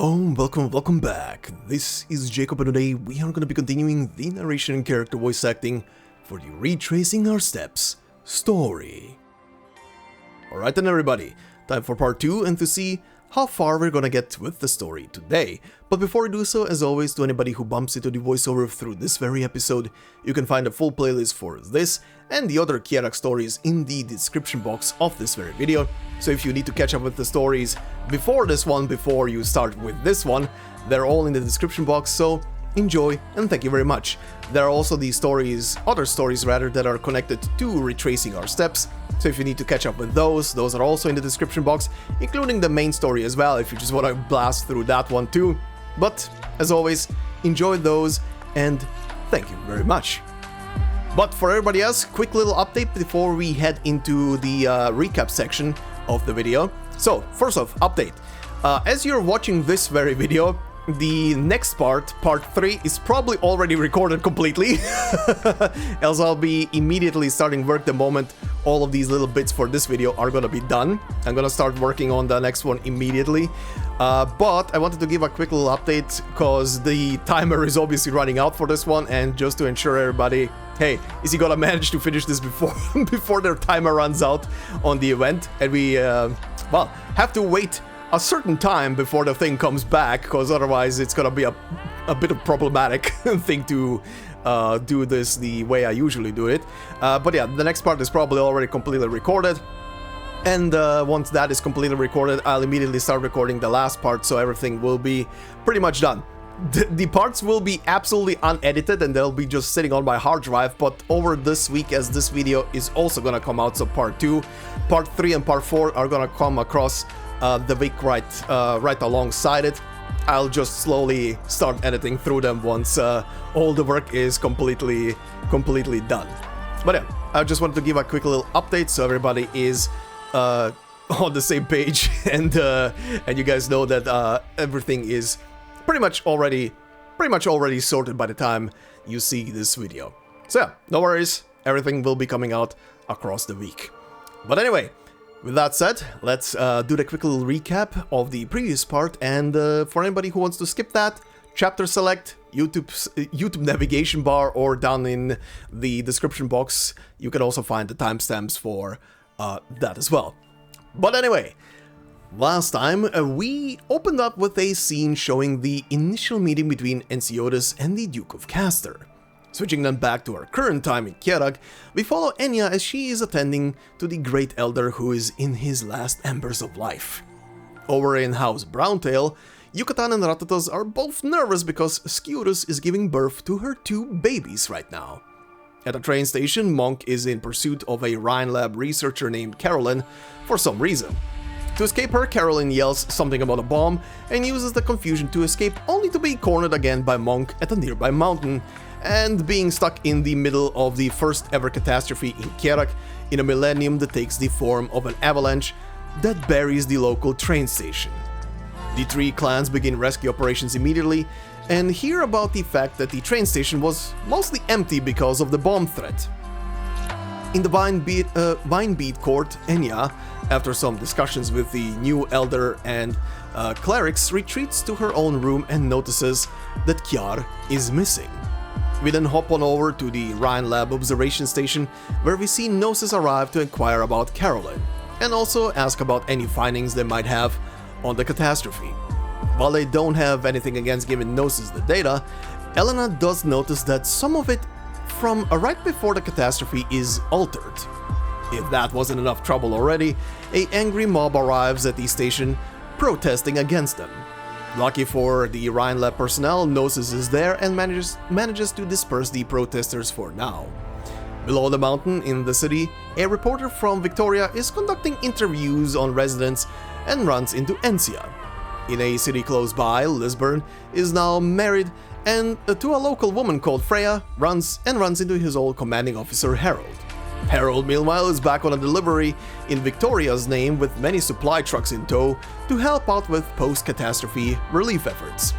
Hello, welcome back. This is Jacob, and today we are going to be continuing the narration and character voice acting for the Retracing Our Steps story. Alright then everybody, time for part 2 and to see how far we're gonna get with the story today. But before we do so, as always, to anybody who bumps into the voiceover through this very episode, you can find a full playlist for this and the other Kjerag stories in the description box of this very video. So if you need to catch up with the stories before this one, before you start with this one, they're all in the description box, so enjoy and thank you very much. There are also these stories, other stories rather, that are connected to Retracing Our Steps, so if you need to catch up with those are also in the description box, including the main story as well, if you just want to blast through that one too. But, as always, enjoy those, and thank you very much. But for everybody else, quick little update before we head into the recap section of the video. So, first off, update. As you're watching this very video, the next part 3, is probably already recorded completely, else I'll be immediately starting work the moment all of these little bits for this video are gonna be done. I'm gonna start working on the next one immediately, but I wanted to give a quick little update because the timer is obviously running out for this one, and just to ensure everybody, hey, is he gonna manage to finish this before their timer runs out on the event, and we, well, have to wait a certain time before the thing comes back, because otherwise it's gonna be a bit of problematic thing to do this the way I usually do it. But yeah, the next part is probably already completely recorded, and once that is completely recorded, I'll immediately start recording the last part, so everything will be pretty much done. The parts will be absolutely unedited and they'll be just sitting on my hard drive, but over this week, as this video is also gonna come out, so part 2, part 3 and part 4 are gonna come across the week right alongside it. I'll just slowly start editing through them once all the work is completely done. But yeah, I just wanted to give a quick little update so everybody is on the same page, and you guys know that everything is pretty much already sorted by the time you see this video. So yeah, no worries, everything will be coming out across the week. But anyway, with that said, let's do the quick little recap of the previous part, and for anybody who wants to skip that, chapter select, YouTube navigation bar, or down in the description box, you can also find the timestamps for that as well. But anyway, last time we opened up with a scene showing the initial meeting between Ensiotis and the Duke of Castor. Switching then back to our current time in Kjerag, we follow Enya as she is attending to the Great Elder who is in his last embers of life. Over in House Browntail, Yucatan and Ratatas are both nervous because Sciurus is giving birth to her 2 babies right now. At a train station, Monk is in pursuit of a RHINE lab researcher named Karlan for some reason. To escape her, Karlan yells something about a bomb and uses the confusion to escape, only to be cornered again by Monk at a nearby mountain, and being stuck in the middle of the first ever catastrophe in Kjerag in a millennium that takes the form of an avalanche that buries the local train station. The 3 clans begin rescue operations immediately and hear about the fact that the train station was mostly empty because of the bomb threat. In the Vinebead Court, Enya, after some discussions with the new elder and clerics, retreats to her own room and notices that Kjar is missing. We then hop on over to the RHINE lab observation station, where we see Gnosis arrive to inquire about Karlan, and also ask about any findings they might have on the catastrophe. While they don't have anything against giving Gnosis the data, Elena does notice that some of it from right before the catastrophe is altered. If that wasn't enough trouble already, an angry mob arrives at the station, protesting against them. Lucky for the RHINE lab personnel, Gnosis is there and manages to disperse the protesters for now. Below the mountain in the city, a reporter from Victoria is conducting interviews on residents and runs into Encia. In a city close by, Lisburn is now married and to a local woman called Freya, runs into his old commanding officer Harold. Harold, meanwhile, is back on a delivery in Victoria's name with many supply trucks in tow to help out with post-catastrophe relief efforts.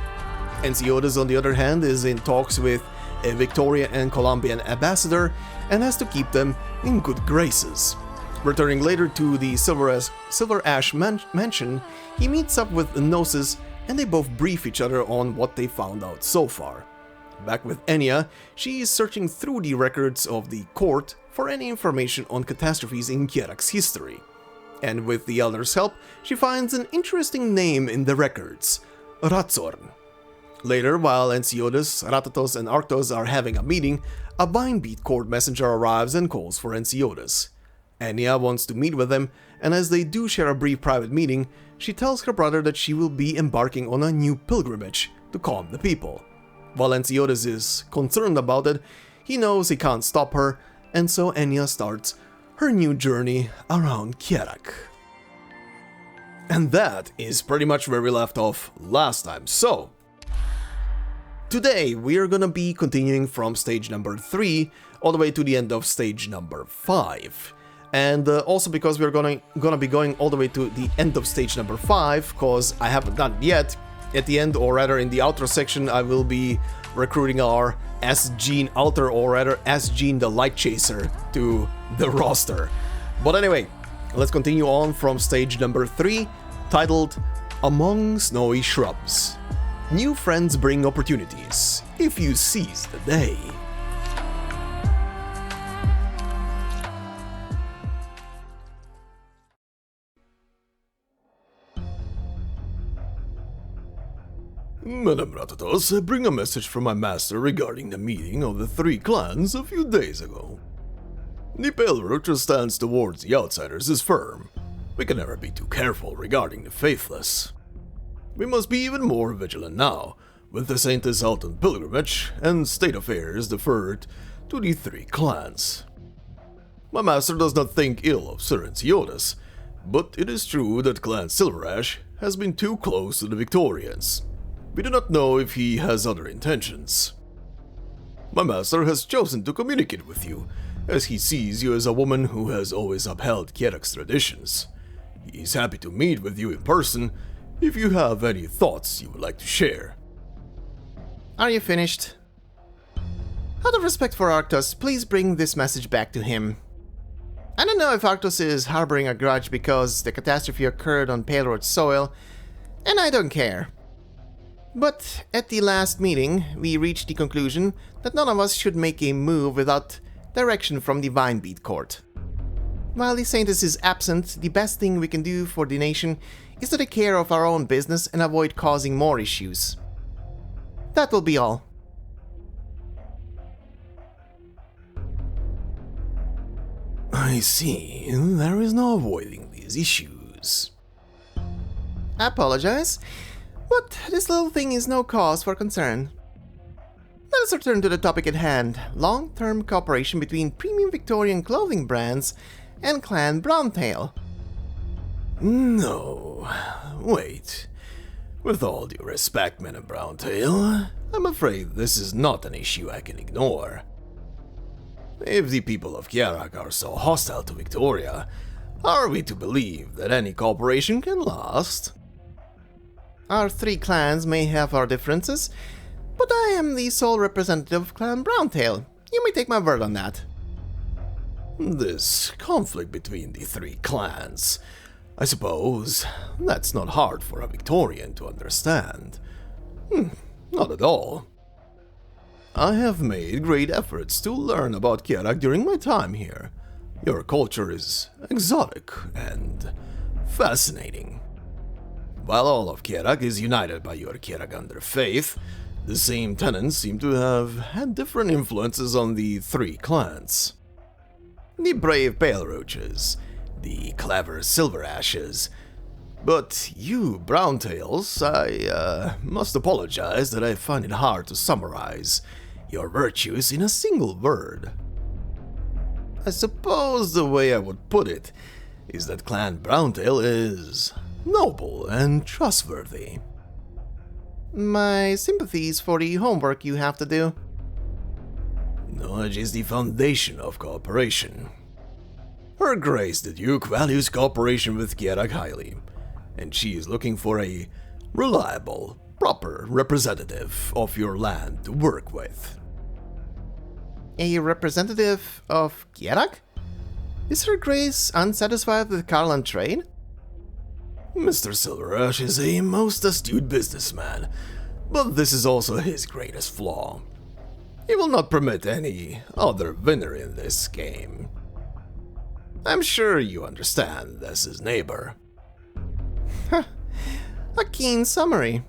Ensiotis, on the other hand, is in talks with a Victoria and Colombian ambassador and has to keep them in good graces. Returning later to the Silver Ash mansion, he meets up with Gnosis and they both brief each other on what they found out so far. Back with Enya, she is searching through the records of the court for any information on catastrophes in Kjerag's history. And with the Elder's help, she finds an interesting name in the records, Razorn. Later, while Ensiodas, Ratatos and Arctos are having a meeting, a Vinebeat court messenger arrives and calls for Ensiodas. Enya wants to meet with him, and as they do share a brief private meeting, she tells her brother that she will be embarking on a new pilgrimage to calm the people. While Ensiodas is concerned about it, he knows he can't stop her, and so Enya starts her new journey around Kjerag. And that is pretty much where we left off last time, so today we are gonna be continuing from stage number 3 all the way to the end of stage number 5. And also because we're gonna be going all the way to the end of stage number 5, because I haven't done it yet. At the end, or rather in the outro section, I will be recruiting our S-Gene Alter, or rather S-Gene the Light Chaser, to the roster. But anyway, let's continue on from stage number 3, titled Among Snowy Shrubs. New friends bring opportunities, if you seize the day. Madame Ratatos, bring a message from my master regarding the meeting of the 3 clans a few days ago. The Pale Roach stance towards the outsiders is firm. We can never be too careful regarding the faithless. We must be even more vigilant now, with the Saintess out on pilgrimage and state affairs deferred to the 3 clans. My master does not think ill of Sir Ensiodas, but it is true that Clan Silverash has been too close to the Victorians. We do not know if he has other intentions. My master has chosen to communicate with you, as he sees you as a woman who has always upheld Kjerag's traditions. He is happy to meet with you in person, if you have any thoughts you would like to share. Are you finished? Out of respect for Arctos, please bring this message back to him. I don't know if Arctos is harboring a grudge because the catastrophe occurred on Pale Roach soil, and I don't care. But at the last meeting, we reached the conclusion that none of us should make a move without direction from the Vinebeat court. While the Saintess is absent, the best thing we can do for the nation is to take care of our own business and avoid causing more issues. That will be all. I see. There is no avoiding these issues. I apologize, but this little thing is no cause for concern. Let us return to the topic at hand, long-term cooperation between premium Victorian clothing brands and Clan Browntail. No, wait. With all due respect, Madame Browntail, I'm afraid this is not an issue I can ignore. If the people of Kjerag are so hostile to Victoria, are we to believe that any cooperation can last? Our 3 clans may have our differences, but I am the sole representative of Clan Browntail. You may take my word on that. This conflict between the 3 clans, I suppose that's not hard for a Victorian to understand. Not at all. I have made great efforts to learn about Kjerag during my time here. Your culture is exotic and fascinating. While all of Kjerag is united by your Kjerag under faith, the same tenants seem to have had different influences on the 3 clans. The brave Pale Roaches, the clever Silver Ashes, but you Browntails, I must apologize that I find it hard to summarize your virtues in a single word. I suppose the way I would put it is that Clan Browntail is noble and trustworthy. My sympathies for the homework you have to do. Knowledge is the foundation of cooperation. Her Grace the Duke values cooperation with Kjerag highly, and she is looking for a reliable, proper representative of your land to work with. A representative of Kjerag? Is Her Grace unsatisfied with Karlan trade? Mr. Silverash is a most astute businessman, but this is also his greatest flaw. He will not permit any other winner in this game. I'm sure you understand as his neighbor. A keen summary.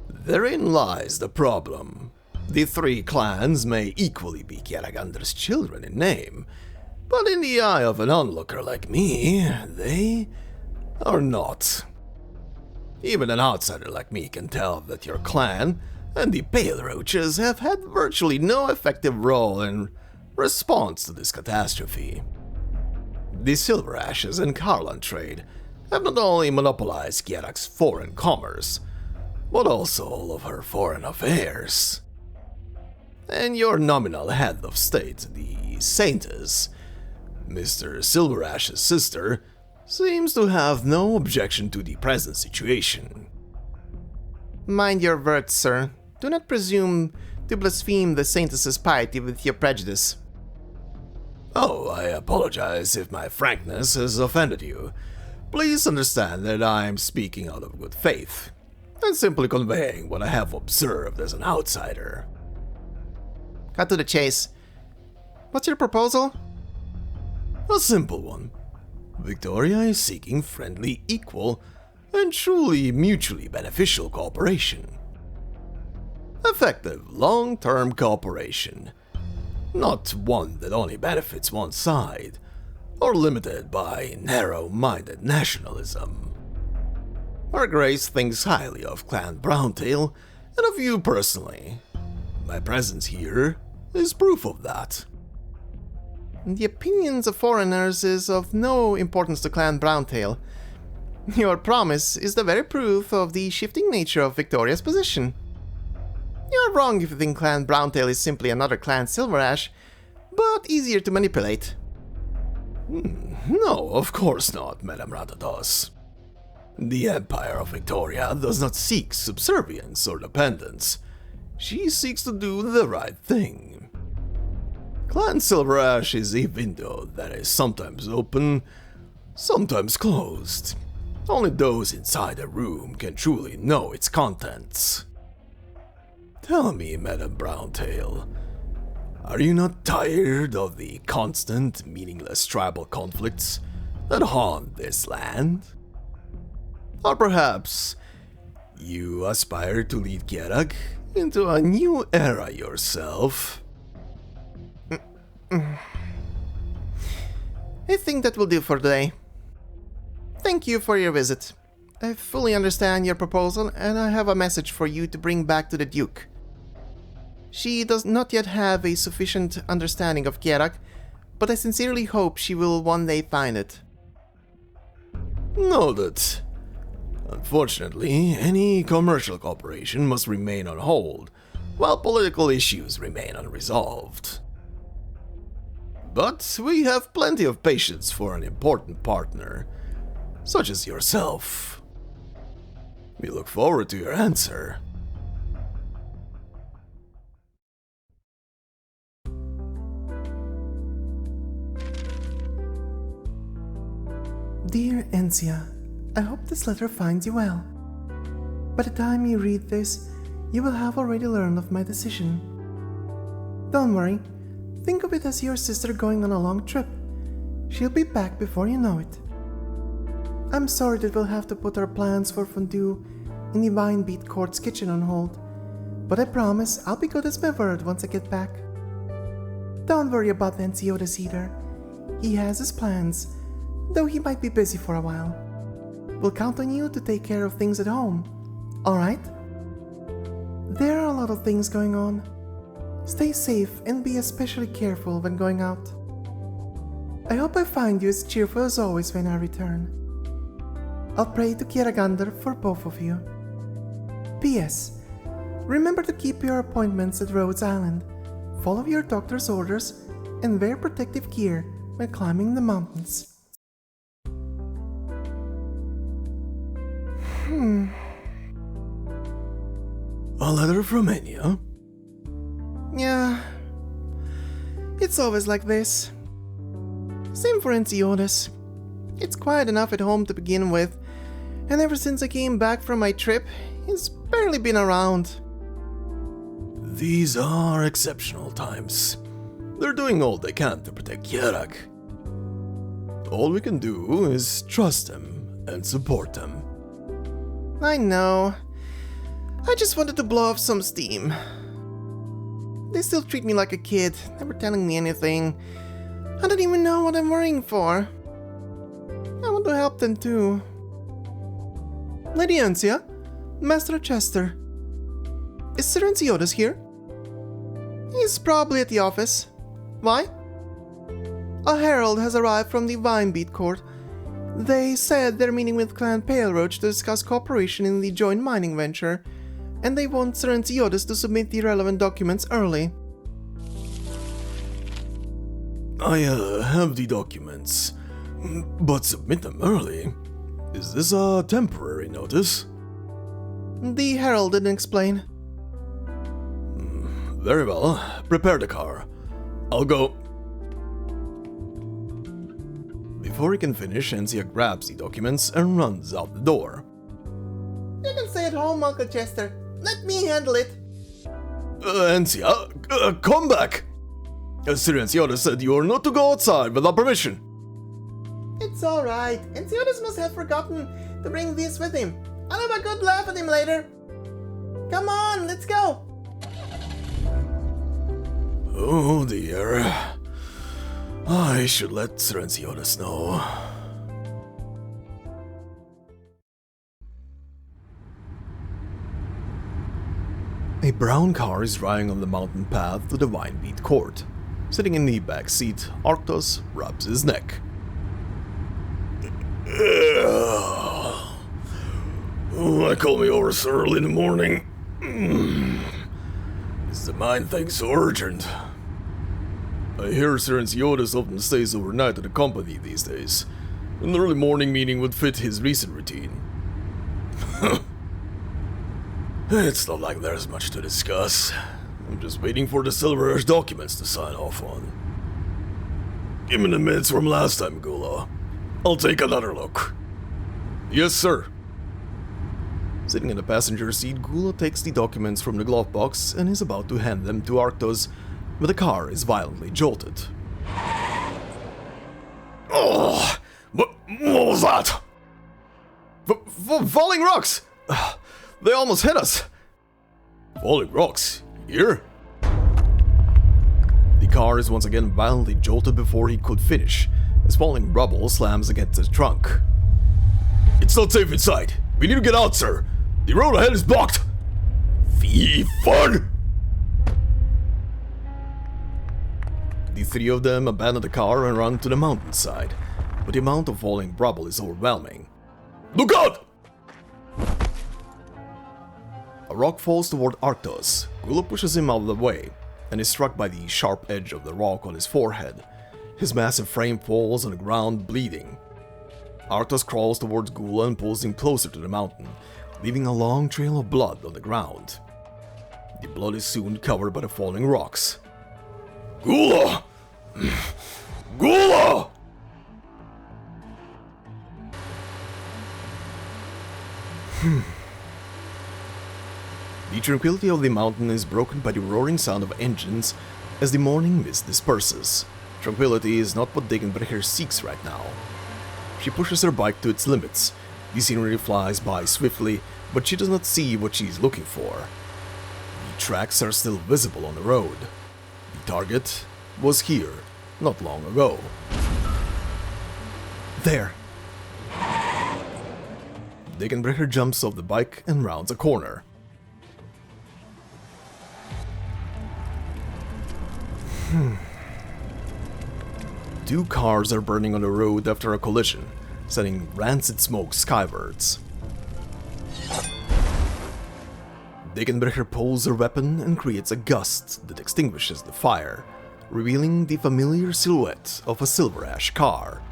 Therein lies the problem. The three clans may equally be Kjeragander's children in name, but in the eye of an onlooker like me, they are not. Even an outsider like me can tell that your clan and the Pale Roaches have had virtually no effective role in response to this catastrophe. The Silver Ashes and Karlan trade have not only monopolized Kjerag's foreign commerce, but also all of her foreign affairs. And your nominal head of state, the Saintess, Mr. Silverash's sister, seems to have no objection to the present situation. Mind your words, sir. Do not presume to blaspheme the Saintess's piety with your prejudice. Oh, I apologize if my frankness has offended you. Please understand that I am speaking out of good faith, and simply conveying what I have observed as an outsider. Cut to the chase. What's your proposal? A simple one. Victoria is seeking friendly, equal, and truly mutually beneficial cooperation. Effective, long-term cooperation. Not one that only benefits one side, or limited by narrow-minded nationalism. Her Grace thinks highly of Clan Browntail, and of you personally. My presence here is proof of that. The opinions of foreigners is of no importance to Clan Browntail. Your promise is the very proof of the shifting nature of Victoria's position. You are wrong if you think Clan Browntail is simply another Clan Silverash, but easier to manipulate. No, of course not, Madame Ratatos. The Empire of Victoria does not seek subservience or dependence. She seeks to do the right thing. Clan Silverash is a window that is sometimes open, sometimes closed. Only those inside a room can truly know its contents. Tell me, Madame Browntail, are you not tired of the constant, meaningless tribal conflicts that haunt this land? Or perhaps you aspire to lead Kjerag into a new era yourself? I think that will do for today. Thank you for your visit. I fully understand your proposal, and I have a message for you to bring back to the Duke. She does not yet have a sufficient understanding of Kjerag, but I sincerely hope she will one day find it. Noted. Unfortunately, any commercial cooperation must remain on hold, while political issues remain unresolved. But we have plenty of patience for an important partner, such as yourself. We look forward to your answer. Dear Encia, I hope this letter finds you well. By the time you read this, you will have already learned of my decision. Don't worry, think of it as your sister going on a long trip. She'll be back before you know it. I'm sorry that we'll have to put our plans for fondue in the Winebeat Court's kitchen on hold, but I promise I'll be good as my word once I get back. Don't worry about Enciodas either. He has his plans, though he might be busy for a while. We'll count on you to take care of things at home, alright? There are a lot of things going on. Stay safe and be especially careful when going out. I hope I find you as cheerful as always when I return. I'll pray to Kjeragander for both of you. P.S. Remember to keep your appointments at Rhodes Island, follow your doctor's orders, and wear protective gear when climbing the mountains. A letter from Enya? Yeah, it's always like this. Same for Enciodas. It's quiet enough at home to begin with, and ever since I came back from my trip, he's barely been around. These are exceptional times. They're doing all they can to protect Kjerag. All we can do is trust them and support them. I know. I just wanted to blow off some steam. They still treat me like a kid, never telling me anything. I don't even know what I'm worrying for. I want to help them too. Lady Ansia, Master Chester. Is Sir Ansiotis here? He's probably at the office. Why? A herald has arrived from the Vinebeat Court. They said they're meeting with Clan Paleroach to discuss cooperation in the joint mining venture, and they want Sir Ansiotis to submit the relevant documents early. I have the documents, but submit them early. Is this a temporary notice? The herald didn't explain. Very well. Prepare the car. I'll go. Before he can finish, Ansia grabs the documents and runs out the door. You can stay at home, Uncle Chester. Let me handle it. Ansia, come back! Sir Ansiotis said you are not to go outside without permission. It's alright. Ansiotis must have forgotten to bring this with him. I'll have a good laugh at him later. Come on, let's go. Oh dear. I should let Sir Ansiotis know. A brown car is driving on the mountain path to the Vinebeat Court. Sitting in the back seat, Arktos rubs his neck. Why call me over so early in the morning? Is the mine thing so urgent? I hear Sir Ansiotis often stays overnight at the company these days. An early morning meeting would fit his recent routine. It's not like there's much to discuss. I'm just waiting for the Silver Ash documents to sign off on. Give me the minutes from last time, Gula. I'll take another look. Yes, sir. Sitting in the passenger seat, Gula takes the documents from the glove box and is about to hand them to Arktos, but the car is violently jolted. Oh, what was that? Falling rocks! They almost hit us! Falling rocks? Here? The car is once again violently jolted before he could finish, as falling rubble slams against his trunk. It's not safe inside. We need to get out, sir. The road ahead is blocked. Fee fun! The three of them abandon the car and run to the mountainside, but the amount of falling rubble is overwhelming. Look out! A rock falls toward Arktos. Gula pushes him out of the way, and is struck by the sharp edge of the rock on his forehead. His massive frame falls on the ground, bleeding. Arktos crawls towards Gula and pulls him closer to the mountain, leaving a long trail of blood on the ground. The blood is soon covered by the falling rocks. Gula! Gula! The tranquility of the mountain is broken by the roaring sound of engines as the morning mist disperses. Tranquility is not what Degenbrecher seeks right now. She pushes her bike to its limits. The scenery flies by swiftly, but she does not see what she is looking for. The tracks are still visible on the road. The target was here not long ago. There! Degenbrecher jumps off the bike and rounds a corner. Two cars are burning on the road after a collision, sending rancid smoke skywards. Degenbrecher pulls her weapon and creates a gust that extinguishes the fire, revealing the familiar silhouette of a Silver Ash car.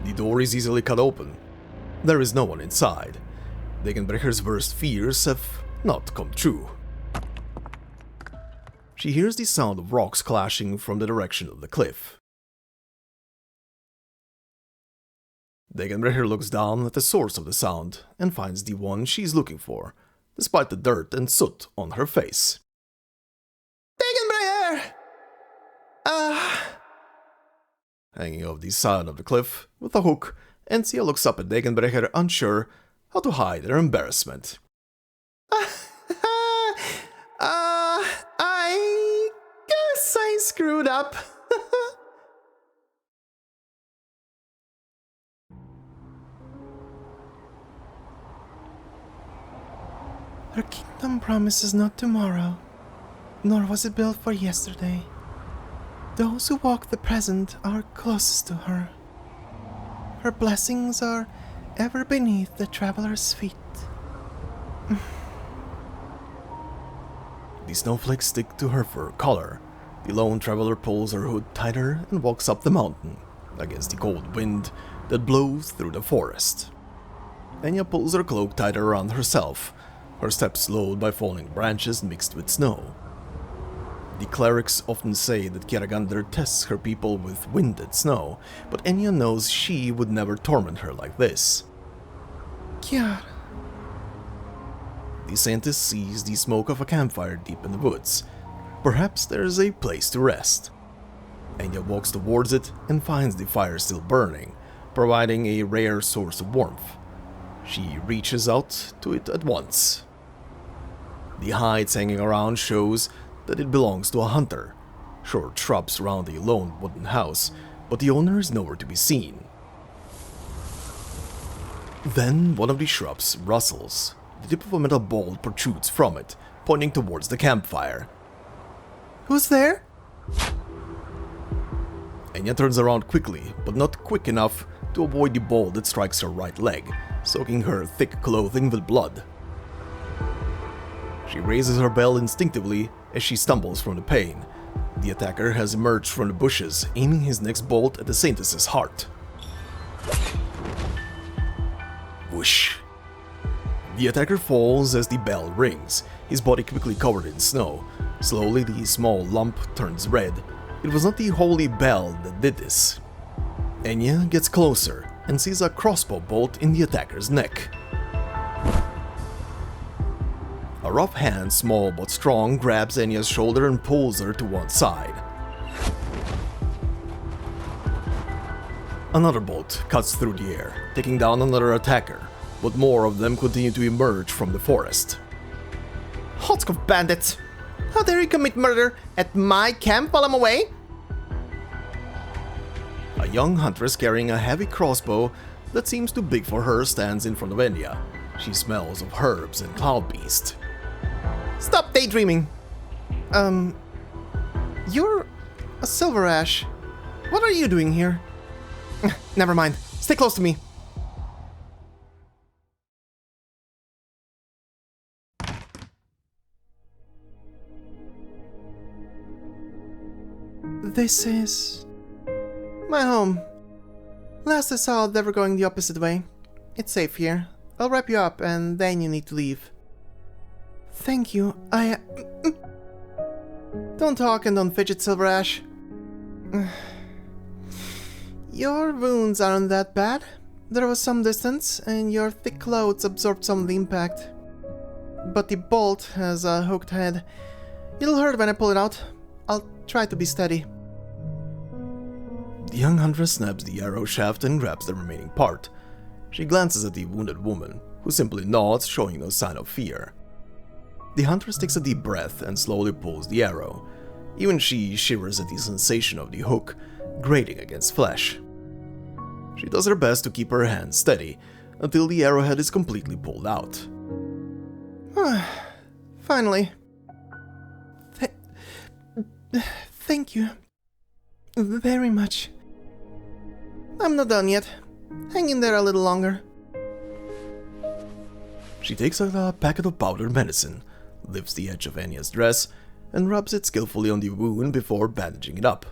The door is easily cut open. There is no one inside. Degenbrecher's worst fears have not come true. She hears the sound of rocks clashing from the direction of the cliff. Dagenbrecher looks down at the source of the sound and finds the one she's looking for, despite the dirt and soot on her face. Dagenbrecher! Hanging off the side of the cliff with a hook, Encia looks up at Dagenbrecher, unsure how to hide her embarrassment. I guess I screwed up. Her kingdom promises not tomorrow, nor was it built for yesterday. Those who walk the present are closest to her. Her blessings are ever beneath the traveler's feet. The snowflakes stick to her fur collar. The lone traveler pulls her hood tighter and walks up the mountain, against the cold wind that blows through the forest. Enya pulls her cloak tighter around herself, her steps slowed by falling branches mixed with snow. The clerics often say that Kjerag tests her people with wind and snow, but Enya knows she would never torment her like this. Kjerag. The scientist sees the smoke of a campfire deep in the woods. Perhaps there's a place to rest. Enya walks towards it and finds the fire still burning, providing a rare source of warmth. She reaches out to it at once. The hides hanging around shows that it belongs to a hunter. Short shrubs surround a lone wooden house, but the owner is nowhere to be seen. Then one of the shrubs rustles. The tip of a metal bolt protrudes from it, pointing towards the campfire. Who's there? Enya turns around quickly, but not quick enough to avoid the bolt that strikes her right leg, soaking her thick clothing with blood. She raises her bell instinctively as she stumbles from the pain. The attacker has emerged from the bushes, aiming his next bolt at the Saintess's heart. Whoosh. The attacker falls as the bell rings, his body quickly covered in snow. Slowly, the small lump turns red. It was not the holy bell that did this. Enya gets closer and sees a crossbow bolt in the attacker's neck. A rough hand, small but strong, grabs Enya's shoulder and pulls her to one side. Another bolt cuts through the air, taking down another attacker, but more of them continue to emerge from the forest. Hotskov bandits! How dare you commit murder at my camp while I'm away? A young huntress carrying a heavy crossbow that seems too big for her stands in front of Enya. She smells of herbs and cloud beast. Stop daydreaming! You're a silver ash. What are you doing here? Never mind. Stay close to me. This is my home. Last I saw, they were going the opposite way. It's safe here. I'll wrap you up and then you need to leave. Thank you. Don't talk and don't fidget, Silver Ash. Your wounds aren't that bad. There was some distance, and your thick clothes absorbed some of the impact. But the bolt has a hooked head. It'll hurt when I pull it out. I'll try to be steady. The young huntress snaps the arrow shaft and grabs the remaining part. She glances at the wounded woman, who simply nods, showing no sign of fear. The huntress takes a deep breath and slowly pulls the arrow. Even she shivers at the sensation of the hook grating against flesh. She does her best to keep her hand steady until the arrowhead is completely pulled out. Finally. Thank you. Very much. I'm not done yet. Hang in there a little longer. She takes out a packet of powdered medicine, lifts the edge of Enya's dress, and rubs it skillfully on the wound before bandaging it up.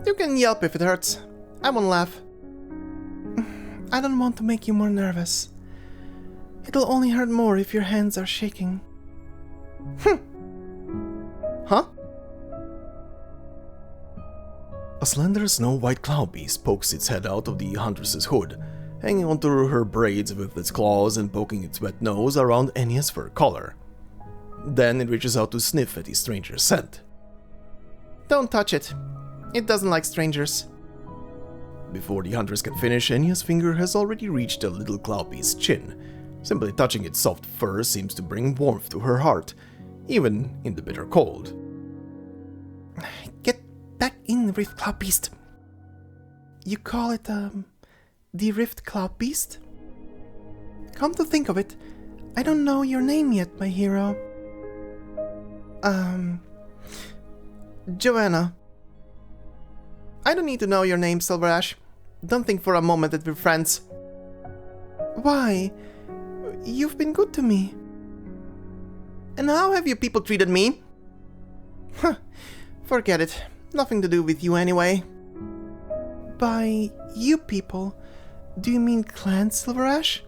You can yelp if it hurts. I won't laugh. I don't want to make you more nervous. It'll only hurt more if your hands are shaking. Huh? A slender snow-white cloud beast pokes its head out of the huntress's hood, hanging onto her braids with its claws and poking its wet nose around Enya's fur collar. Then it reaches out to sniff at the stranger's scent. Don't touch it. It doesn't like strangers. Before the huntress can finish, Enya's finger has already reached the little cloud beast's chin. Simply touching its soft fur seems to bring warmth to her heart, even in the bitter cold. Get back in, Rift Cloud Beast. You call it, the Rift Cloud Beast? Come to think of it, I don't know your name yet, my hero. Joanna. I don't need to know your name, Silver Ash. Don't think for a moment that we're friends. Why? You've been good to me. And how have you people treated me? Huh. Forget it. Nothing to do with you anyway. By you people, do you mean Clan Silver Ash?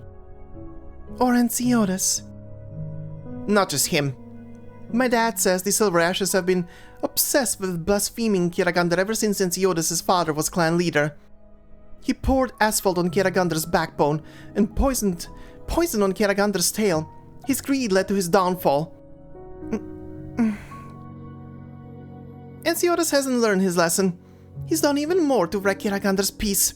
Or Enciodas? Not just him. My dad says the Silver Ashes have been obsessed with blaspheming Kjerag ever since Enciodas' father was clan leader. He poured asphalt on Kjeragander's backbone and poison on Kjeragander's tail. His greed led to his downfall. Enciodas hasn't learned his lesson. He's done even more to wreck Kjeragander's peace.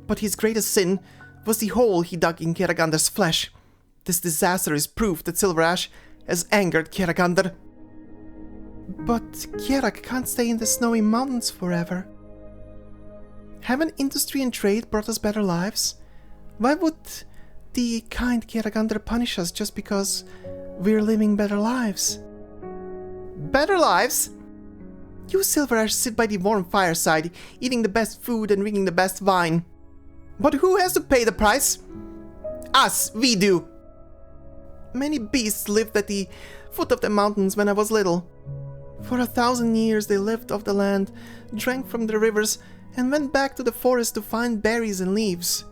But his greatest sin was the hole he dug in Kjeragander's flesh. This disaster is proof that Silver Ash has angered Kjeragander. But Kjerag can't stay in the snowy mountains forever. Haven't industry and trade brought us better lives? Why would the kind Kjeragander punish us just because we're living better lives? Better lives? You Silver Ash sit by the warm fireside, eating the best food and drinking the best wine. But who has to pay the price? Us, we do. Many beasts lived at the foot of the mountains when I was little. For 1,000 years they lived off the land, drank from the rivers, and went back to the forest to find berries and leaves.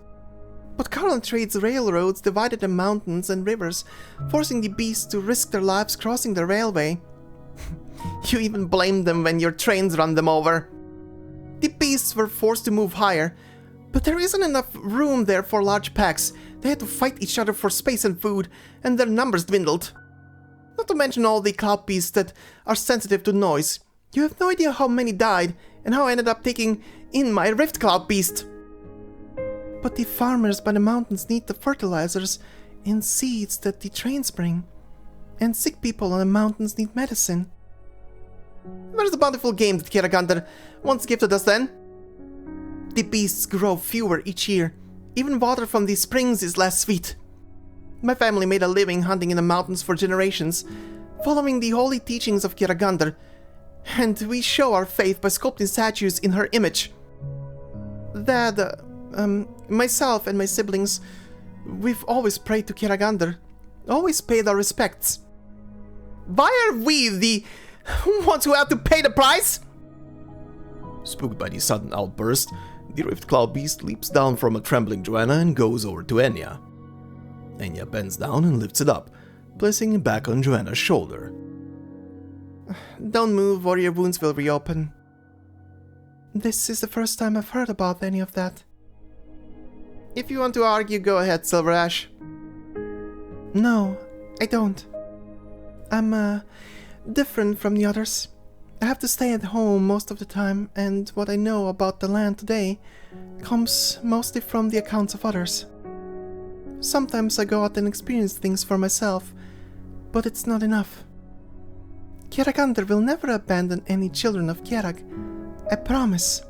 But Karlan trade's railroads divided the mountains and rivers, forcing the beasts to risk their lives crossing the railway. You even blame them when your trains run them over. The beasts were forced to move higher, but there isn't enough room there for large packs. They had to fight each other for space and food, and their numbers dwindled. Not to mention all the cloud beasts that are sensitive to noise. You have no idea how many died, and how I ended up taking in my Rift Cloud Beast. But the farmers by the mountains need the fertilizers and seeds that the trains bring. And sick people on the mountains need medicine. Where's the bountiful game that Kjeragander once gifted us then? The beasts grow fewer each year. Even water from these springs is less sweet. My family made a living hunting in the mountains for generations, following the holy teachings of Kjeragander, and we show our faith by sculpting statues in her image. Dad, myself and my siblings, we've always prayed to Kjeragander, always paid our respects. Why are we the ones who have to pay the price? Spooked by the sudden outburst, the Rift Cloud Beast leaps down from a trembling Joanna and goes over to Enya. Enya bends down and lifts it up, placing it back on Joanna's shoulder. Don't move or your wounds will reopen. This is the first time I've heard about any of that. If you want to argue, go ahead, Silver Ash. No, I don't. I'm, different from the others. I have to stay at home most of the time, and what I know about the land today comes mostly from the accounts of others. Sometimes I go out and experience things for myself, but it's not enough. Kjeragander will never abandon any children of Kjerag. I promise.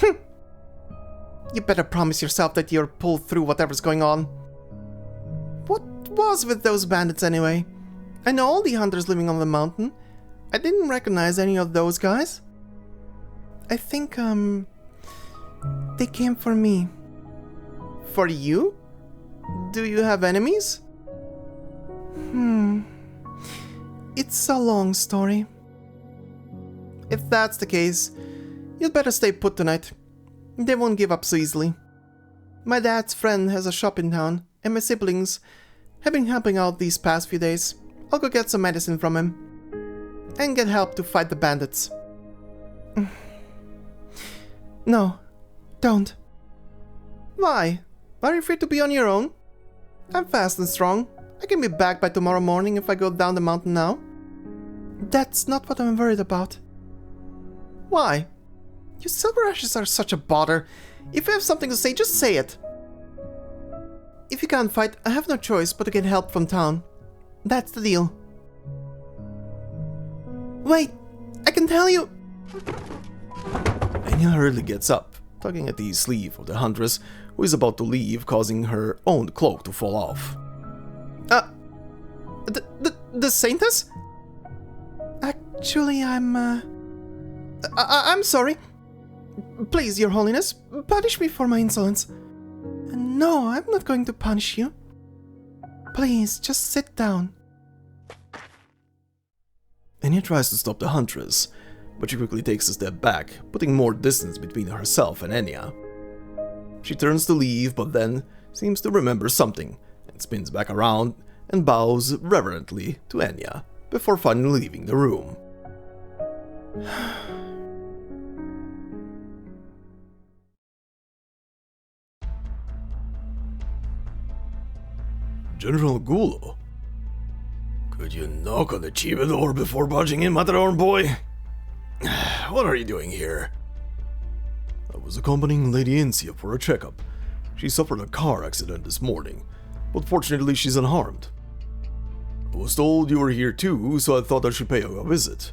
You better promise yourself that you'll pull through whatever's going on. What was with those bandits anyway? I know all the hunters living on the mountain. I didn't recognize any of those guys. I think, they came for me. For you? Do you have enemies? It's a long story. If that's the case, you'd better stay put tonight. They won't give up so easily. My dad's friend has a shop in town, and my siblings have been helping out these past few days. I'll go get some medicine from him. And get help to fight the bandits. No, don't. Why? Are you free to be on your own? I'm fast and strong. I can be back by tomorrow morning if I go down the mountain now. That's not what I'm worried about. Why? You silver ashes are such a bother. If you have something to say, just say it. If you can't fight, I have no choice but to get help from town. That's the deal. Wait, I can tell you... Enya hurriedly gets up, tugging at the sleeve of the huntress, who is about to leave, causing her own cloak to fall off. The Saintess? Actually, I'm sorry. Please, Your Holiness, punish me for my insolence. No, I'm not going to punish you. Please, just sit down. Enya tries to stop the huntress, but she quickly takes a step back, putting more distance between herself and Enya. She turns to leave, but then seems to remember something, and spins back around and bows reverently to Enya, before finally leaving the room. General Gulo? Could you knock on the chiba door before barging in, Matador boy? What are you doing here? I was accompanying Lady Incia for a checkup. She suffered a car accident this morning, but fortunately she's unharmed. I was told you were here too, so I thought I should pay you a visit.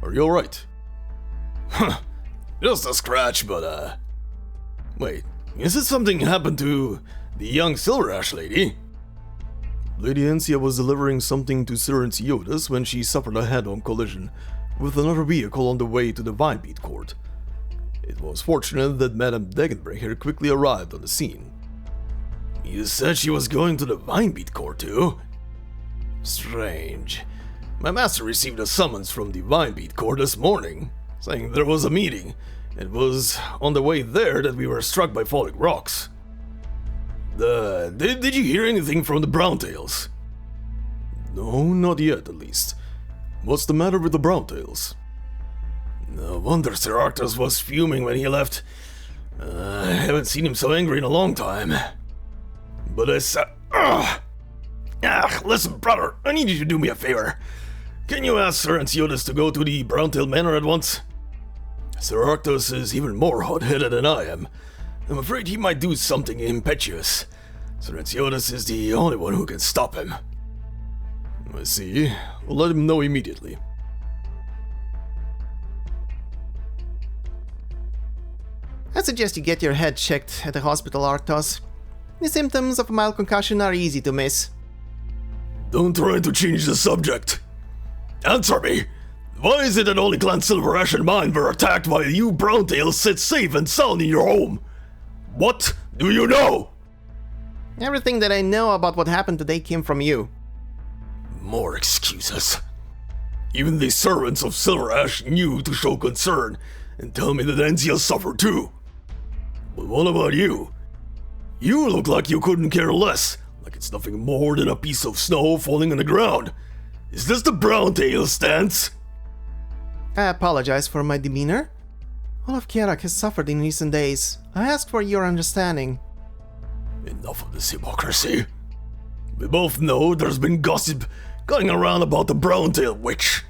Are you alright? Just a scratch, but wait, is it something happened to the young Silver Ash lady? Lady Incia was delivering something to Sir Enciotas when she suffered a head-on collision with another vehicle on the way to the Vinebeat Court. It was fortunate that Madame Degenbrecher quickly arrived on the scene. You said she was going to the Vinebeat Court too? Strange. My master received a summons from the Vinebeat Court this morning, saying there was a meeting. It was on the way there that we were struck by falling rocks. Did you hear anything from the Browntails? No, not yet at least. What's the matter with the Browntails? No wonder Sir Arctos was fuming when he left. I haven't seen him so angry in a long time. But I said... listen, brother, I need you to do me a favor. Can you ask Sir Enciotas to go to the Browntail Manor at once? Sir Arctos is even more hot-headed than I am. I'm afraid he might do something impetuous. Sir Enciotas is the only one who can stop him. I see. We'll let him know immediately. I suggest you get your head checked at the hospital, Arctos. The symptoms of a mild concussion are easy to miss. Don't try to change the subject. Answer me! Why is it that only Clan Silver Ash and mine were attacked while you Browntails sit safe and sound in your home? What do you know? Everything that I know about what happened today came from you. More excuses. Even the servants of Silver Ash knew to show concern and tell me that Encia suffered too. But what about you? You look like you couldn't care less, like it's nothing more than a piece of snow falling on the ground. Is this the Browntail stance? I apologize for my demeanor. All of Kjerag has suffered in recent days. I ask for your understanding. Enough of this hypocrisy. We both know there's been gossip going around about the Browntail Witch.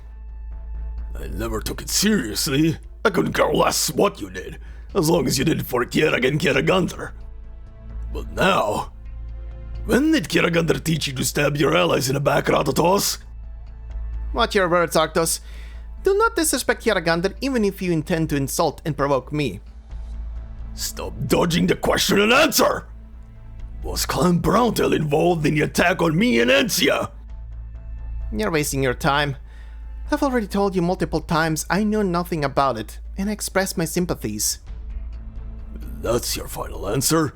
I never took it seriously. I couldn't care less what you did, as long as you did it for Kjerag and Kjeragander. But now... When did Kjeragander teach you to stab your allies in the back, Ratatos? Watch your words, Arctos. Do not disrespect Kjeragander even if you intend to insult and provoke me. Stop dodging the question and answer! Was Clan Browntail involved in the attack on me and Encia? You're wasting your time. I've already told you multiple times I know nothing about it, and I express my sympathies. That's your final answer?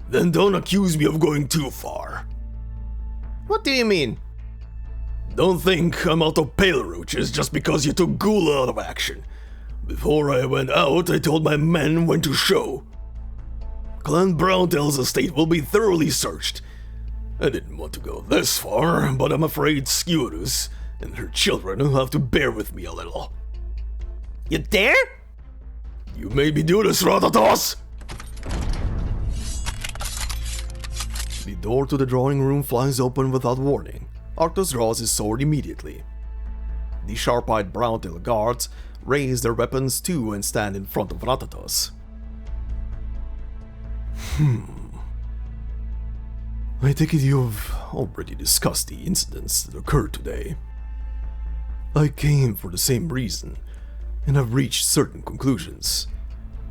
Then don't accuse me of going too far. What do you mean? Don't think I'm out of pale roaches just because you took Gula out of action. Before I went out, I told my men when to show. Clan Browntail's estate will be thoroughly searched. I didn't want to go this far, but I'm afraid Sciurus and her children will have to bear with me a little. You dare? You made me do this, Ratatos! The door to the drawing room flies open without warning. Arctos draws his sword immediately. The sharp-eyed brown-tail guards raise their weapons too and stand in front of Ratatos. I take it you've already discussed the incidents that occurred today. I came for the same reason, and have reached certain conclusions.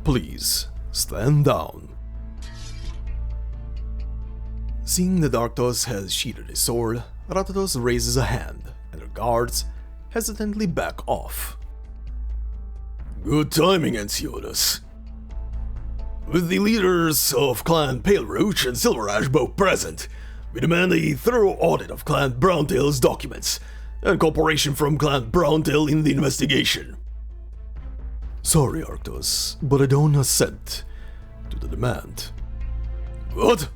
Please, stand down. Seeing that Arctos has sheathed his sword, Ratatos raises a hand, and the guards hesitantly back off. Good timing, Ensiodas. With the leaders of Clan Pale Roach and Silver Ash both present, we demand a thorough audit of Clan Browntail's documents, and cooperation from Clan Browntail in the investigation. Sorry, Arctos, but I don't assent to the demand. What?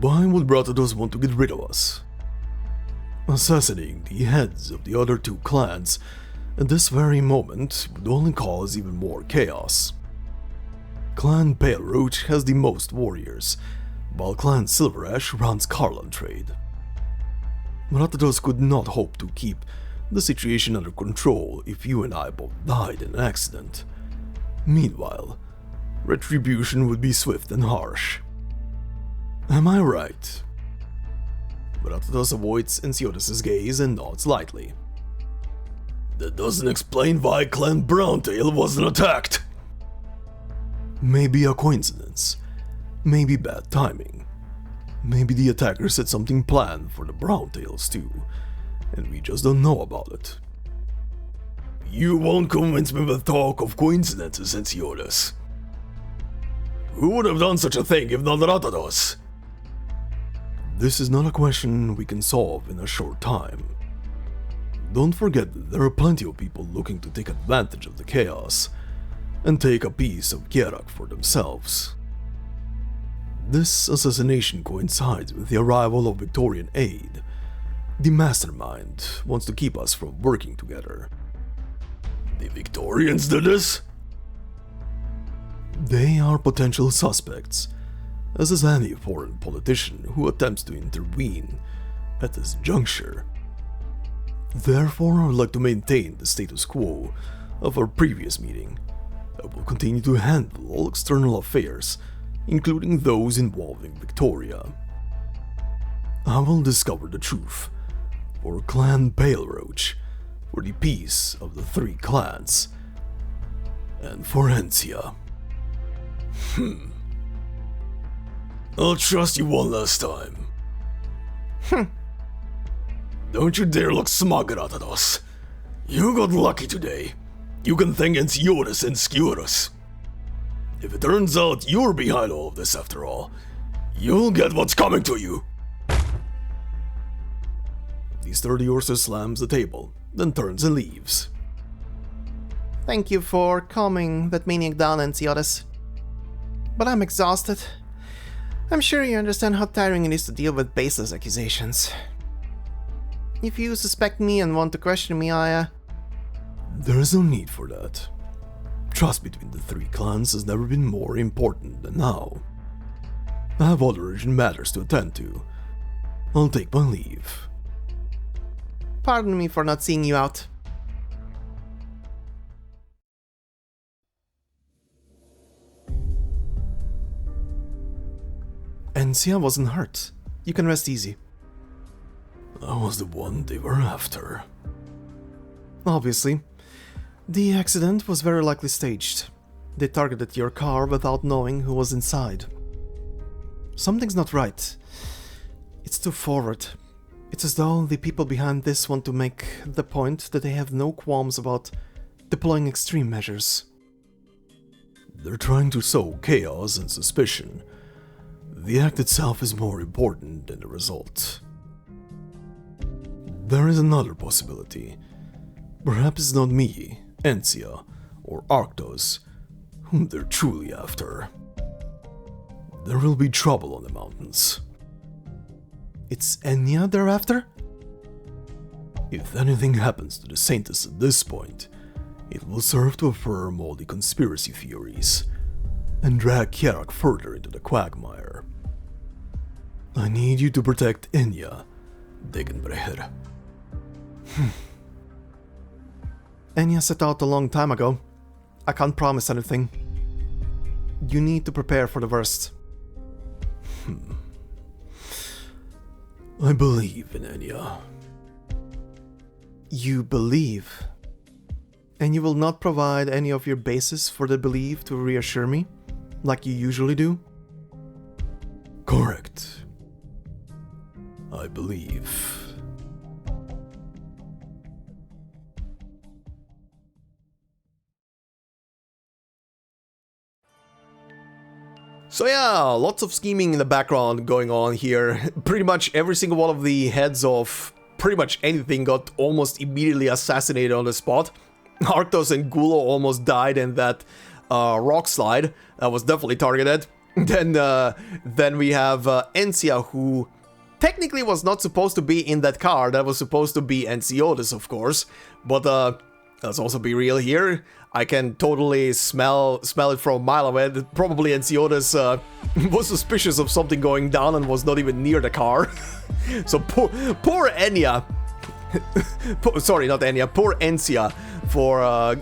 Why would Ratatos want to get rid of us? Assassinating the heads of the other two clans at this very moment would only cause even more chaos. Clan Pale Roach has the most warriors, while Clan Silver Ash runs Karlan trade. Ratatos could not hope to keep the situation under control if you and I both died in an accident. Meanwhile, retribution would be swift and harsh. Am I right? Ratatos avoids Ensiodas' gaze and nods lightly. That doesn't explain why Clan Browntail wasn't attacked. Maybe a coincidence. Maybe bad timing. Maybe the attackers had something planned for the Browntails too, and we just don't know about it. You won't convince me with talk of coincidences, Ensiodas. Who would have done such a thing if not Ratatos? This is not a question we can solve in a short time. Don't forget that there are plenty of people looking to take advantage of the chaos and take a piece of Kjerag for themselves. This assassination coincides with the arrival of Victorian aid. The mastermind wants to keep us from working together. The Victorians did this? They are potential suspects, as is any foreign politician who attempts to intervene at this juncture. Therefore, I would like to maintain the status quo of our previous meeting. I will continue to handle all external affairs, including those involving Victoria. I will discover the truth for Clan Pale Roach, for the peace of the three clans, and for Encia. I'll trust you one last time. Don't you dare look smug at us. You got lucky today. You can thank Ensiodas and Sciurus. If it turns out you're behind all of this after all, you'll get what's coming to you. The sturdy Ursa slams the table, then turns and leaves. Thank you for calming that maniac down, Ensiodas. But I'm exhausted. I'm sure you understand how tiring it is to deal with baseless accusations. If you suspect me and want to question me, There is no need for that. Trust between the three clans has never been more important than now. I have other urgent matters to attend to. I'll take my leave. Pardon me for not seeing you out. Encia wasn't hurt. You can rest easy. I was the one they were after. Obviously. The accident was very likely staged. They targeted your car without knowing who was inside. Something's not right. It's too forward. It's as though the people behind this want to make the point that they have no qualms about deploying extreme measures. They're trying to sow chaos and suspicion. The act itself is more important than the result. There is another possibility. Perhaps it's not me, Encia, or Arctos, whom they're truly after. There will be trouble on the mountains. It's Enya they're after? If anything happens to the Saintess at this point, It will serve to affirm all the conspiracy theories and drag Kjerag further into the quagmire. I need you to protect Enya, Degenbreher. Enya set out a long time ago. I can't promise anything. You need to prepare for the worst. I believe in Enya. You believe? And you will not provide any of your basis for the belief to reassure me, like you usually do? Correct. I believe. So yeah, lots of scheming in the background going on here. Pretty much every single one of the heads of pretty much anything got almost immediately assassinated on the spot. Arctos and Gulo almost died in that rock slide. That was definitely targeted. Then we have Encia, who technically was not supposed to be in that car. That was supposed to be Enciotis, of course. But let's also be real here. I can totally smell it from a mile away. Probably Enciotis was suspicious of something going down and was not even near the car. So poor Enya. Sorry, not Enya. Poor Encia for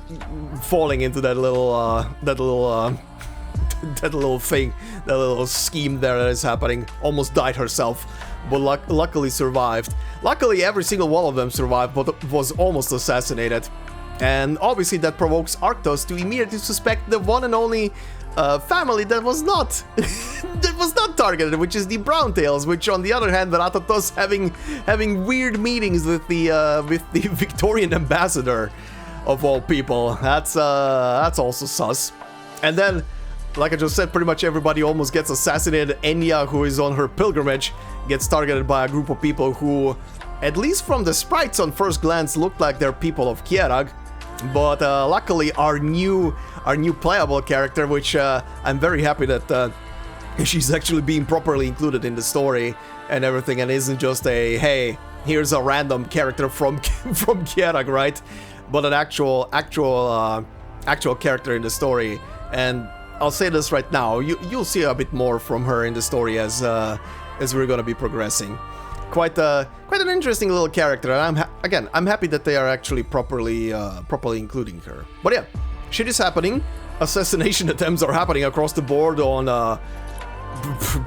falling into that little thing, that little scheme there that is happening. Almost died herself, but luckily survived. Luckily, every single one of them survived, but was almost assassinated. And obviously that provokes Arktos to immediately suspect the one and only family that was not targeted, which is the Browntails. Which, on the other hand, Ratatos having weird meetings with the Victorian ambassador, of all people. That's also sus. And then, like I just said, pretty much everybody almost gets assassinated. Enya, who is on her pilgrimage, gets targeted by a group of people who, at least from the sprites on first glance, look like they're people of Kjerag. But luckily our new playable character, which I'm very happy that she's actually being properly included in the story and everything, and isn't just a, hey, here's a random character from Kjerag, right? But an actual character in the story. And I'll say this right now, you'll see a bit more from her in the story as we're gonna be progressing. Quite an interesting little character, and I'm happy that they are actually properly including her. But yeah, shit is happening. Assassination attempts are happening across the board on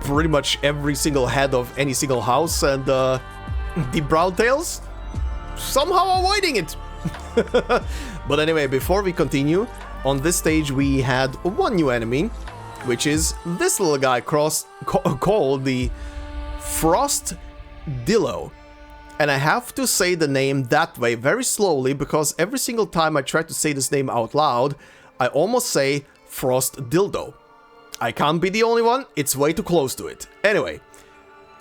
pretty much every single head of any single house, and the Browntails somehow avoiding it. But anyway, before we continue, on this stage we had one new enemy, which is this little guy called the Frost Dillo. And I have to say the name that way very slowly, because every single time I try to say this name out loud, I almost say Frost Dildo. I can't be the only one, it's way too close to it. Anyway,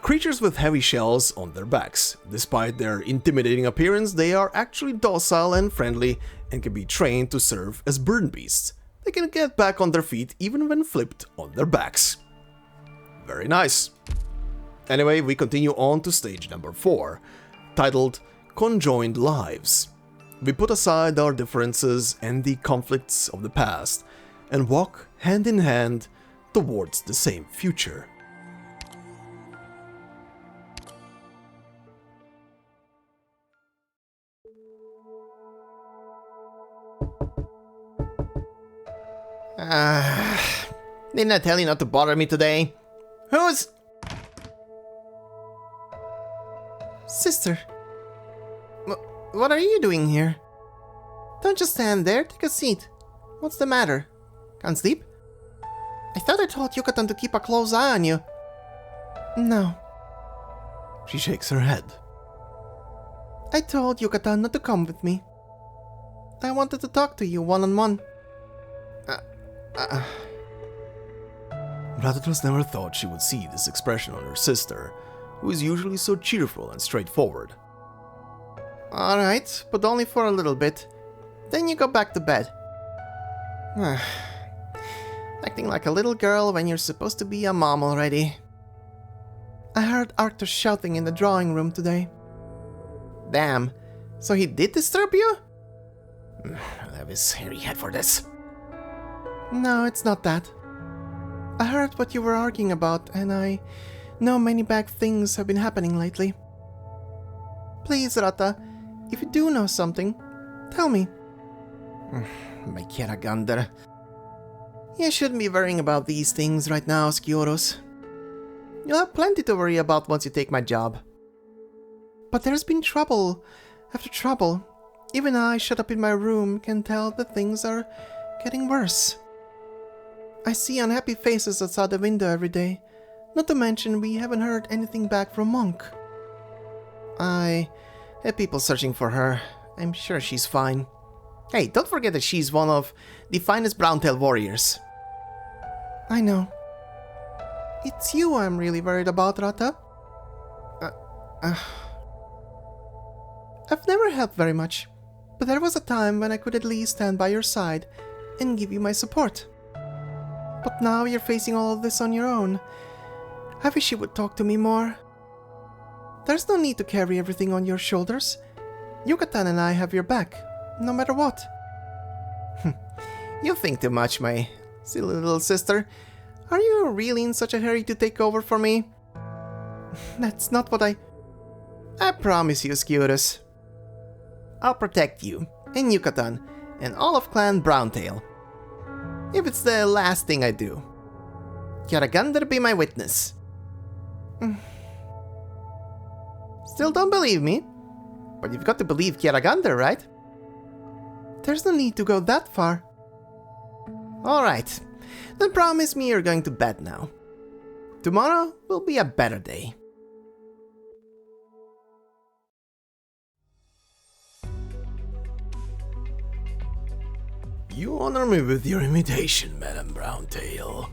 creatures with heavy shells on their backs. Despite their intimidating appearance, they are actually docile and friendly and can be trained to serve as burn beasts. They can get back on their feet even when flipped on their backs. Very nice. Anyway, we continue on to stage number 4, titled Conjoined Lives. We put aside our differences and the conflicts of the past and walk hand in hand towards the same future. Didn't I tell you not to bother me today? Who's... Sister, what are you doing here? Don't just stand there, take a seat. What's the matter? Can't sleep? I thought I told Yucatan to keep a close eye on you. No. She shakes her head. I told Yucatan not to come with me. I wanted to talk to you one-on-one. Ratatos never thought she would see this expression on her sister, who is usually so cheerful and straightforward. Alright, but only for a little bit. Then you go back to bed. Acting like a little girl when you're supposed to be a mom already. I heard Arctos shouting in the drawing room today. Damn, so he did disturb you? have his hairy head for this. No, it's not that. I heard what you were arguing about, and I know many bad things have been happening lately. Please, Rata, if you do know something, tell me. My Kjerag. You shouldn't be worrying about these things right now, Skioros. You'll have plenty to worry about once you take my job. But there's been trouble after trouble. Even I, shut up in my room, can tell that things are getting worse. I see unhappy faces outside the window every day. Not to mention we haven't heard anything back from Monk. I have people searching for her. I'm sure she's fine. Hey, don't forget that she's one of the finest brown-tailed warriors. I know. It's you I'm really worried about, Rata. I've never helped very much, but there was a time when I could at least stand by your side and give you my support. But now you're facing all of this on your own. I wish you would talk to me more. There's no need to carry everything on your shoulders. Yucatan and I have your back, no matter what. You think too much, my silly little sister. Are you really in such a hurry to take over for me? That's not what I promise you, Skioros. I'll protect you, and Yucatan, and all of Clan Browntail. If it's the last thing I do. Kjerag be my witness. Still don't believe me? But you've got to believe Kjerag, right? There's no need to go that far. Alright, then promise me you're going to bed now. Tomorrow will be a better day. You honor me with your invitation, Madam Browntail.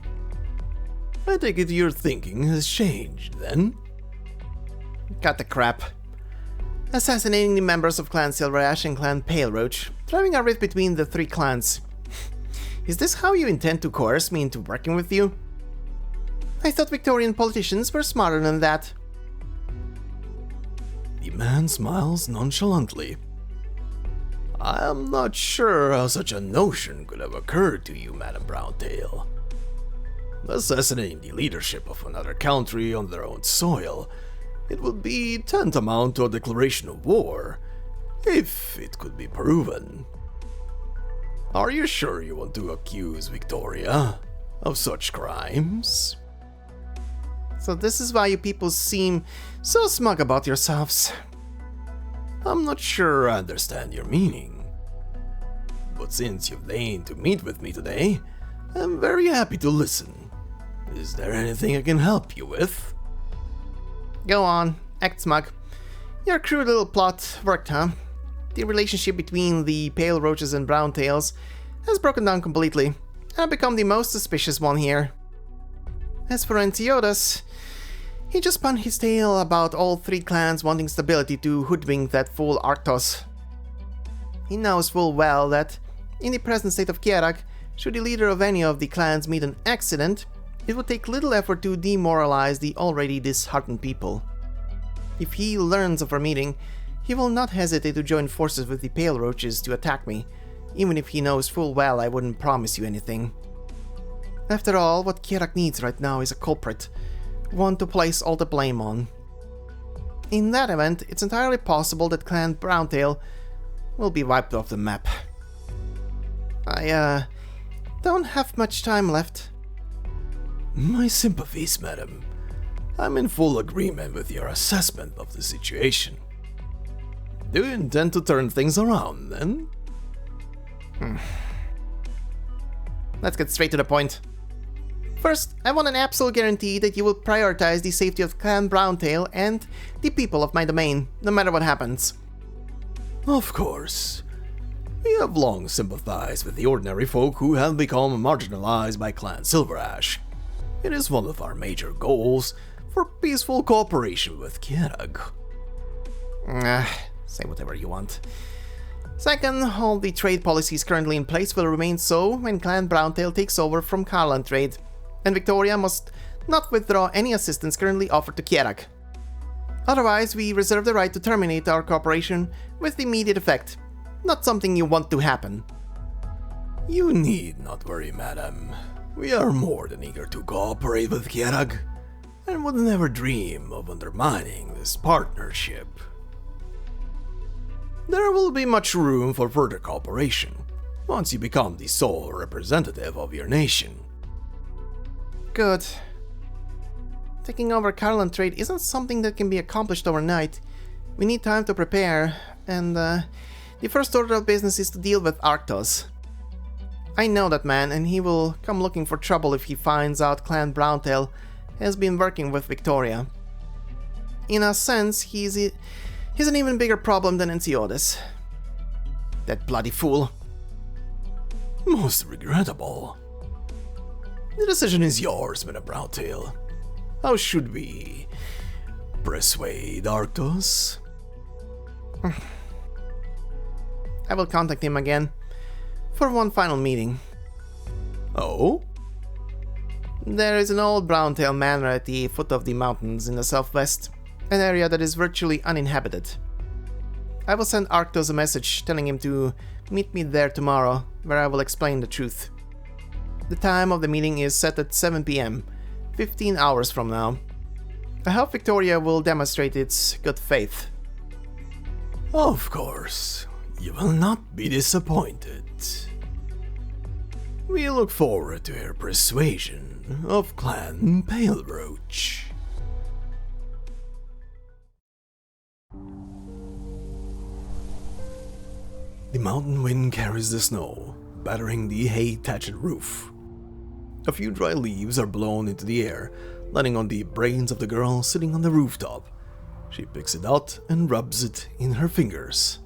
I take it your thinking has changed, then? Cut the crap. Assassinating the members of Clan Silverash and Clan Paleroach, driving a rift between the three clans. Is this how you intend to coerce me into working with you? I thought Victorian politicians were smarter than that. The man smiles nonchalantly. I am not sure how such a notion could have occurred to you, Madam Browntail. Assassinating the leadership of another country on their own soil, it would be tantamount to a declaration of war, if it could be proven. Are you sure you want to accuse Victoria of such crimes? So this is why you people seem so smug about yourselves. I'm not sure I understand your meaning. But since you've deigned to meet with me today, I'm very happy to listen. Is there anything I can help you with? Go on, act smug. Your crude little plot worked, huh? The relationship between the Pale Roaches and Browntails has broken down completely, and I've become the most suspicious one here. As for Antiochus, he just spun his tale about all three clans wanting stability to hoodwink that fool Arktos. He knows full well that, in the present state of Kjerag, should the leader of any of the clans meet an accident, it would take little effort to demoralize the already disheartened people. If he learns of our meeting, he will not hesitate to join forces with the Pale Roaches to attack me, even if he knows full well I wouldn't promise you anything. After all, what Kjerag needs right now is a culprit, one to place all the blame on. In that event, it's entirely possible that Clan Browntail will be wiped off the map. I don't have much time left. My sympathies, madam. I'm in full agreement with your assessment of the situation. Do you intend to turn things around, then? Let's get straight to the point. First, I want an absolute guarantee that you will prioritize the safety of Clan Browntail and the people of my domain, no matter what happens. Of course. We have long sympathized with the ordinary folk who have become marginalized by Clan Silverash. It is one of our major goals for peaceful cooperation with Kjerag. Say whatever you want. Second, all the trade policies currently in place will remain so when Clan Browntail takes over from Karlan trade, and Victoria must not withdraw any assistance currently offered to Kjerag. Otherwise, we reserve the right to terminate our cooperation with immediate effect. Not something you want to happen. You need not worry, madam. We are more than eager to cooperate with Kjerag, and would never dream of undermining this partnership. There will be much room for further cooperation once you become the sole representative of your nation. Good. Taking over Karlan trade isn't something that can be accomplished overnight. We need time to prepare, and the first order of business is to deal with Arktos. I know that man, and he will come looking for trouble if he finds out Clan Browntail has been working with Victoria. In a sense, he's an even bigger problem than Enceotis. That bloody fool. Most regrettable. The decision is yours, Madam Browntail. How should we persuade Arktos? I will contact him again for one final meeting. Oh? There is an old Browntail manor at the foot of the mountains in the southwest, an area that is virtually uninhabited. I will send Arktos a message telling him to meet me there tomorrow, where I will explain the truth. The time of the meeting is set at 7 PM, 15 hours from now. I hope Victoria will demonstrate its good faith. Of course, you will not be disappointed. We look forward to her persuasion of Clan Paleroach. The mountain wind carries the snow, battering the hay-thatched roof. A few dry leaves are blown into the air, landing on the brains of the girl sitting on the rooftop. She picks it out and rubs it in her fingers.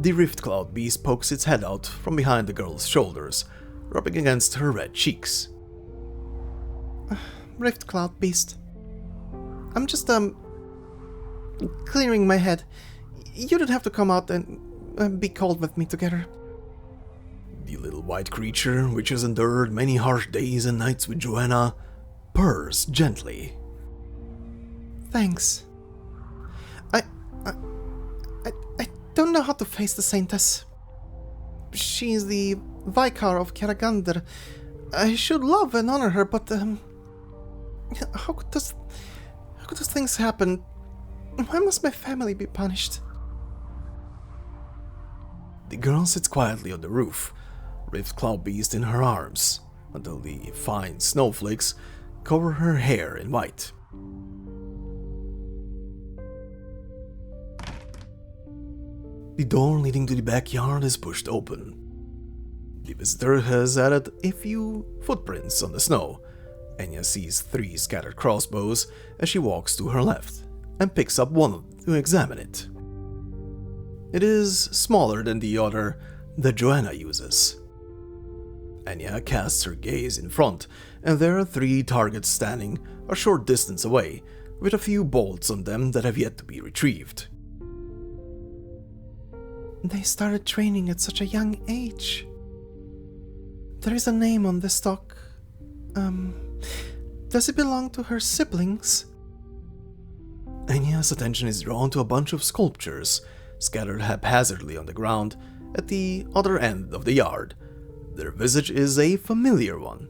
The Rift Cloud beast pokes its head out from behind the girl's shoulders, rubbing against her red cheeks. Rift Cloud beast. I'm just, clearing my head. You don't have to come out and be cold with me together. The little white creature, which has endured many harsh days and nights with Joanna, purrs gently. Thanks. I don't know how to face the Saintess. She is the Vicar of Kjerag. I should love and honor her, but how could those things happen? Why must my family be punished? The girl sits quietly on the roof, Rift Cloud Beast in her arms, until the fine snowflakes cover her hair in white. The door leading to the backyard is pushed open. The visitor has added a few footprints on the snow. Enya sees 3 scattered crossbows as she walks to her left and picks up one to examine it. It is smaller than the other that Joanna uses. Enya casts her gaze in front, and there are 3 targets standing a short distance away, with a few bolts on them that have yet to be retrieved. They started training at such a young age. There is a name on the stock. Does it belong to her siblings? Enya's attention is drawn to a bunch of sculptures scattered haphazardly on the ground at the other end of the yard. Their visage is a familiar one.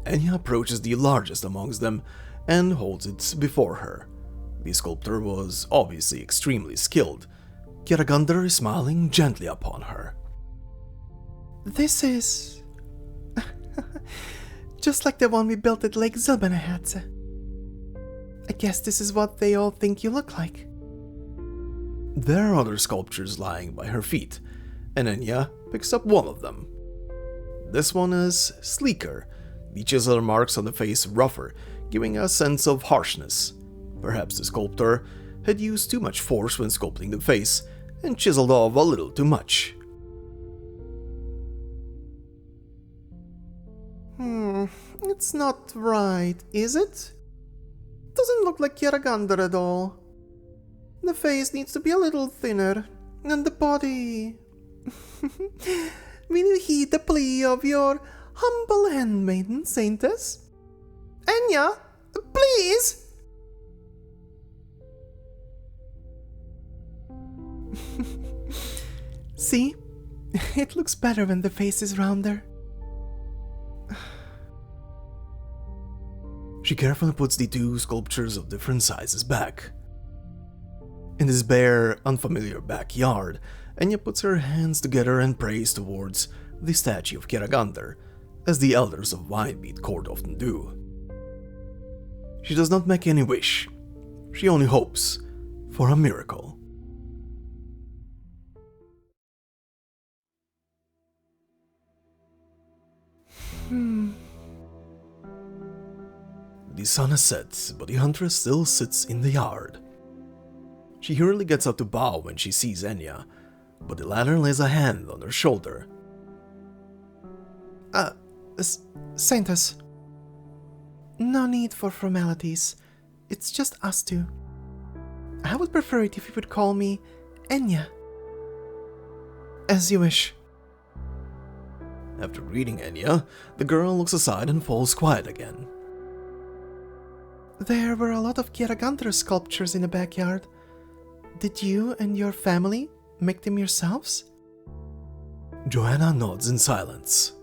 Enya approaches the largest amongst them and holds it before her. The sculptor was obviously extremely skilled. Kjerag is smiling gently upon her. This is... just like the one we built at Lake Zilbenahadze. I guess this is what they all think you look like. There are other sculptures lying by her feet, and Enya picks up one of them. This one is sleeker, the chisel marks on the face rougher, giving a sense of harshness. Perhaps the sculptor had used too much force when sculpting the face, and chiseled off a little too much. It's not right, is it? Doesn't look like Kjerag at all. The face needs to be a little thinner, and the body... Will you heed the plea of your humble handmaiden, Saintess? Enya, please! See? It looks better when the face is rounder. She carefully puts the two sculptures of different sizes back. In this bare, unfamiliar backyard, Enya puts her hands together and prays towards the statue of Kjerag, as the elders of Winebeat Court often do. She does not make any wish. She only hopes for a miracle. The sun has set, but the huntress still sits in the yard. She hurriedly gets up to bow when she sees Enya, but the latter lays a hand on her shoulder. Saintess. No need for formalities. It's just us two. I would prefer it if you would call me Enya. As you wish. After greeting Enya, the girl looks aside and falls quiet again. There were a lot of Kjerag sculptures in the backyard. Did you and your family make them yourselves? Joanna nods in silence.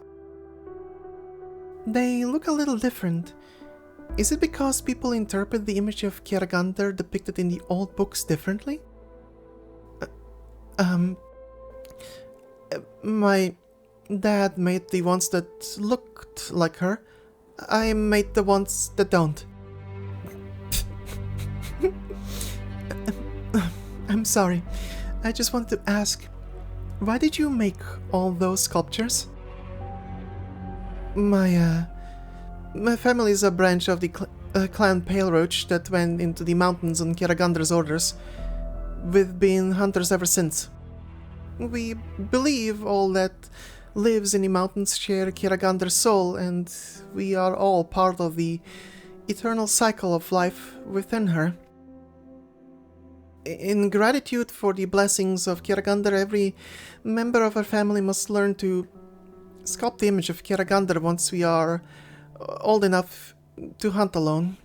They look a little different. Is it because people interpret the image of Kjerag depicted in the old books differently? My dad made the ones that looked like her. I made the ones that don't. I'm sorry. I just wanted to ask, why did you make all those sculptures? My family is a branch of the clan Pale Roach that went into the mountains on Kjeragander's orders. We've been hunters ever since. We believe all that lives in the mountains share Kjeragander's soul, and we are all part of the eternal cycle of life within her. In gratitude for the blessings of Kjerag, every member of our family must learn to sculpt the image of Kjerag once we are old enough to hunt alone.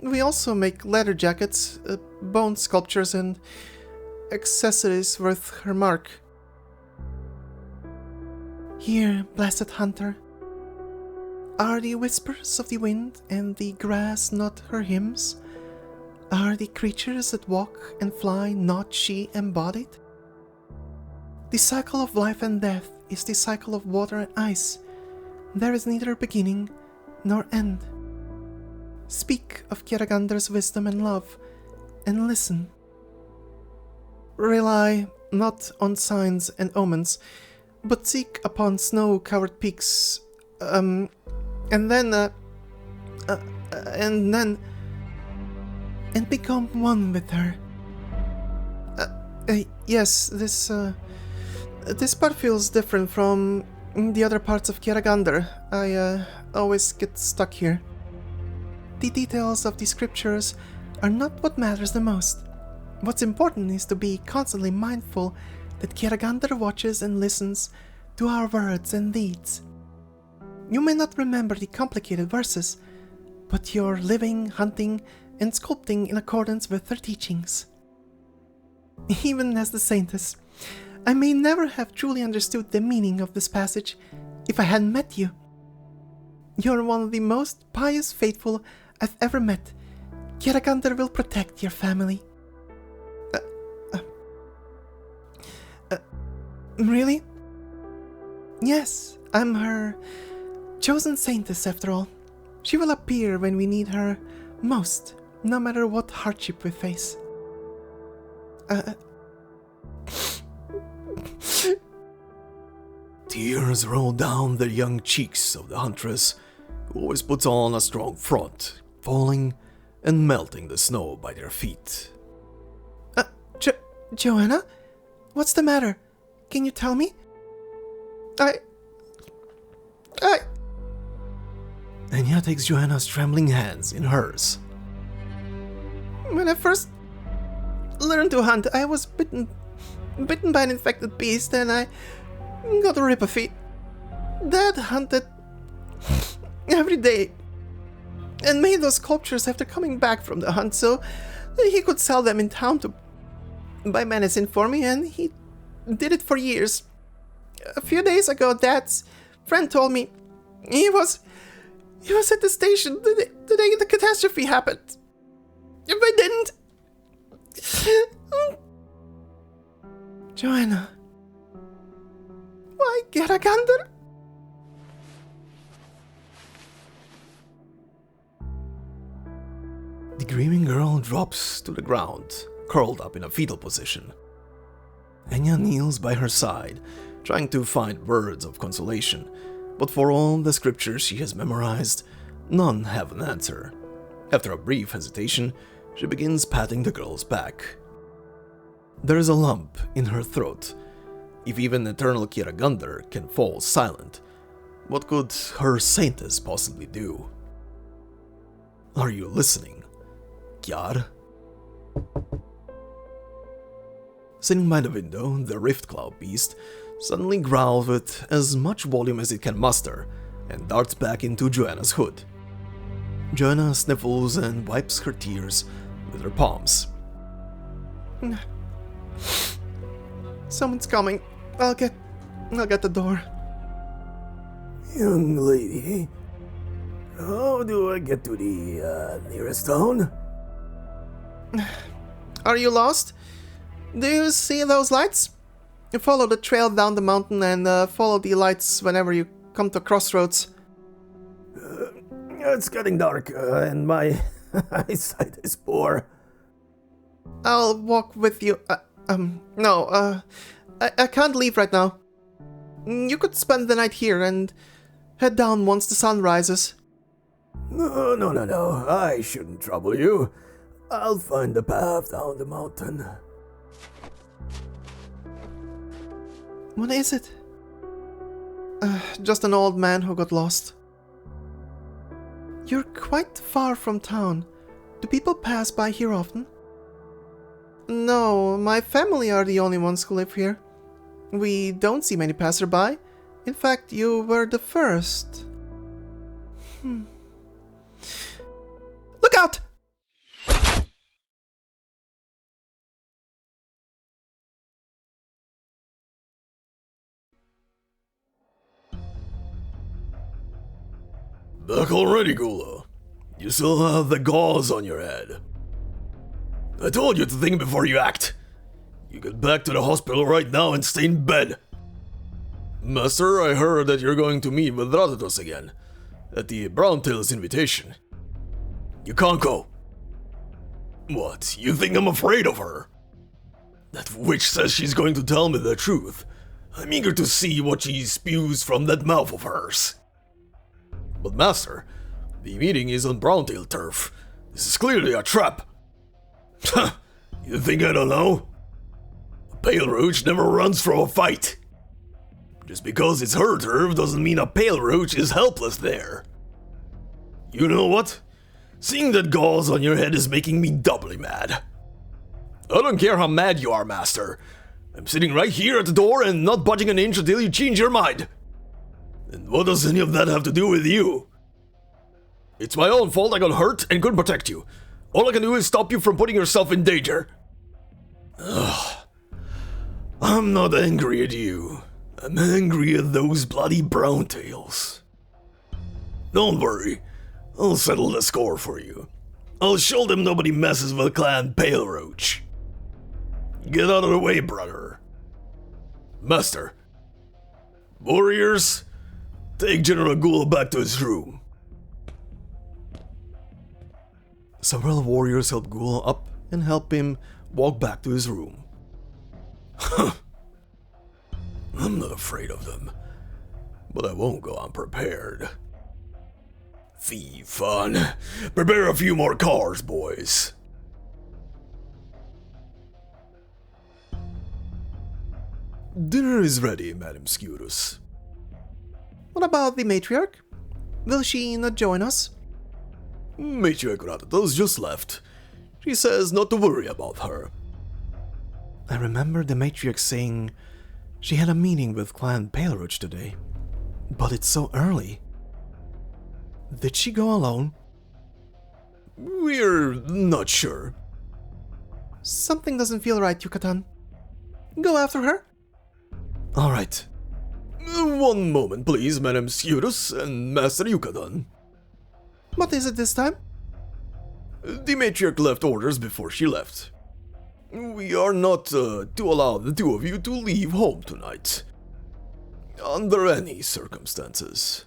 We also make leather jackets, bone sculptures, and accessories worth her mark. Here, blessed hunter, are the whispers of the wind and the grass not her hymns? Are the creatures that walk and fly not she embodied? The cycle of life and death is the cycle of water and ice. There is neither beginning nor end. Speak of Kjeragander's wisdom and love, and listen. Rely not on signs and omens, but seek upon snow-covered peaks, and become one with her. Yes, this part feels different from the other parts of Kjerag. I always get stuck here. The details of the scriptures are not what matters the most. What's important is to be constantly mindful that Kjerag watches and listens to our words and deeds. You may not remember the complicated verses, but you're living, hunting, and sculpting in accordance with their teachings. Even as the saintess, I may never have truly understood the meaning of this passage if I hadn't met you. You're one of the most pious faithful I've ever met. Kjerag will protect your family. Really? Yes, I'm her chosen saintess after all. She will appear when we need her most, no matter what hardship we face. Tears roll down the young cheeks of the huntress, who always puts on a strong front, falling and melting the snow by their feet. Joanna? What's the matter? Can you tell me? Enya takes Joanna's trembling hands in hers. When I first learned to hunt, I was bitten by an infected beast, and I got a rip of feet. Dad hunted every day and made those sculptures after coming back from the hunt so he could sell them in town to buy medicine for me, and he did it for years. A few days ago, Dad's friend told me he was at the station the day the catastrophe happened. If I didn't... Joanna... Why Kjerag? The grieving girl drops to the ground, curled up in a fetal position. Enya kneels by her side, trying to find words of consolation, but for all the scriptures she has memorized, none have an answer. After a brief hesitation, she begins patting the girl's back. There is a lump in her throat. If even eternal Kjerag can fall silent, what could her saintess possibly do? Are you listening, Kjar? Sitting by the window, the rift cloud beast suddenly growls with as much volume as it can muster and darts back into Joanna's hood. Joanna sniffles and wipes her tears with her palms. Someone's coming. I'll get the door. Young lady, how do I get to the nearest town? Are you lost? Do you see those lights? You follow the trail down the mountain and follow the lights whenever you come to crossroads. It's getting dark and my eyesight is poor. I'll walk with you. No, I can't leave right now. You could spend the night here and head down once the sun rises. No. I shouldn't trouble you. I'll find the path down the mountain. What is it? Just an old man who got lost. You're quite far from town. Do people pass by here often? No, my family are the only ones who live here. We don't see many passerby. In fact, you were the first. Look out! Back already, Gula. You still have the gauze on your head. I told you to think before you act. You get back to the hospital right now and stay in bed. Master, I heard that you're going to meet with Rathatos again, at the Browntail's invitation. You can't go. What, you think I'm afraid of her? That witch says she's going to tell me the truth. I'm eager to see what she spews from that mouth of hers. But Master, the meeting is on Browntail turf. This is clearly a trap. You think I don't know? A pale roach never runs from a fight. Just because it's her turf doesn't mean a pale roach is helpless there. You know what? Seeing that gauze on your head is making me doubly mad. I don't care how mad you are, Master. I'm sitting right here at the door and not budging an inch until you change your mind. And what does any of that have to do with you? It's my own fault I got hurt and couldn't protect you. All I can do is stop you from putting yourself in danger. Ugh. I'm not angry at you. I'm angry at those bloody browntails. Don't worry. I'll settle the score for you. I'll show them nobody messes with Clan Pale Roach. Get out of the way, brother. Master. Warriors, take General Ghoul back to his room. Several warriors help Ghoul up and help him walk back to his room. I'm not afraid of them, but I won't go unprepared. Fee fun. Prepare a few more cars, boys. Dinner is ready, Madam Scurus. What about the matriarch? Will she not join us? Matriarch Rathatos just left. She says not to worry about her. I remember the matriarch saying she had a meeting with Clan Pale Roach today, but it's so early. Did she go alone? We're not sure. Something doesn't feel right, Yucatan. Go after her? Alright. One moment, please, Madam Sciurus and Master Yukadan. What is it this time? The matriarch left orders before she left. We are not to allow the two of you to leave home tonight. Under any circumstances.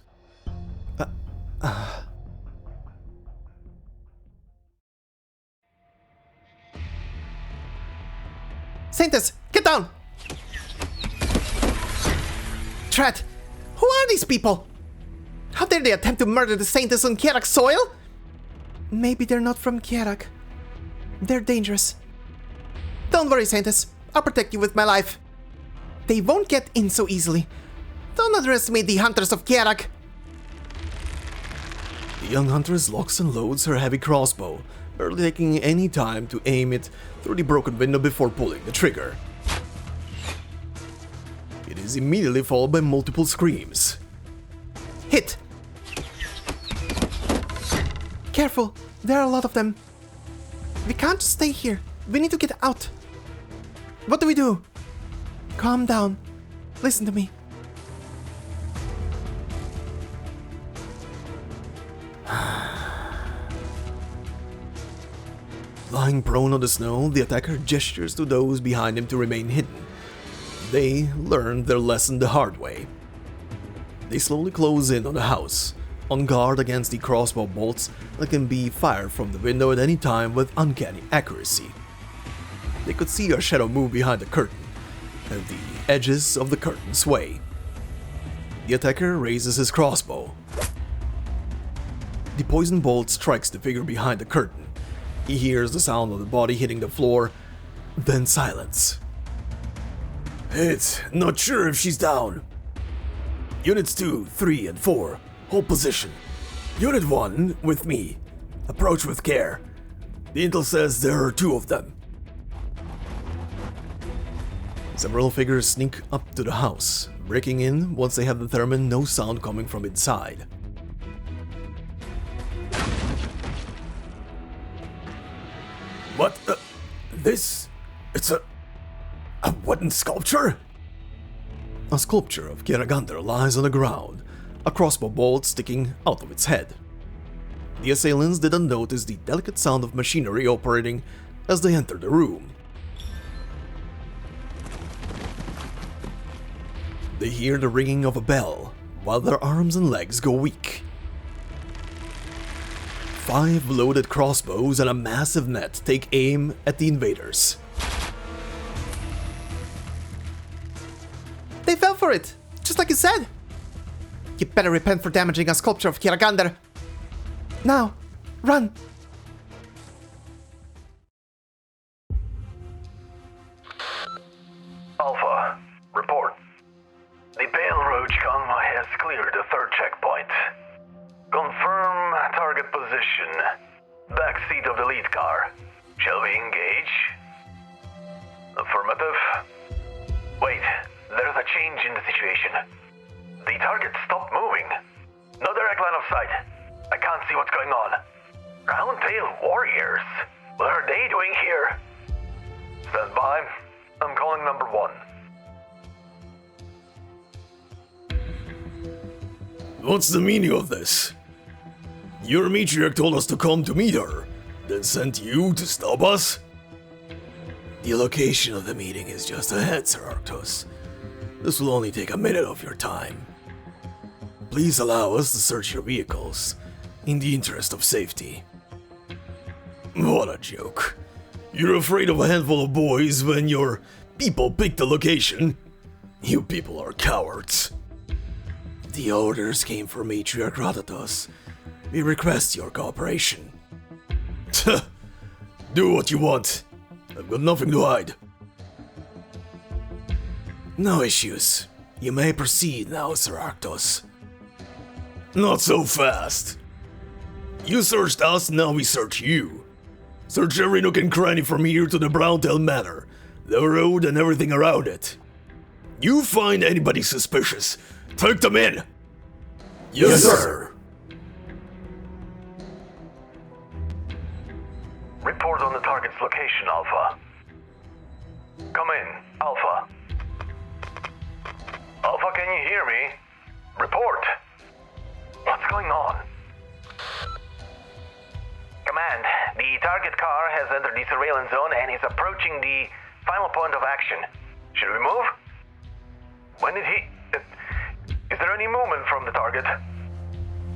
Saintus, get down! Trat, who are these people? How dare they attempt to murder the Saintus on Kjerag's soil? Maybe they're not from Kjerag. They're dangerous. Don't worry, Saintus. I'll protect you with my life. They won't get in so easily. Don't underestimate the hunters of Kjerag. The young huntress locks and loads her heavy crossbow, barely taking any time to aim it through the broken window before pulling the trigger. It is immediately followed by multiple screams. Hit! Careful, there are a lot of them. We can't just stay here. We need to get out. What do we do? Calm down. Listen to me. Lying prone on the snow, the attacker gestures to those behind him to remain hidden. They learned their lesson the hard way. They slowly close in on the house, on guard against the crossbow bolts that can be fired from the window at any time with uncanny accuracy. They could see a shadow move behind the curtain, and the edges of the curtain sway. The attacker raises his crossbow. The poison bolt strikes the figure behind the curtain. He hears the sound of the body hitting the floor, then silence. It's not sure if she's down. Units 2, 3, and 4, hold position. Unit 1, with me. Approach with care. The intel says there are 2 of them. Several figures sneak up to the house, breaking in once they have determined no sound coming from inside. What? It's a wooden sculpture? A sculpture of Kjerag lies on the ground, a crossbow bolt sticking out of its head. The assailants didn't notice the delicate sound of machinery operating as they entered the room. They hear the ringing of a bell, while their arms and legs go weak. 5 loaded crossbows and a massive net take aim at the invaders. They fell for it, just like you said. You better repent for damaging a sculpture of Kjerag. Now, run! Alpha, report. The Pale Roach convoy has cleared the 3rd checkpoint. Confirm target position. Back seat of the lead car. Shall we engage? Affirmative. Wait, there's a change in the situation. The target stopped moving. No direct line of sight. I can't see what's going on. Round-tailed warriors? What are they doing here? Stand by. I'm calling number 1. What's the meaning of this? Your matriarch told us to come to meet her, then sent you to stop us? The location of the meeting is just ahead, Sir Arctos. This will only take a minute of your time. Please allow us to search your vehicles, in the interest of safety. What a joke. You're afraid of a handful of boys when your people pick the location? You people are cowards. The orders came from Matriarch Ratatos. We request your cooperation. Do what you want. I've got nothing to hide. No issues. You may proceed now, Sir Arctos. Not so fast. You searched us, now we search you. Search every nook and cranny from here to the Browntail Manor, the road and everything around it. You find anybody suspicious, take them in. Yes, sir. Report on the target's location, Alpha. Come in, Alpha. Alpha, can Can you hear me? Report. What's going on? Command, the target car has entered the surveillance zone and is approaching the final point of action. Should we move? When did he... Is there any movement from the target?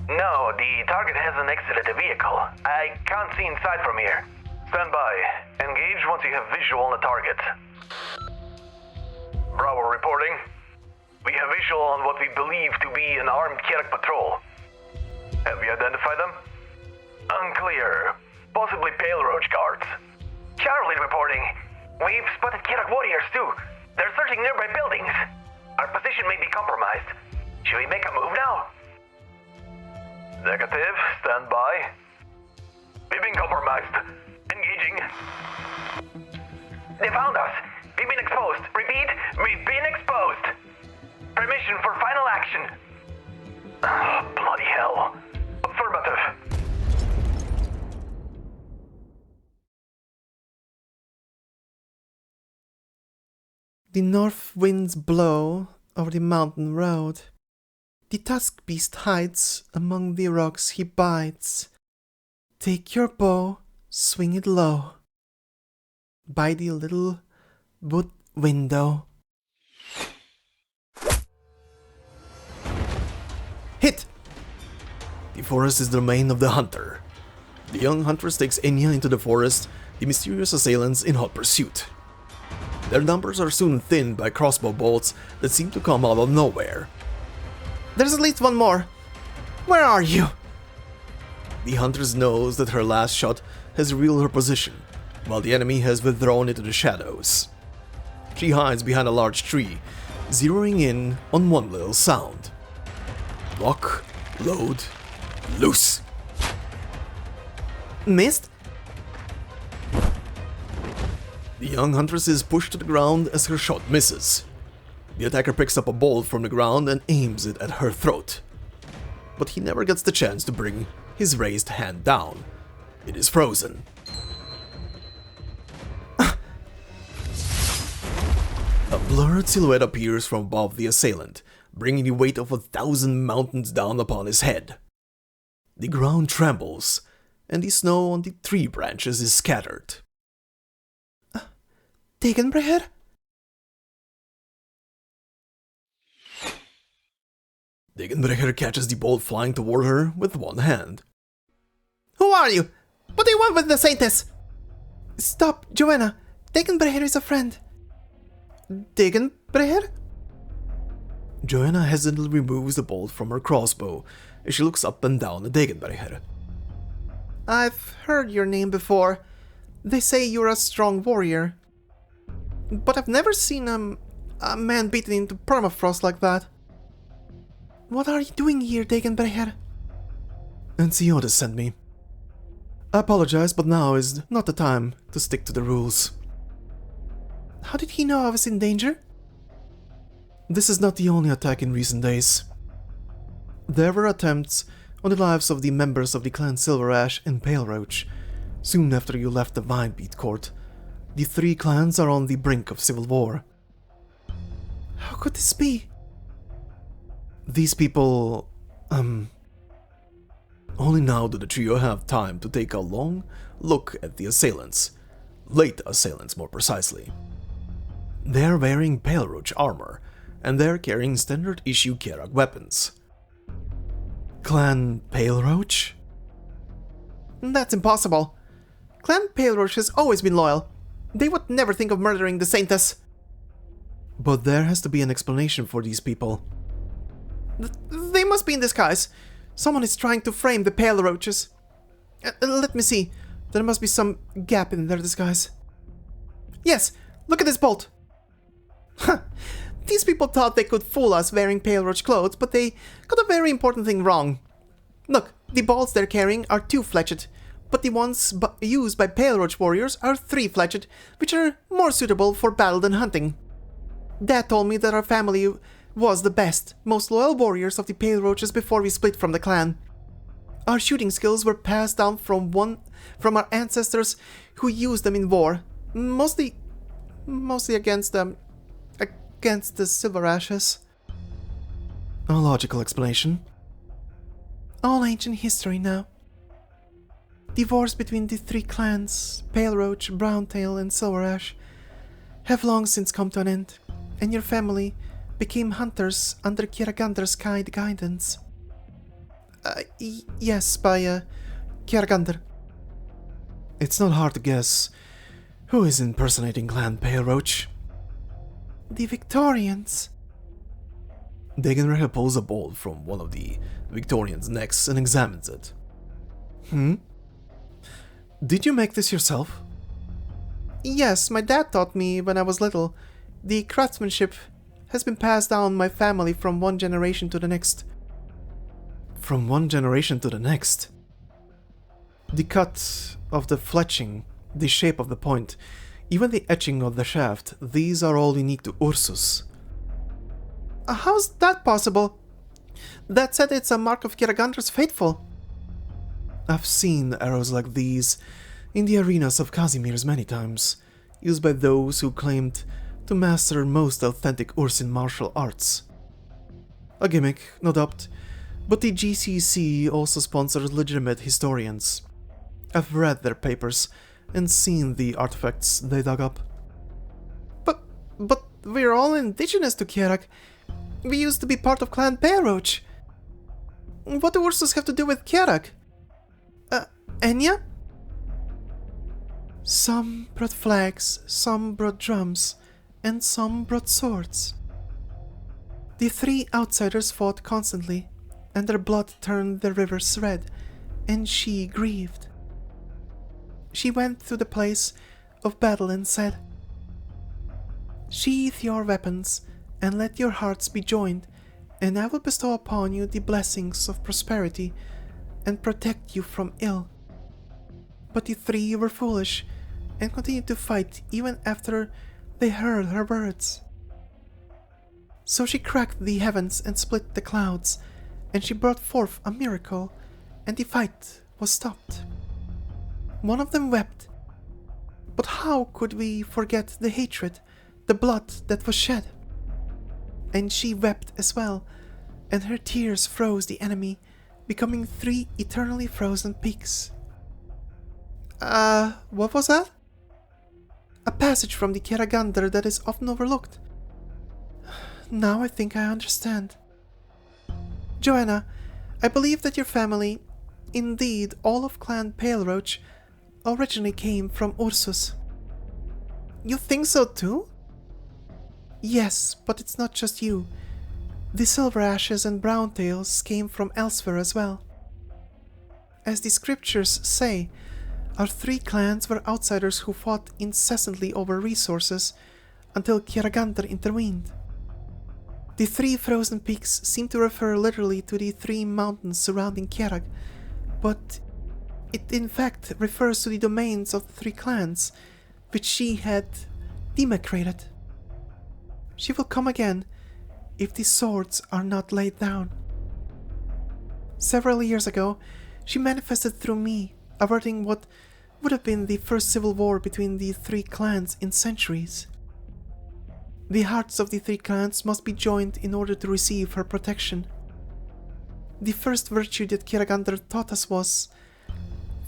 No, the target hasn't exited the vehicle. I can't see inside from here. Stand by. Engage once you have visual on the target. Bravo reporting. We have visual on what we believe to be an armed Kjerag patrol. Have we identified them? Unclear. Possibly Pale Roach guards. Charlie reporting. We've spotted Kjerag warriors too. They're searching nearby buildings. Our position may be compromised. Should we make a move now? Negative. Stand by. We've been compromised. Engaging. They found us. We've been exposed. Repeat, we've been exposed. Permission for final action. Oh, bloody hell. Affirmative. The north winds blow over the mountain road. The tusk beast hides among the rocks he bites. Take your bow, swing it low. By the little wood window. Hit! The forest is the domain of the hunter. The young huntress takes Enya into the forest, the mysterious assailants in hot pursuit. Their numbers are soon thinned by crossbow bolts that seem to come out of nowhere. There's at least one more. Where are you? The huntress knows that her last shot has revealed her position, while the enemy has withdrawn into the shadows. She hides behind a large tree, zeroing in on one little sound. Lock, load, loose. Missed? The young huntress is pushed to the ground as her shot misses. The attacker picks up a bolt from the ground and aims it at her throat. But he never gets the chance to bring his raised hand down. It is frozen. A blurred silhouette appears from above the assailant, bringing the weight of 1,000 mountains down upon his head. The ground trembles, and the snow on the tree branches is scattered. Degenbrecher? Degenbrecher catches the bolt flying toward her with one hand. Who are you? What do you want with the Saintess? Stop, Joanna. Degenbrecher is a friend. Degenbrecher? Joanna hesitantly removes the bolt from her crossbow as she looks up and down at Degenbrecher. I've heard your name before. They say you're a strong warrior. But I've never seen a man beaten into permafrost like that. What are you doing here, Degenbrecher? Enciotis sent me. I apologize, but now is not the time to stick to the rules. How did he know I was in danger? This is not the only attack in recent days. There were attempts on the lives of the members of the clan Silverash and Pale Roach. Soon after you left the Vinebeat court, the three clans are on the brink of civil war. How could this be? These people, only now do the trio have time to take a long look at the assailants. Late assailants, more precisely. They're wearing Pale Roach armor, and they're carrying standard issue Kjerag weapons. Clan Pale Roach? That's impossible. Clan Pale Roach has always been loyal. They would never think of murdering the Saintess. But there has to be an explanation for these people. They must be in disguise. Someone is trying to frame the Pale Roaches. Let me see. There must be some gap in their disguise. Yes, look at this bolt. These people thought they could fool us wearing Pale Roach clothes, but they got a very important thing wrong. Look, the bolts they're carrying are two-fletched, but the ones used by Pale Roach warriors are three-fletched, which are more suitable for battle than hunting. Dad told me that our family was the best, most loyal warriors of the Pale Roaches before we split from the clan. Our shooting skills were passed down from our ancestors who used them in war, mostly against the Silverashes. A logical explanation. All ancient history now. The wars between the three clans, Pale Roach, Browntail, and Silver Ash, have long since come to an end, and your family became hunters under Kjeragander's guidance. Yes, by Kjeragander. It's not hard to guess who is impersonating Clan Pale Roach. The Victorians. Dagenreha pulls a ball from one of the Victorians' necks and examines it. Did you make this yourself? Yes, my dad taught me when I was little. The craftsmanship has been passed down my family from one generation to the next. From one generation to the next? The cut of the fletching, the shape of the point, even the etching of the shaft, these are all unique to Ursus. How's that possible? That said, it's a mark of Kjeragander's faithful. I've seen arrows like these in the arenas of Casimir's many times, used by those who claimed to master most authentic Ursin martial arts. A gimmick, no doubt, but the GCC also sponsors legitimate historians. I've read their papers and seen the artifacts they dug up. But we're all indigenous to Kjerag. We used to be part of Clan Pale Roach. What do Ursus have to do with Kjerag? Enya? Some brought flags, some brought drums, and some brought swords. The three outsiders fought constantly, and their blood turned the rivers red, and she grieved. She went to the place of battle and said, "Sheathe your weapons, and let your hearts be joined, and I will bestow upon you the blessings of prosperity, and protect you from ill." But the three were foolish, and continued to fight even after they heard her words. So she cracked the heavens and split the clouds, and she brought forth a miracle, and the fight was stopped. One of them wept. But how could we forget the hatred, the blood that was shed? And she wept as well, and her tears froze the enemy, becoming three eternally frozen peaks. What was that? A passage from the Kjeragander that is often overlooked. Now I think I understand. Joanna, I believe that your family, indeed all of Clan Pale Roach, originally came from Ursus. You think so too? Yes, but it's not just you. The Silver Ashes and Browntails came from elsewhere as well. As the scriptures say, our three clans were outsiders who fought incessantly over resources until Kjeragander intervened. The three frozen peaks seem to refer literally to the three mountains surrounding Kjerag, but it in fact refers to the domains of the three clans, which she had demacrated. She will come again if the swords are not laid down. Several years ago, she manifested through me, averting what would have been the first civil war between the three clans in centuries. The hearts of the three clans must be joined in order to receive her protection. The first virtue that Kjeragander taught us was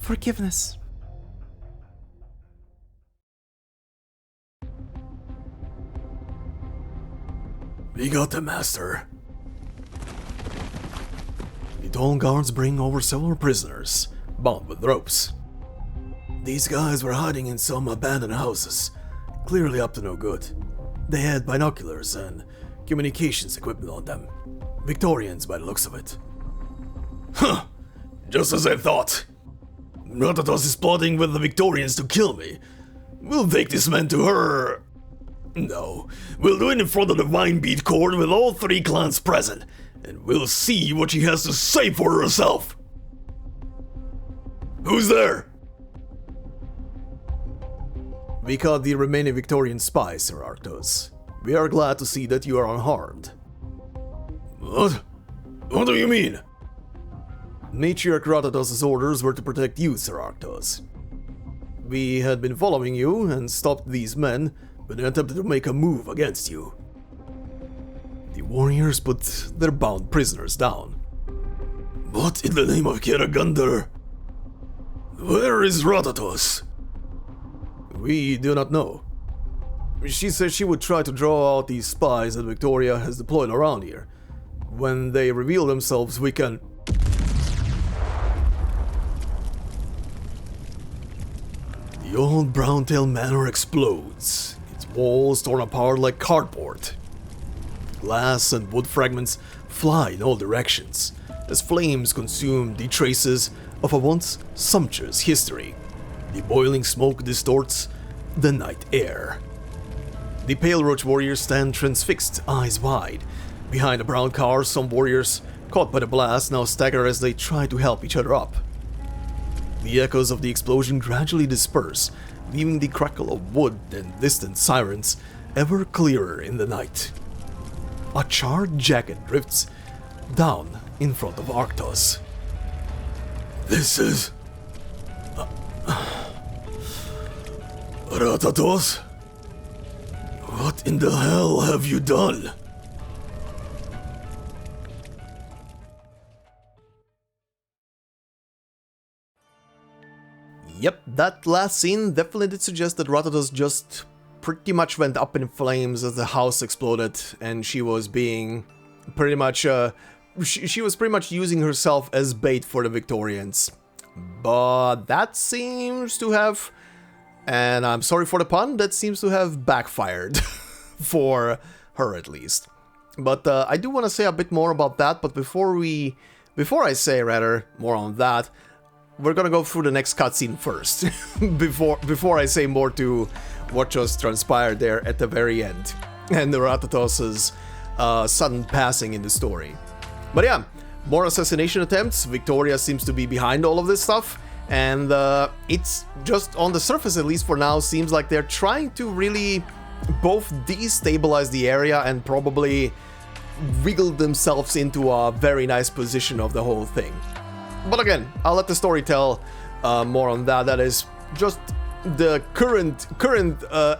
forgiveness. We got the master. The tall guards bring over several prisoners, bound with ropes. These guys were hiding in some abandoned houses, clearly up to no good. They had binoculars and communications equipment on them. Victorians by the looks of it. Huh! Just as I thought. Ratatos is plotting with the Victorians to kill me. We'll take this man to her... No, we'll do it in front of the Winebeat court with all three clans present, and we'll see what she has to say for herself. Who's there? We caught the remaining Victorian spies, Sir Arctos. We are glad to see that you are unharmed. What? What do you mean? Matriarch Ratatos' orders were to protect you, Sir Arctos. We had been following you and stopped these men, but they attempted to make a move against you. The warriors put their bound prisoners down. What in the name of Kjerag? Where is Ratatos? We do not know. She said she would try to draw out these spies that Victoria has deployed around here. When they reveal themselves, we can... The old Browntail Manor explodes, its walls torn apart like cardboard. Glass and wood fragments fly in all directions, as flames consume the traces of a once sumptuous history. The boiling smoke distorts the night air. The Pale Roach warriors stand transfixed, eyes wide. Behind a brown car, some warriors, caught by the blast, now stagger as they try to help each other up. The echoes of the explosion gradually disperse, leaving the crackle of wood and distant sirens ever clearer in the night. A charred jacket drifts down in front of Arktos. This is... Ratatos? What in the hell have you done? Yep, that last scene definitely did suggest that Ratatos just pretty much went up in flames as the house exploded, and she was being pretty much, she was pretty much using herself as bait for the Victorians. But that seems to have, and I'm sorry for the pun, that seems to have backfired, for her at least. But I do want to say a bit more about that, but before I say rather more on that, we're gonna go through the next cutscene first, before I say more to what just transpired there at the very end, and the Ratatos's sudden passing in the story. But yeah, more assassination attempts. Victoria seems to be behind all of this stuff, and it's just on the surface, at least for now, seems like they're trying to really both destabilize the area and probably wiggle themselves into a very nice position of the whole thing. But again, I'll let the story tell more on that. That is just the current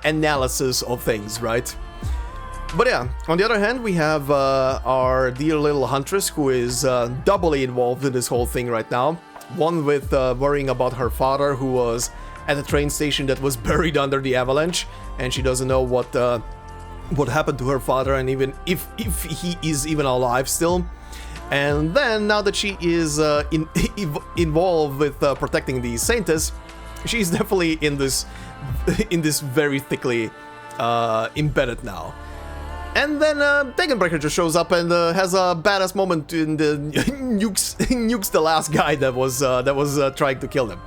analysis of things, right? But yeah, on the other hand, we have our dear little huntress, who is doubly involved in this whole thing right now. One with worrying about her father, who was at a train station that was buried under the avalanche, and she doesn't know what happened to her father, and even if he is even alive still. And then, now that she is involved with protecting the Saintess, she's definitely in this very thickly embedded now. And then Dagonbreaker just shows up and has a badass moment in the nukes the last guy that was trying to kill them.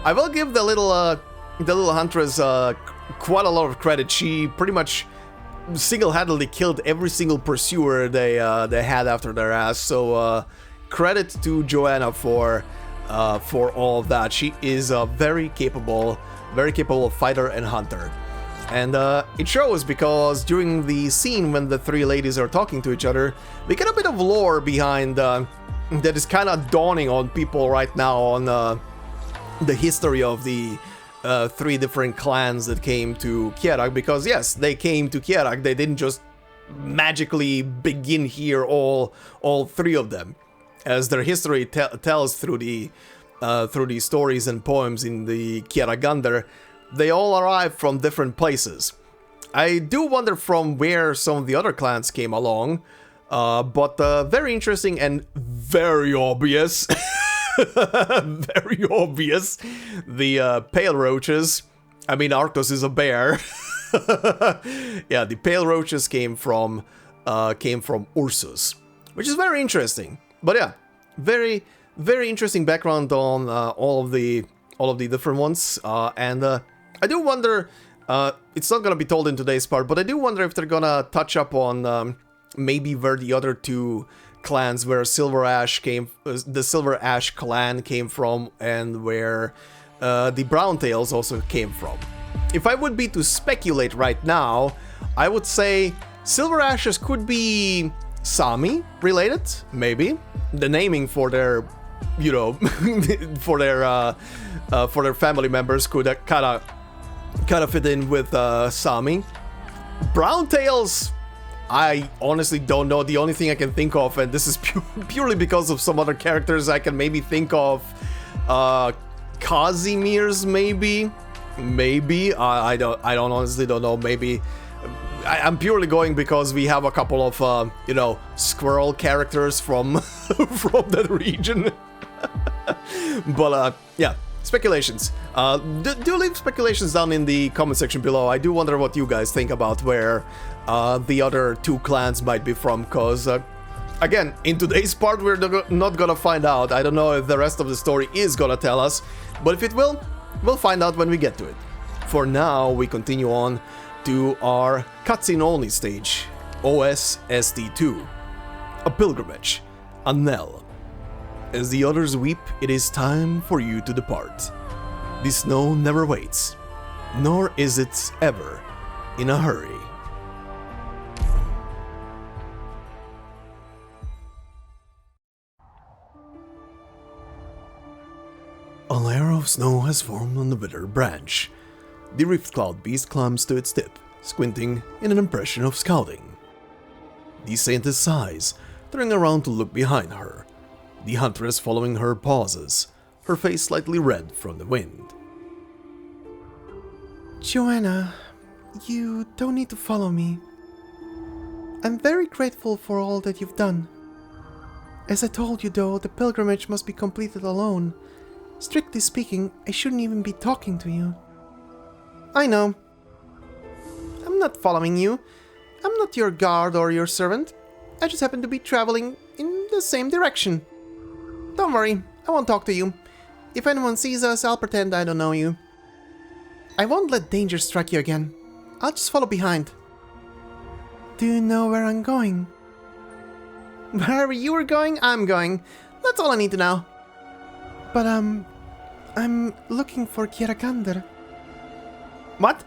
I will give the little huntress quite a lot of credit. She pretty much single-handedly killed every single pursuer they had after their ass. So credit to Joanna for all of that. She is a very capable fighter and hunter. And it shows, because during the scene when the three ladies are talking to each other, we get a bit of lore behind that is kind of dawning on people right now on the history of the three different clans that came to Kjerag. Because yes, they came to Kjerag, they didn't just magically begin here, all three of them, as their history tells through the stories and poems in the Kjeragander. They all arrived from different places. I do wonder from where some of the other clans came along, but very interesting and very obvious. Very obvious. The Pale Roaches. I mean, Arktos is a bear. Yeah, the Pale Roaches came from Ursus, which is very interesting. But yeah, very interesting background on all of the different ones, and I do wonder, it's not gonna be told in today's part, but I do wonder if they're gonna touch up on maybe where the other two clans, where the Silver Ash clan came from, and where the Browntails also came from. If I would be to speculate right now, I would say Silver Ashes could be Sami related, maybe. The naming for their, you know, for their family members could kind of fit in with Sami. Browntails, I honestly don't know. The only thing I can think of, and this is purely because of some other characters I can maybe think of, Casimir's maybe, I don't honestly don't know. Maybe I'm purely going because we have a couple of you know, squirrel characters from from that region. But yeah, speculations. Do leave speculations down in the comment section below. I do wonder what you guys think about where the other two clans might be from, because again, in today's part we're not gonna find out. I don't know if the rest of the story is gonna tell us, but if it will, we'll find out when we get to it. For now, we continue on to our cutscene only stage, OSSD2, a pilgrimage, a Knell. As the others weep, it is time for you to depart. The snow never waits, nor is it ever in a hurry. A layer of snow has formed on the withered branch. The rift cloud beast climbs to its tip, squinting in an impression of scouting. The saintess sighs, turning around to look behind her. The huntress following her pauses, her face slightly red from the wind. Joanna, you don't need to follow me. I'm very grateful for all that you've done. As I told you though, the pilgrimage must be completed alone. Strictly speaking, I shouldn't even be talking to you. I know. I'm not following you. I'm not your guard or your servant. I just happen to be traveling in the same direction. Don't worry, I won't talk to you. If anyone sees us, I'll pretend I don't know you. I won't let danger strike you again. I'll just follow behind. Do you know where I'm going? Wherever you are going, I'm going. That's all I need to know. But I'm looking for Kjerag. What?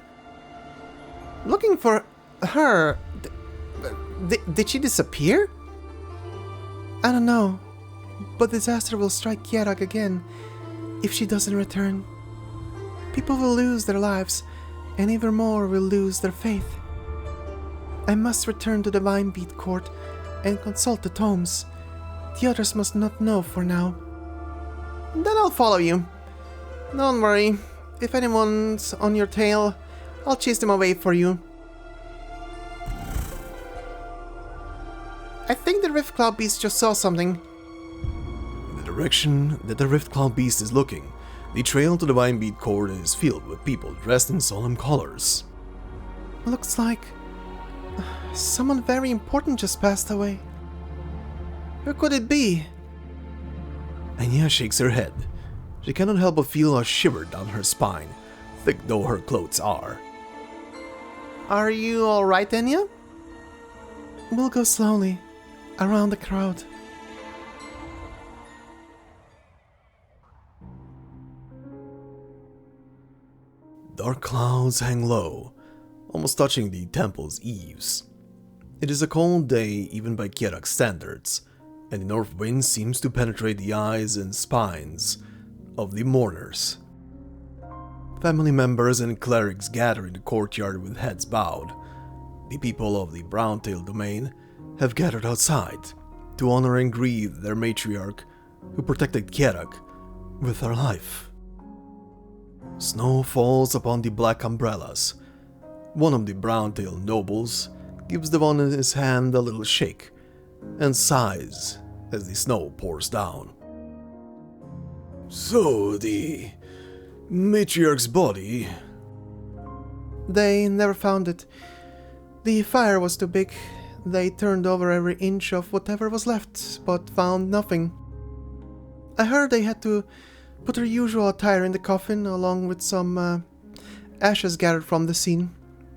Looking for her? Did she disappear? I don't know, but disaster will strike Kjerag again if she doesn't return. People will lose their lives, and even more will lose their faith. I must return to the Vinebeat Court and consult the tomes. The others must not know for now. Then I'll follow you. Don't worry, if anyone's on your tail, I'll chase them away for you. I think the Rift Cloud Beast just saw something. In the direction that the Rift Cloud Beast is looking, the trail to the Vinebeat Court is filled with people dressed in solemn colors. Looks like someone very important just passed away. Who could it be? Anya shakes her head. She cannot help but feel a shiver down her spine, thick though her clothes are. Are you alright, Anya? We'll go slowly, around the crowd. Dark clouds hang low, almost touching the temple's eaves. It is a cold day even by Kjerag standards, and the north wind seems to penetrate the eyes and spines of the mourners. Family members and clerics gather in the courtyard with heads bowed. The people of the Browntail domain have gathered outside to honor and grieve their matriarch who protected Kjerag with her life. Snow falls upon the black umbrellas. One of the Browntail nobles gives the one in his hand a little shake and sighs as the snow pours down. So, the matriarch's body... They never found it. The fire was too big. They turned over every inch of whatever was left, but found nothing. I heard they had to put her usual attire in the coffin, along with some ashes gathered from the scene.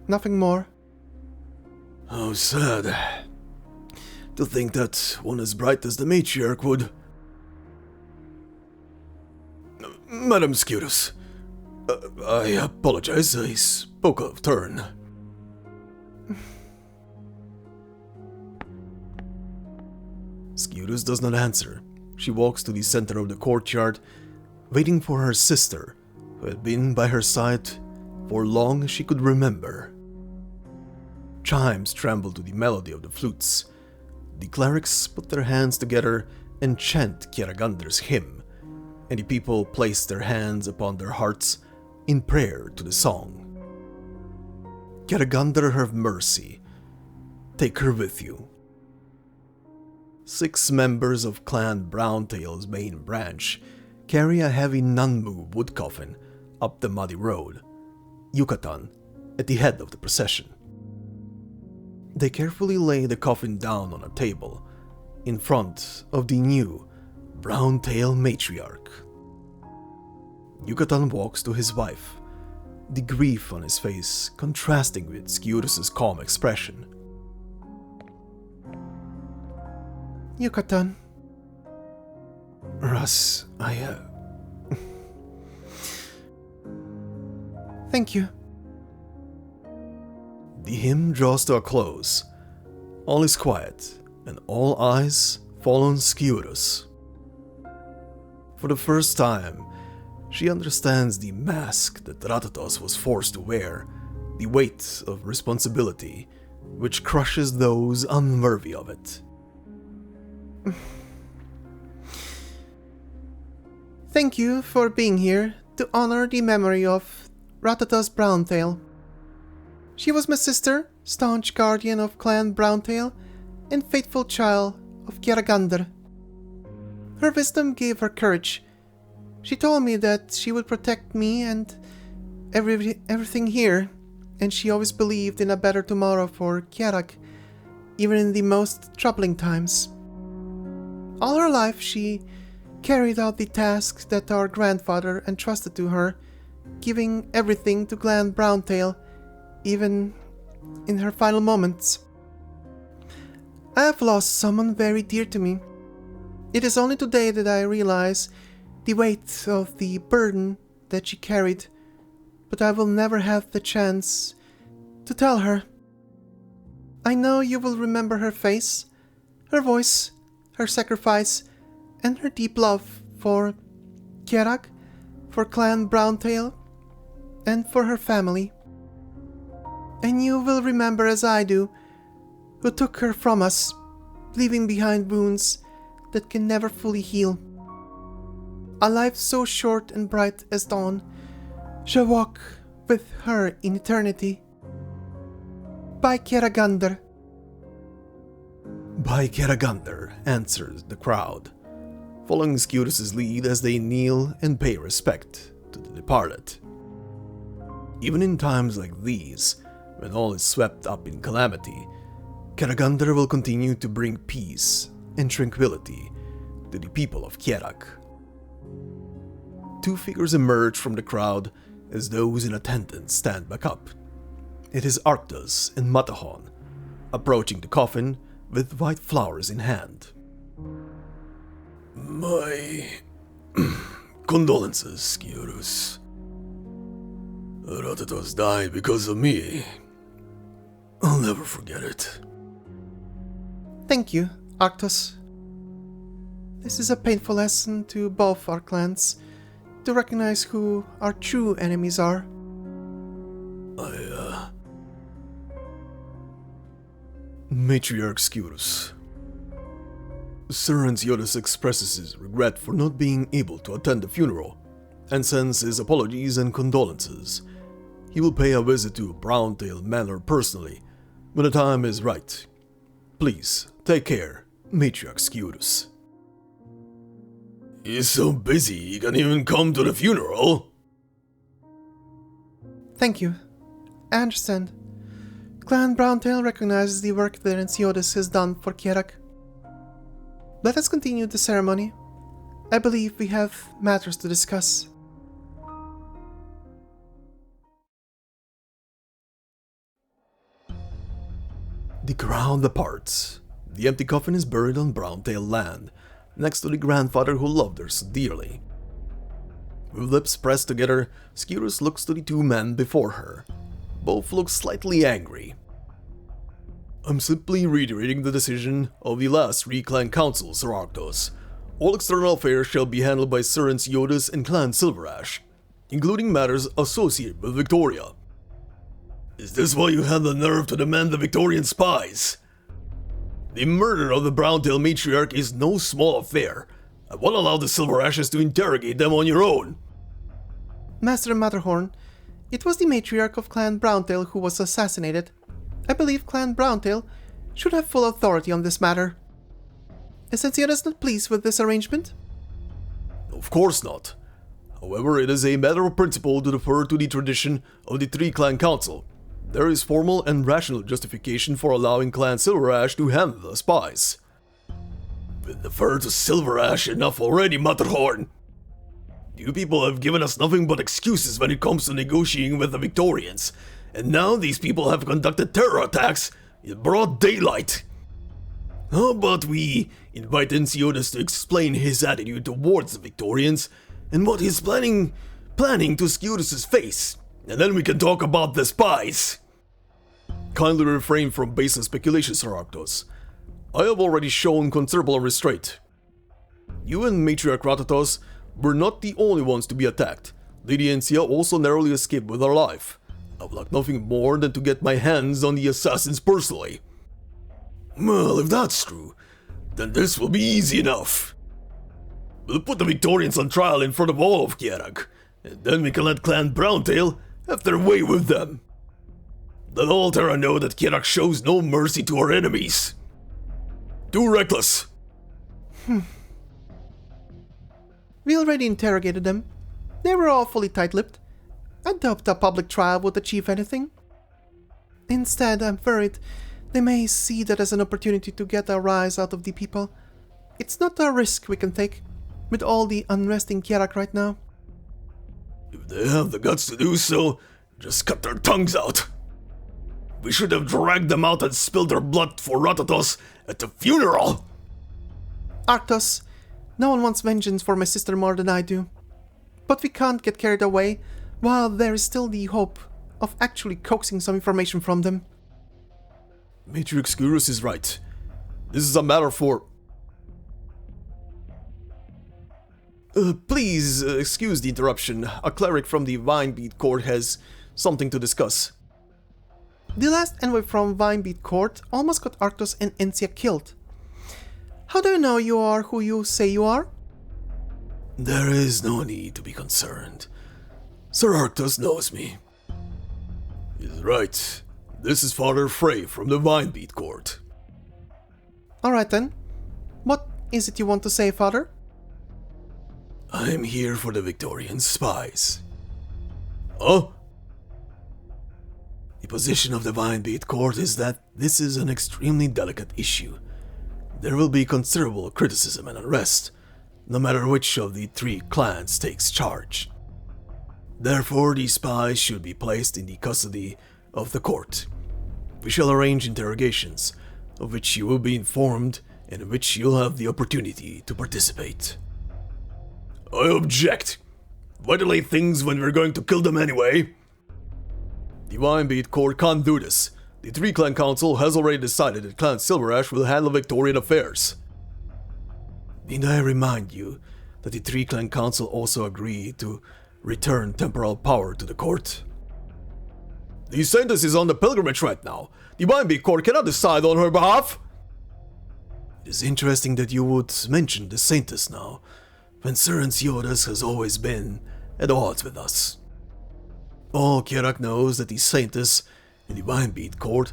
Nothing more. How sad. To think that one as bright as the matriarch would... Madam Scutus, I apologize, I spoke out of turn. Scutus does not answer. She walks to the center of the courtyard, waiting for her sister, who had been by her side for long as she could remember. Chimes tremble to the melody of the flutes. The clerics put their hands together and chant Kjeragander's hymn, and the people place their hands upon their hearts in prayer to the song. Kjeragander, have mercy. Take her with you. 6 members of Clan Browntail's main branch carry a heavy Nunmu wood coffin up the muddy road, Yucatan at the head of the procession. They carefully lay the coffin down on a table in front of the new Browntail matriarch. Yucatan walks to his wife, the grief on his face contrasting with Sciurus's calm expression. Yucatan. Russ, Thank you. The hymn draws to a close. All is quiet, and all eyes fall on Sciurus. For the first time, she understands the mask that Ratatos was forced to wear, the weight of responsibility, which crushes those unworthy of it. Thank you for being here to honor the memory of Ratatos Browntail. She was my sister, staunch guardian of Clan Browntail, and faithful child of Kjeragander. Her wisdom gave her courage. She told me that she would protect me and everything here, and she always believed in a better tomorrow for Kjerag, even in the most troubling times. All her life she carried out the tasks that our grandfather entrusted to her, giving everything to Clan Browntail, even in her final moments. I have lost someone very dear to me. It is only today that I realize the weight of the burden that she carried, but I will never have the chance to tell her. I know you will remember her face, her voice, her sacrifice, and her deep love for Kjerag, for Clan Browntail, and for her family. And you will remember, as I do, who took her from us, leaving behind wounds that can never fully heal. A life so short and bright as dawn shall walk with her in eternity. By Kjeragander. By Kjeragander, answers the crowd, following Sciurus's lead as they kneel and pay respect to the departed. Even in times like these, when all is swept up in calamity, Kjeragander will continue to bring peace and tranquility to the people of Kjerag. 2 figures emerge from the crowd as those in attendance stand back up. It is Arktos and Matahon, approaching the coffin with white flowers in hand. My condolences, Sciurus. Ratatos died because of me. I'll never forget it. Thank you, Arktos. This is a painful lesson to both our clans, to recognize who our true enemies are. Matriarch Sciurus. Sir Ansiotis expresses his regret for not being able to attend the funeral, and sends his apologies and condolences. He will pay a visit to Browntail Manor personally, when the time is right. Please, take care, Matriarch Sciurus. He's so busy he can't even come to the funeral. Thank you. I understand. Clan Browntail recognizes the work that Ansiotis has done for Kjerag. Let us continue the ceremony. I believe we have matters to discuss. The crowd departs. The empty coffin is buried on Browntail land, next to the grandfather who loved her so dearly. With lips pressed together, Sciurus looks to the 2 men before her. Both look slightly angry. I'm simply reiterating the decision of the last 3 clan councils, Sir Arktos. All external affairs shall be handled by Sir Ansiotis and Clan Silverash, including matters associated with Victoria. Is this why you had the nerve to demand the Victorian spies? The murder of the Browntail matriarch is no small affair. I won't allow the Silver Ashes to interrogate them on your own. Master Matterhorn, it was the matriarch of Clan Browntail who was assassinated. I believe Clan Browntail should have full authority on this matter. Is Sioda's not pleased with this arrangement? Of course not. However, it is a matter of principle to defer to the tradition of the Three Clan Council. There is formal and rational justification for allowing Clan Silver Ash to handle the spies. We defer to Silver Ash enough already, Matterhorn. You people have given us nothing but excuses when it comes to negotiating with the Victorians, and now these people have conducted terror attacks in broad daylight. How about we invite Sioda to explain his attitude towards the Victorians and what he's planning to Sciudus' face, and then we can talk about the spies. Kindly refrain from baseless speculations, Sir Arctos. I have already shown considerable restraint. You and Matriarch Ratatos were not the only ones to be attacked. Lady Encia also narrowly escaped with her life. I would like nothing more than to get my hands on the assassins personally. Well, if that's true, then this will be easy enough. We'll put the Victorians on trial in front of all of Kjerag, and then we can let Clan Browntail have their way with them. Let all Terra know that Kjerag shows no mercy to our enemies. Too reckless. We already interrogated them. They were awfully tight-lipped. I doubt a public trial would achieve anything. Instead, I'm worried they may see that as an opportunity to get a rise out of the people. It's not a risk we can take, with all the unrest in Kjerag right now. If they have the guts to do so, just cut their tongues out. We should have dragged them out and spilled their blood for Ratatos at the funeral. Arctos, no one wants vengeance for my sister more than I do. But we can't get carried away while there is still the hope of actually coaxing some information from them. Matrix Gurus is right. This is a matter for... please excuse the interruption. A cleric from the Vinebeat Court has something to discuss. The last envoy from Vinebeat Court almost got Arctos and Encia killed. How do you know you are who you say you are? There is no need to be concerned. Sir Arctos knows me. He's right. This is Father Frey from the Vinebeat Court. Alright then. What is it you want to say, Father? I'm here for the Victorian spies. Oh? The position of the Vinebeat Court is that this is an extremely delicate issue. There will be considerable criticism and unrest, no matter which of the three clans takes charge. Therefore, the spies should be placed in the custody of the court. We shall arrange interrogations, of which you will be informed and in which you'll have the opportunity to participate. I object! Why delay things when we're going to kill them anyway? The Vinebeat Court can't do this. The Three Clan Council has already decided that Clan Silver Ash will handle Victorian affairs. Need I remind you that the Three Clan Council also agreed to return temporal power to the court? The Saintess is on the pilgrimage right now. The Vinebeat Court cannot decide on her behalf. It is interesting that you would mention the Saintess now, when Sir Siodas has always been at odds with us. All Kjerag knows that the Saintess and the Vinebeat Court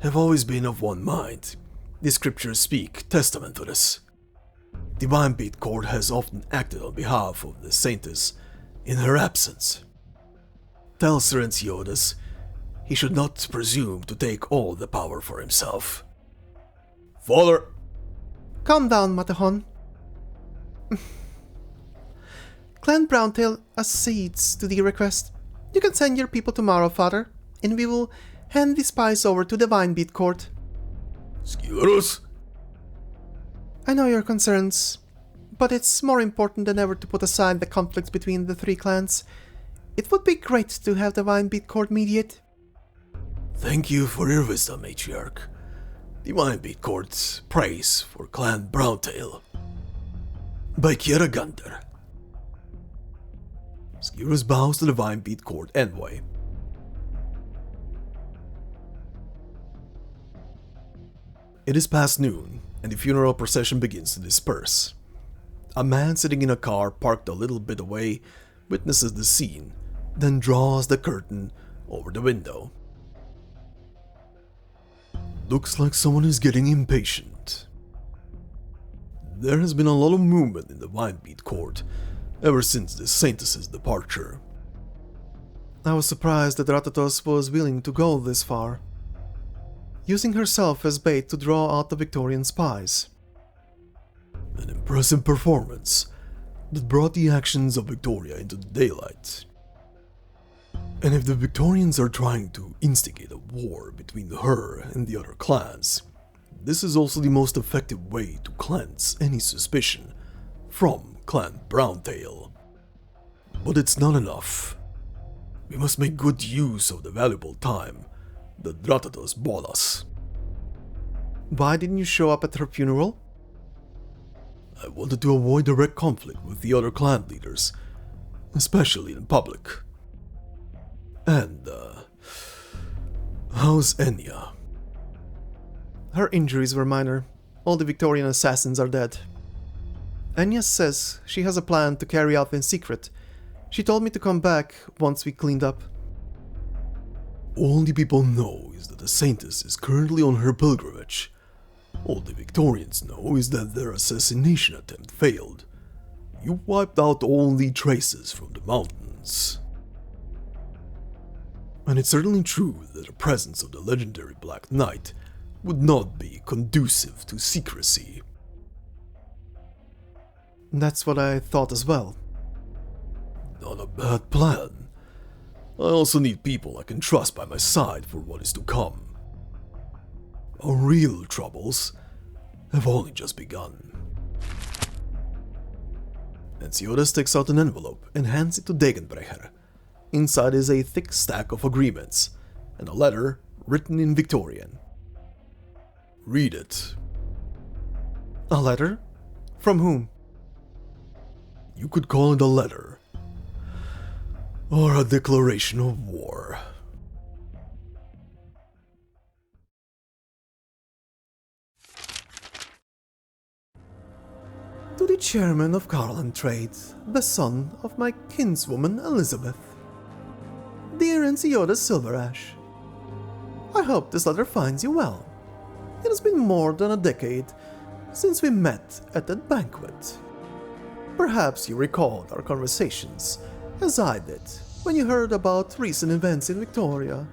have always been of one mind. The scriptures speak testament to this. The Vinebeat Court has often acted on behalf of the Saintess in her absence. Tell Sir Siodas he should not presume to take all the power for himself. Father... Calm down, Matahon. Clan Browntail accedes to the request. You can send your people tomorrow, Father, and we will hand the spies over to the Vinebeat Court. Sciudus? I know your concerns, but it's more important than ever to put aside the conflicts between the three clans. It would be great to have the Vinebeat Court mediate. Thank you for your wisdom, Matriarch. The Vinebeat Court prays for Clan Browntail. By Kjerag. Sciudus bows to the Vinebeat Court envoy. It is past noon, and the funeral procession begins to disperse. A man sitting in a car parked a little bit away witnesses the scene, then draws the curtain over the window. Looks like someone is getting impatient. There has been a lot of movement in the Winebeat court ever since the Saintess's departure. I was surprised that Ratatos was willing to go this far, using herself as bait to draw out the Victorian spies. An impressive performance that brought the actions of Victoria into the daylight. And if the Victorians are trying to instigate a war between her and the other clans, this is also the most effective way to cleanse any suspicion from Clan Browntail. But it's not enough. We must make good use of the valuable time that Ratatos bought us. Why didn't you show up at her funeral? I wanted to avoid direct conflict with the other clan leaders, especially in public. And, how's Enya? Her injuries were minor. All the Victorian assassins are dead. Enya says she has a plan to carry out in secret. She told me to come back once we cleaned up. All the people know is that the Saintess is currently on her pilgrimage. All the Victorians know is that their assassination attempt failed. You wiped out all the traces from the mountains. And it's certainly true that the presence of the legendary Black Knight would not be conducive to secrecy. That's what I thought as well. Not a bad plan. I also need people I can trust by my side for what is to come. Our real troubles have only just begun. Enciodas takes out an envelope and hands it to Degenbrecher. Inside is a thick stack of agreements, and a letter written in Victorian. Read it. A letter? From whom? You could call it a letter, or a declaration of war. To the chairman of Karlan Trade, the son of my kinswoman Elizabeth. Dear Enciodas Silverash, I hope this letter finds you well. It has been more than a decade since we met at that banquet. Perhaps you recalled our conversations, as I did, when you heard about recent events in Victoria.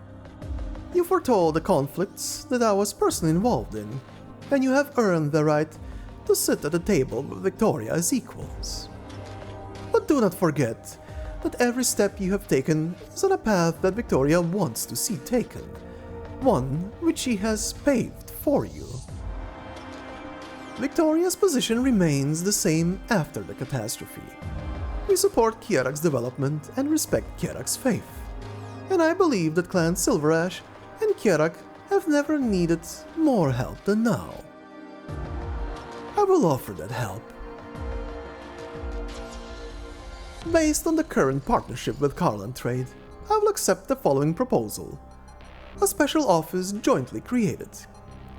You foretold the conflicts that I was personally involved in, and you have earned the right to sit at the table with Victoria as equals. But do not forget that every step you have taken is on a path that Victoria wants to see taken, one which she has paved for you. Victoria's position remains the same after the catastrophe. We support Kjerag's development and respect Kjerag's faith, and I believe that Clan Silverash and Kjerag have never needed more help than now. I will offer that help. Based on the current partnership with Karlan Trade, I will accept the following proposal. A special office jointly created,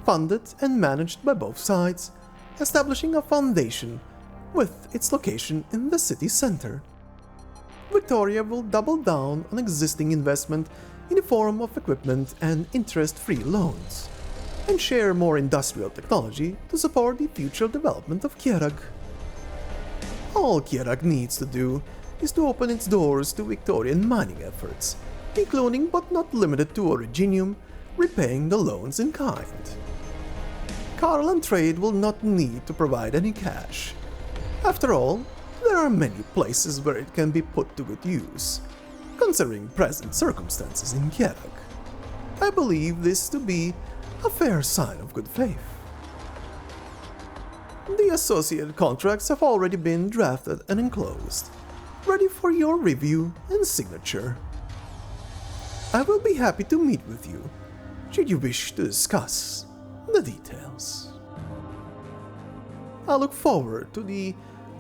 funded and managed by both sides, establishing a foundation with its location in the city center. Victoria will double down on existing investment in the form of equipment and interest-free loans, and share more industrial technology to support the future development of Kjerag. All Kjerag needs to do is to open its doors to Victorian mining efforts, including but not limited to Originium, repaying the loans in kind. Karlan Trade will not need to provide any cash. After all, there are many places where it can be put to good use, considering present circumstances in Kjerag. I believe this to be a fair sign of good faith. The associated contracts have already been drafted and enclosed, ready for your review and signature. I will be happy to meet with you, should you wish to discuss the details. I look forward to the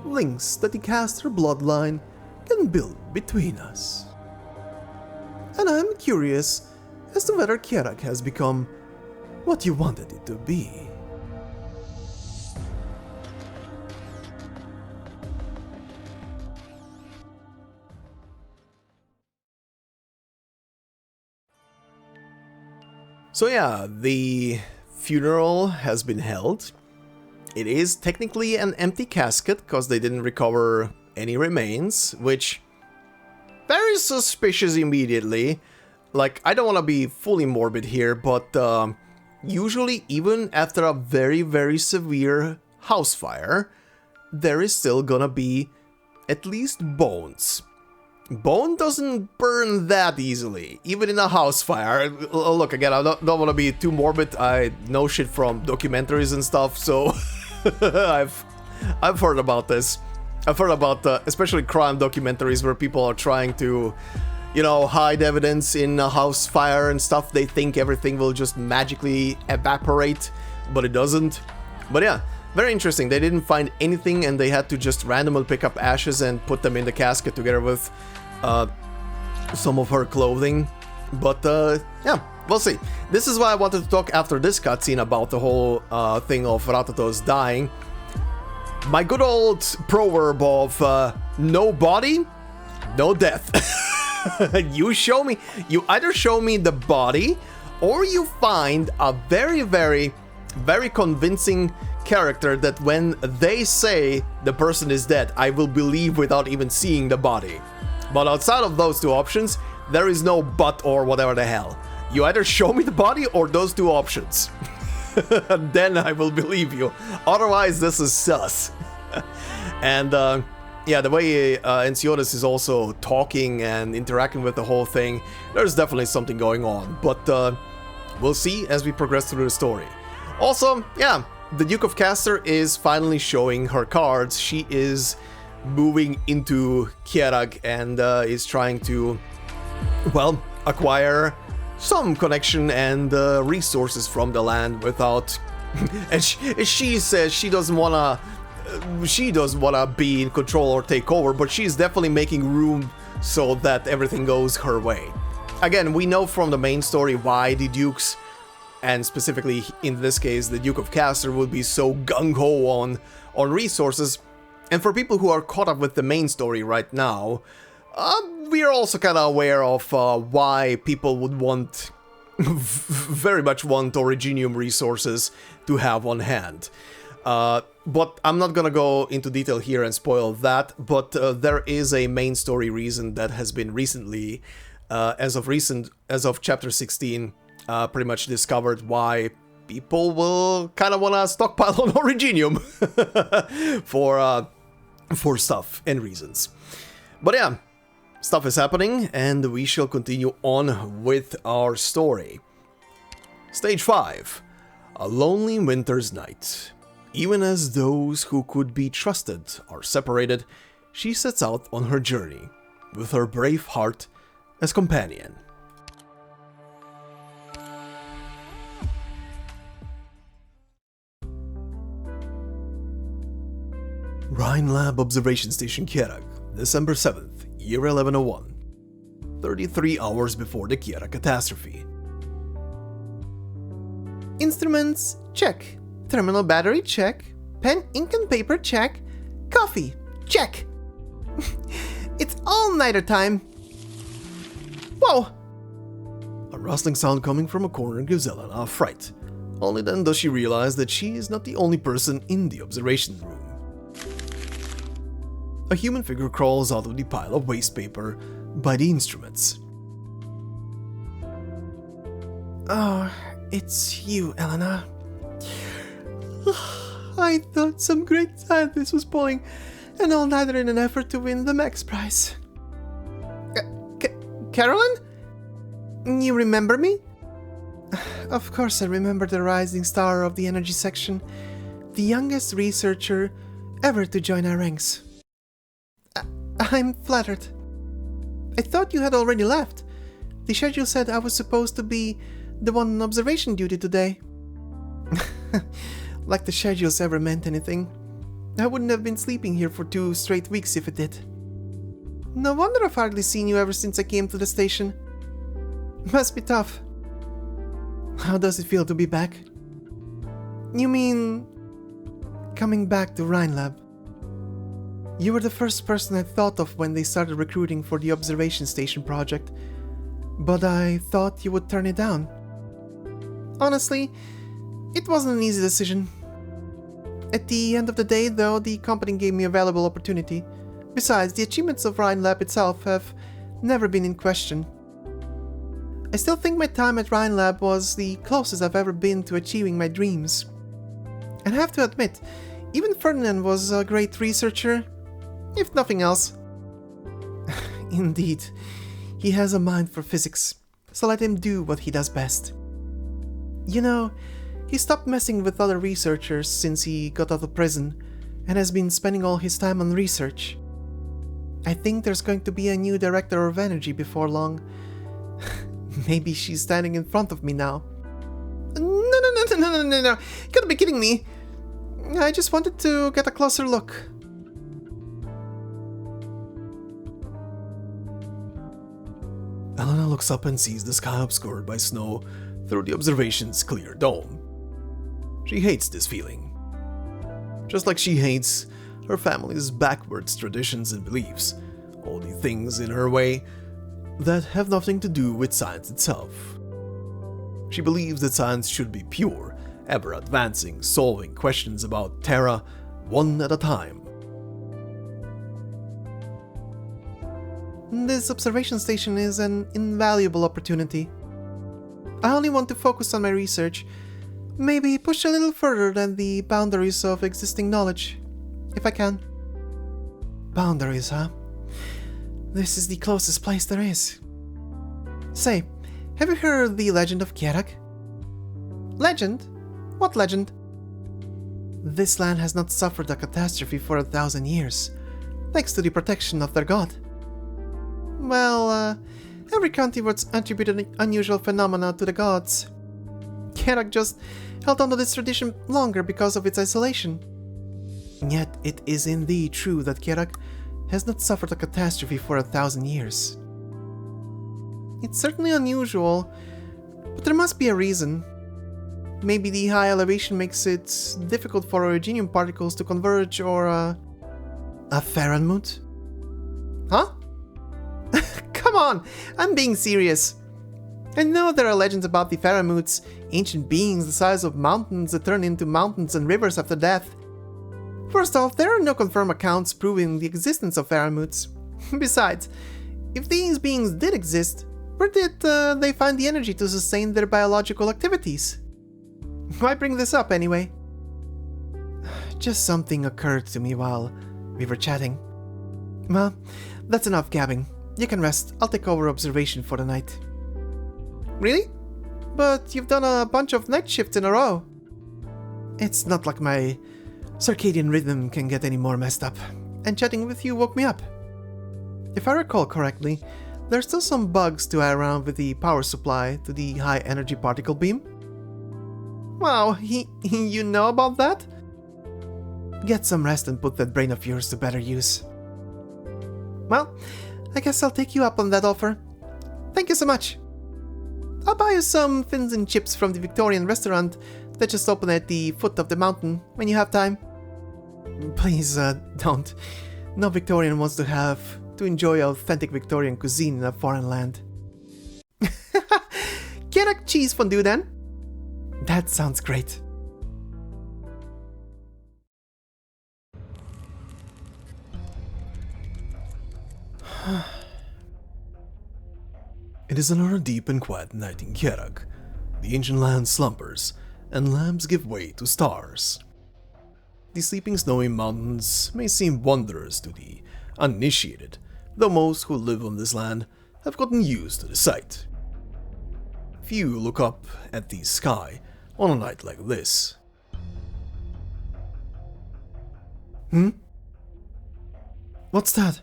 links that the caster bloodline can build between us. And I'm curious as to whether Kjerag has become what you wanted it to be. So yeah, the funeral has been held. It is technically an empty casket, because they didn't recover any remains, which... very suspicious immediately. Like, I don't want to be fully morbid here, but usually even after a very, very severe house fire, there is still gonna be at least bones. Bone doesn't burn that easily, even in a house fire. Look, again, I don't want to be too morbid. I know shit from documentaries and stuff, so I've heard about this. I've heard about especially crime documentaries where people are trying to, you know, hide evidence in a house fire and stuff. They think everything will just magically evaporate, but it doesn't. But yeah, very interesting. They didn't find anything and they had to just randomly pick up ashes and put them in the casket together with some of her clothing. But yeah, we'll see. This is why I wanted to talk after this cutscene about the whole thing of Ratatos dying. My good old proverb of no body, no death. You either show me the body, or you find a very, very, very convincing character that when they say the person is dead, I will believe without even seeing the body. But outside of those two options, there is no but or whatever the hell. You either show me the body or those two options. Then I will believe you. Otherwise, this is sus. And yeah, the way Ensiotis is also talking and interacting with the whole thing, there's definitely something going on. But we'll see as we progress through the story. Also, yeah, the Duke of Castor is finally showing her cards. She is moving into Kjerag and is trying to, well, acquire some connection and resources from the land without... and she says she doesn't wanna be in control or take over, but she's definitely making room so that everything goes her way. Again, we know from the main story why the dukes, and specifically in this case the Duke of Castor, would be so gung-ho on resources. And for people who are caught up with the main story right now, we are also kind of aware of why people would want, very much want Originium resources to have on hand. But I'm not gonna go into detail here and spoil that, but there is a main story reason that has been recently, as of chapter 16, pretty much discovered why people will kind of want to stockpile on Originium for stuff and reasons. But yeah, stuff is happening and we shall continue on with our story. Stage 5. A lonely winter's night. Even as those who could be trusted are separated, she sets out on her journey, with her brave heart as companion. RHINE Lab Observation Station Kjerag, December 7th, year 1101. 33 hours before the Kjerag catastrophe. Instruments, check. Terminal battery, check. Pen, ink and paper, check. Coffee, check. It's all-nighter time. Whoa! A rustling sound coming from a corner gives Ellen a fright. Only then does she realize that she is not the only person in the observation room. A human figure crawls out of the pile of waste paper by the instruments. Oh, it's you, Elena. I thought some great scientist was pulling an all-nighter in an effort to win the Max Prize. Karlan? You remember me? Of course I remember the rising star of the energy section, the youngest researcher ever to join our ranks. I'm flattered. I thought you had already left. The schedule said I was supposed to be the one on observation duty today. Like the schedules ever meant anything. I wouldn't have been sleeping here for 2 straight weeks if it did. No wonder I've hardly seen you ever since I came to the station. Must be tough. How does it feel to be back? You mean... coming back to RHINE Lab? You were the first person I thought of when they started recruiting for the observation station project, but I thought you would turn it down. Honestly, it wasn't an easy decision. At the end of the day, though, the company gave me a valuable opportunity. Besides, the achievements of RHINE Lab itself have never been in question. I still think my time at RHINE Lab was the closest I've ever been to achieving my dreams. And I have to admit, even Ferdinand was a great researcher, if nothing else. Indeed, he has a mind for physics, so let him do what he does best. You know, he stopped messing with other researchers since he got out of prison, and has been spending all his time on research. I think there's going to be a new director of energy before long. Maybe she's standing in front of me now. No, you gotta be kidding me. I just wanted to get a closer look. Elena looks up and sees the sky obscured by snow through the observation's clear dome. She hates this feeling. Just like she hates her family's backwards traditions and beliefs, all the things in her way that have nothing to do with science itself. She believes that science should be pure, ever advancing, solving questions about Terra one at a time. This observation station is an invaluable opportunity. I only want to focus on my research, maybe push a little further than the boundaries of existing knowledge, if I can. Boundaries, huh? This is the closest place there is. Say, have you heard the legend of Kjerag? Legend? What legend? This land has not suffered a catastrophe for 1,000 years, thanks to the protection of their god. Well, every country would attribute an unusual phenomena to the gods. Kjerag just held on to this tradition longer because of its isolation. Yet it is indeed true that Kjerag has not suffered a catastrophe for 1,000 years. It's certainly unusual, but there must be a reason. Maybe the high elevation makes it difficult for originium particles to converge, or a Faranmut? Huh? Come on, I'm being serious. I know there are legends about the Faranmuts, ancient beings the size of mountains that turn into mountains and rivers after death. First off, there are no confirmed accounts proving the existence of Faranmuts. Besides, if these beings did exist, where did they find the energy to sustain their biological activities? Why bring this up anyway? Just something occurred to me while we were chatting. Well, that's enough gabbing. You can rest. I'll take over observation for the night. Really? But you've done a bunch of night shifts in a row. It's not like my circadian rhythm can get any more messed up, and chatting with you woke me up. If I recall correctly, there's still some bugs to add around with the power supply to the high energy particle beam. Wow, you know about that? Get some rest and put that brain of yours to better use. Well, I guess I'll take you up on that offer. Thank you so much. I'll buy you some fins and chips from the Victorian restaurant that just opened at the foot of the mountain when you have time. Please, don't. No Victorian wants to enjoy authentic Victorian cuisine in a foreign land. Get a cheese fondue then. That sounds great. It is another deep and quiet night in Kjerag. The ancient land slumbers, and lamps give way to stars. The sleeping snowy mountains may seem wondrous to the uninitiated, though most who live on this land have gotten used to the sight. Few look up at the sky on a night like this. What's that?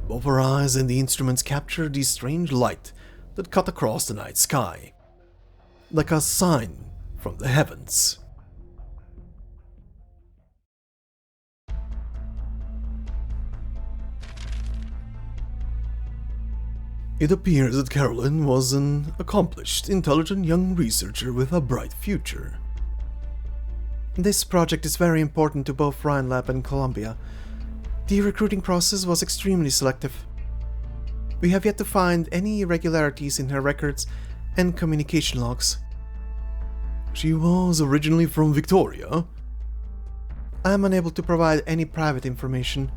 Both our eyes and the instruments capture the strange light that cut across the night sky, like a sign from the heavens. It appears that Karlan was an accomplished, intelligent young researcher with a bright future. This project is very important to both RHINE Lab and Columbia. The recruiting process was extremely selective. We have yet to find any irregularities in her records and communication logs. She was originally from Victoria. I am unable to provide any private information.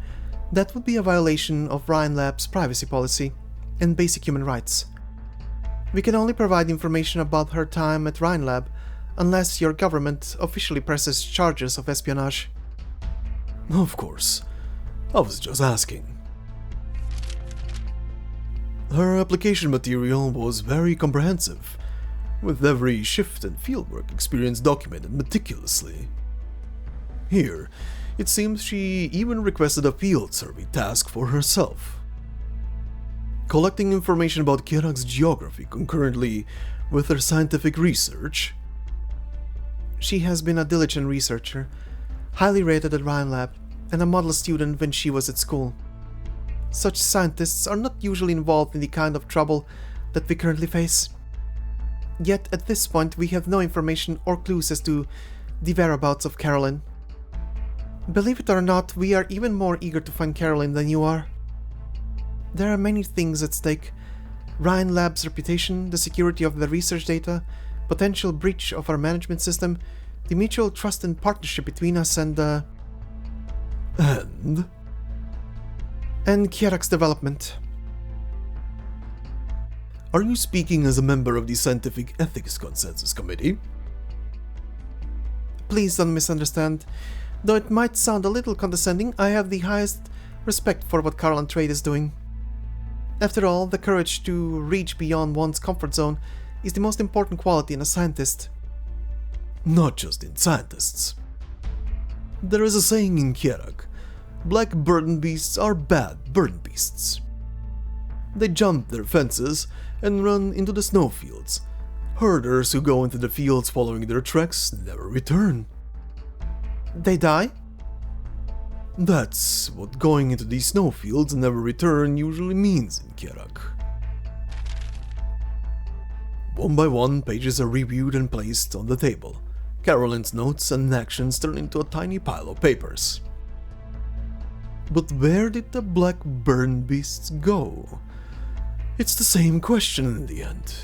That would be a violation of RHINE Lab's privacy policy and basic human rights. We can only provide information about her time at RHINE Lab unless your government officially presses charges of espionage. Of course. I was just asking. Her application material was very comprehensive, with every shift and fieldwork experience documented meticulously. Here, it seems she even requested a field survey task for herself. Collecting information about Kjerag's geography concurrently with her scientific research. She has been a diligent researcher, highly rated at RHINE Lab, and a model student when she was at school. Such scientists are not usually involved in the kind of trouble that we currently face. Yet at this point we have no information or clues as to the whereabouts of Karlan. Believe it or not, we are even more eager to find Karlan than you are. There are many things at stake. RHINE Lab's reputation, the security of the research data, potential breach of our management system, the mutual trust and partnership between us and Kjerag's development. Are you speaking as a member of the Scientific Ethics Consensus Committee? Please don't misunderstand. Though it might sound a little condescending, I have the highest respect for what Karlan Trade is doing. After all, the courage to reach beyond one's comfort zone is the most important quality in a scientist. Not just in scientists. There is a saying in Kjerag: black burden beasts are bad burden beasts. They jump their fences and run into the snowfields. Herders who go into the fields following their tracks never return. They die? That's what going into these snowfields and never return usually means in Kjerag. One by one, pages are reviewed and placed on the table. Carolyn's notes and actions turn into a tiny pile of papers. But where did the black burn beasts go? It's the same question in the end.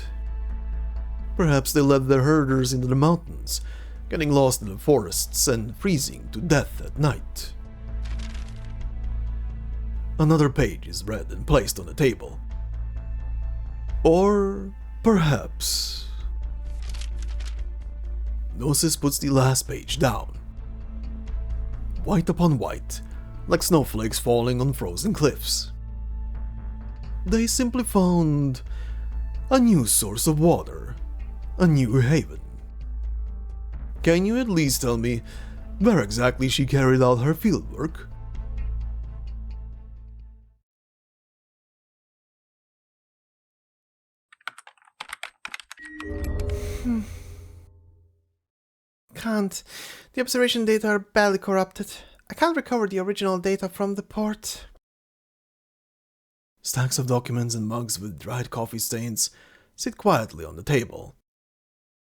Perhaps they led their herders into the mountains, getting lost in the forests and freezing to death at night. Another page is read and placed on the table. Or perhaps... Gnosis puts the last page down. White upon white, like snowflakes falling on frozen cliffs. They simply found a new source of water, a new haven. Can you at least tell me where exactly she carried out her fieldwork? Can't. The observation data are badly corrupted. I can't recover the original data from the port. Stacks of documents and mugs with dried coffee stains sit quietly on the table.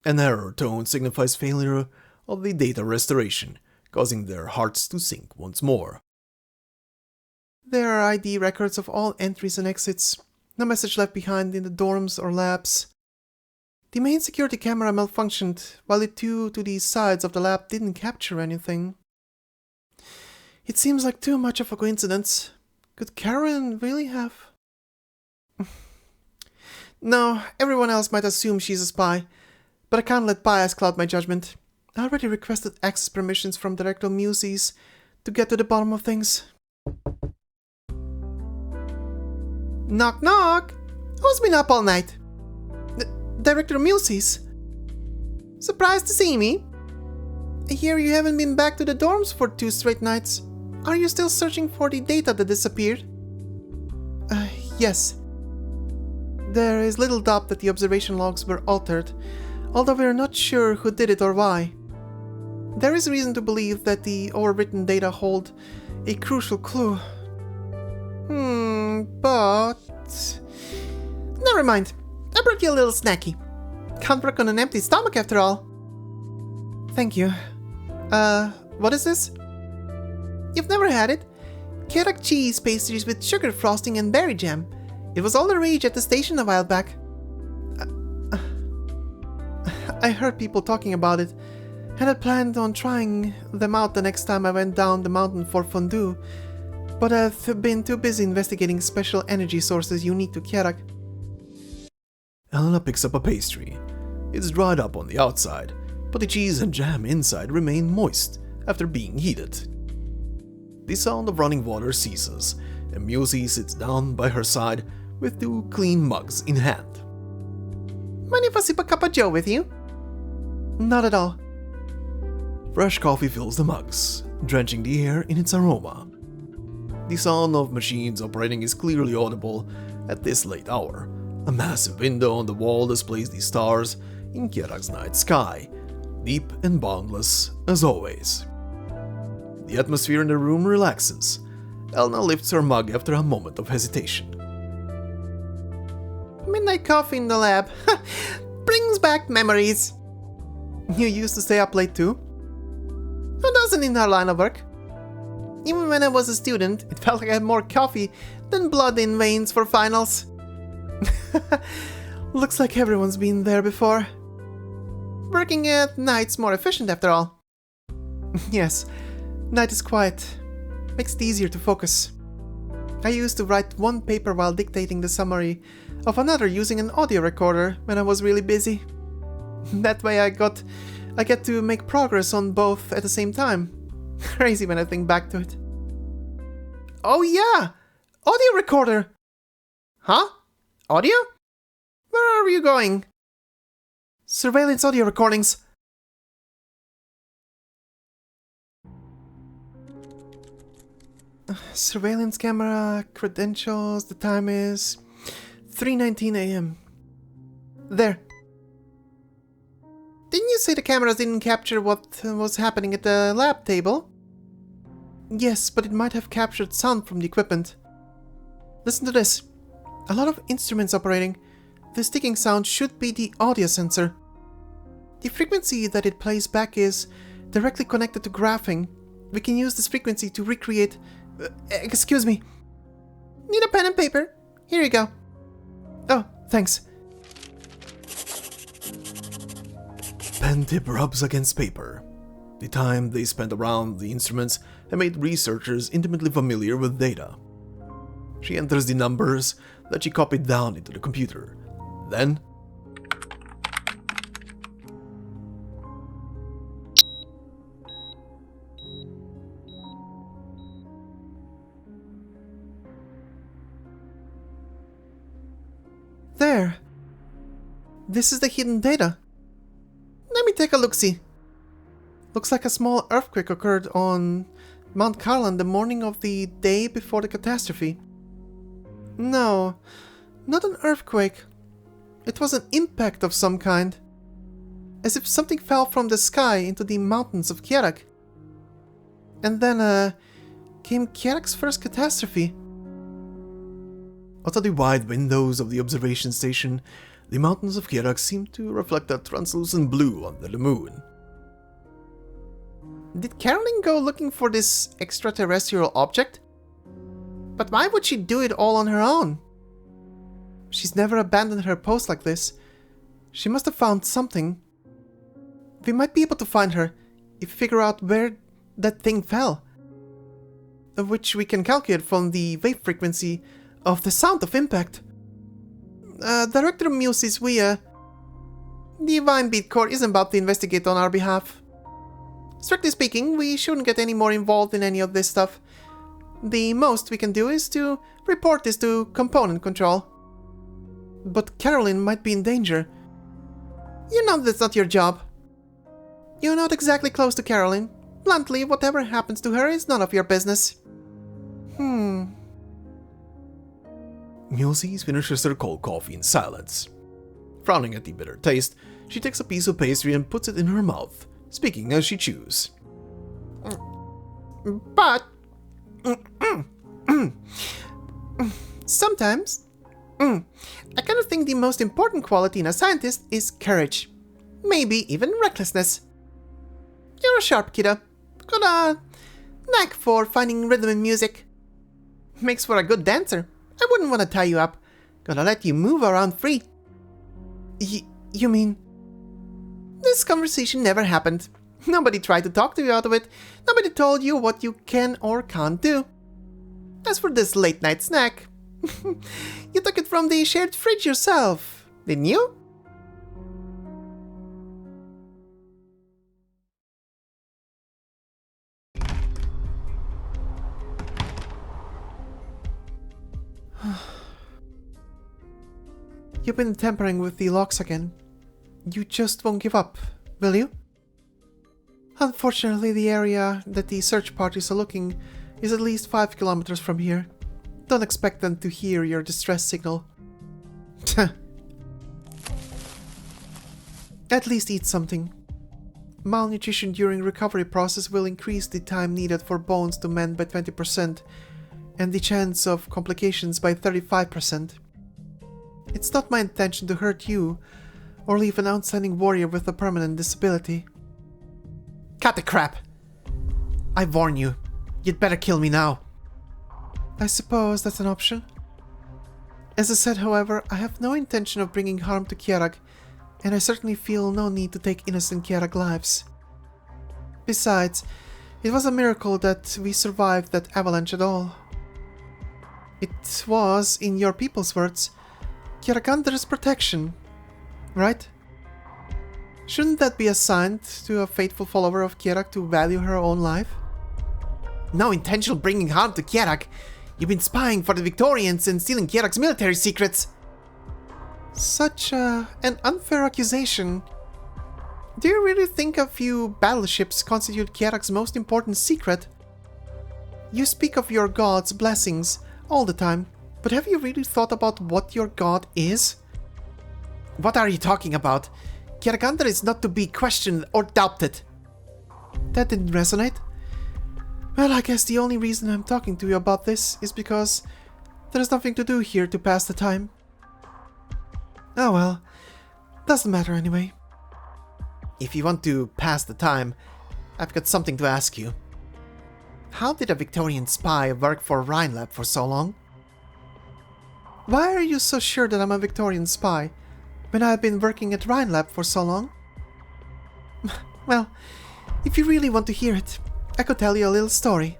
An error tone signifies failure of the data restoration, causing their hearts to sink once more. There are ID records of all entries and exits. No message left behind in the dorms or labs. The main security camera malfunctioned, while the two to the sides of the lab didn't capture anything. It seems like too much of a coincidence. Could Karlan really have... No, everyone else might assume she's a spy, but I can't let bias cloud my judgment. I already requested access permissions from Director Muses to get to the bottom of things. Knock knock! Who's been up all night? Director Muses? Surprised to see me? I hear you haven't been back to the dorms for 2 straight nights. Are you still searching for the data that disappeared? Yes. There is little doubt that the observation logs were altered, although we are not sure who did it or why. There is reason to believe that the overwritten data hold a crucial clue. But... Never mind. I brought you a little snacky. Can't work on an empty stomach after all. Thank you. What is this? You've never had it? Kjerag cheese pastries with sugar frosting and berry jam. It was all the rage at the station a while back. I heard people talking about it, and had planned on trying them out the next time I went down the mountain for fondue, but I've been too busy investigating special energy sources unique to Kjerag. Elena picks up a pastry. It's dried up on the outside, but the cheese and jam inside remain moist after being heated. The sound of running water ceases, and Musi sits down by her side with 2 clean mugs in hand. Mind if I sip a cup of joe with you? Not at all. Fresh coffee fills the mugs, drenching the air in its aroma. The sound of machines operating is clearly audible at this late hour. A massive window on the wall displays the stars in Kjerag's night sky, deep and boundless as always. The atmosphere in the room relaxes. Elena lifts her mug after a moment of hesitation. Midnight coffee in the lab. Brings back memories. You used to stay up late too? Who doesn't in our line of work? Even when I was a student, it felt like I had more coffee than blood in veins for finals. Looks like everyone's been there before. Working at night's more efficient after all. Yes, night is quiet. Makes it easier to focus. I used to write one paper while dictating the summary of another using an audio recorder when I was really busy. That way I get to make progress on both at the same time. Crazy when I think back to it. Oh yeah! Audio recorder! Huh? Audio? Where are you going? Surveillance audio recordings. Surveillance camera, credentials, the time is 3:19 AM. There. Didn't you say the cameras didn't capture what was happening at the lab table? Yes, but it might have captured sound from the equipment. Listen to this. A lot of instruments operating. This ticking sound should be the audio sensor. The frequency that it plays back is directly connected to graphing. We can use this frequency to recreate... excuse me. Need a pen and paper? Here you go. Oh, thanks. Pen tip rubs against paper. The time they spent around the instruments had made researchers intimately familiar with data. She enters the numbers that she copied down into the computer. Then... There. This is the hidden data. Let me take a look-see. Looks like a small earthquake occurred on Mount Karlan the morning of the day before the catastrophe. No, not an earthquake. It was an impact of some kind. As if something fell from the sky into the mountains of Kjerag. And then, came Kjerag's first catastrophe. Out of the wide windows of the observation station, the mountains of Kjerag seem to reflect a translucent blue under the moon. Did Karlan go looking for this extraterrestrial object? But why would she do it all on her own? She's never abandoned her post like this. She must have found something. We might be able to find her if we figure out where that thing fell. Which we can calculate from the wave frequency of the sound of impact. Director Musis, the Divine Beat Corps isn't about to investigate on our behalf. Strictly speaking, we shouldn't get any more involved in any of this stuff. The most we can do is to report this to component control. But Karlan might be in danger. You know that's not your job. You're not exactly close to Karlan. Bluntly, whatever happens to her is none of your business. Musi finishes her cold coffee in silence. Frowning at the bitter taste, she takes a piece of pastry and puts it in her mouth, speaking as she chews. But... sometimes... I kind of think the most important quality in a scientist is courage. Maybe even recklessness. You're a sharp kiddo. Got a knack for finding rhythm in music. Makes for a good dancer. I wouldn't want to tie you up. Gotta let you move around free. You mean... This conversation never happened. Nobody tried to talk to you out of it. Nobody told you what you can or can't do. As for this late night snack, you took it from the shared fridge yourself, didn't you? You've been tampering with the locks again. You just won't give up, will you? Unfortunately, the area that the search parties are looking is at least 5 kilometers from here. Don't expect them to hear your distress signal. At least eat something. Malnutrition during recovery process will increase the time needed for bones to mend by 20% and the chance of complications by 35%. It's not my intention to hurt you or leave an outstanding warrior with a permanent disability. Cut the crap! I warn you, you'd better kill me now. I suppose that's an option. As I said, however, I have no intention of bringing harm to Kjerag, and I certainly feel no need to take innocent Kjerag lives. Besides, it was a miracle that we survived that avalanche at all. It was, in your people's words, Kjeragander's protection, right? Shouldn't that be a sign to a faithful follower of Kjerag to value her own life? No intention of bringing harm to Kjerag. You've been spying for the Victorians and stealing Kjerag's military secrets. Such an unfair accusation. Do you really think a few battleships constitute Kjerag's most important secret? You speak of your god's blessings all the time, but have you really thought about what your god is? What are you talking about? Kjeragander is not to be questioned or doubted. That didn't resonate. Well, I guess the only reason I'm talking to you about this is because there's nothing to do here to pass the time. Oh well, doesn't matter anyway. If you want to pass the time, I've got something to ask you. How did a Victorian spy work for RHINE Lab for so long? Why are you so sure that I'm a Victorian spy when I've been working at RHINE Lab for so long? Well, if you really want to hear it, I could tell you a little story.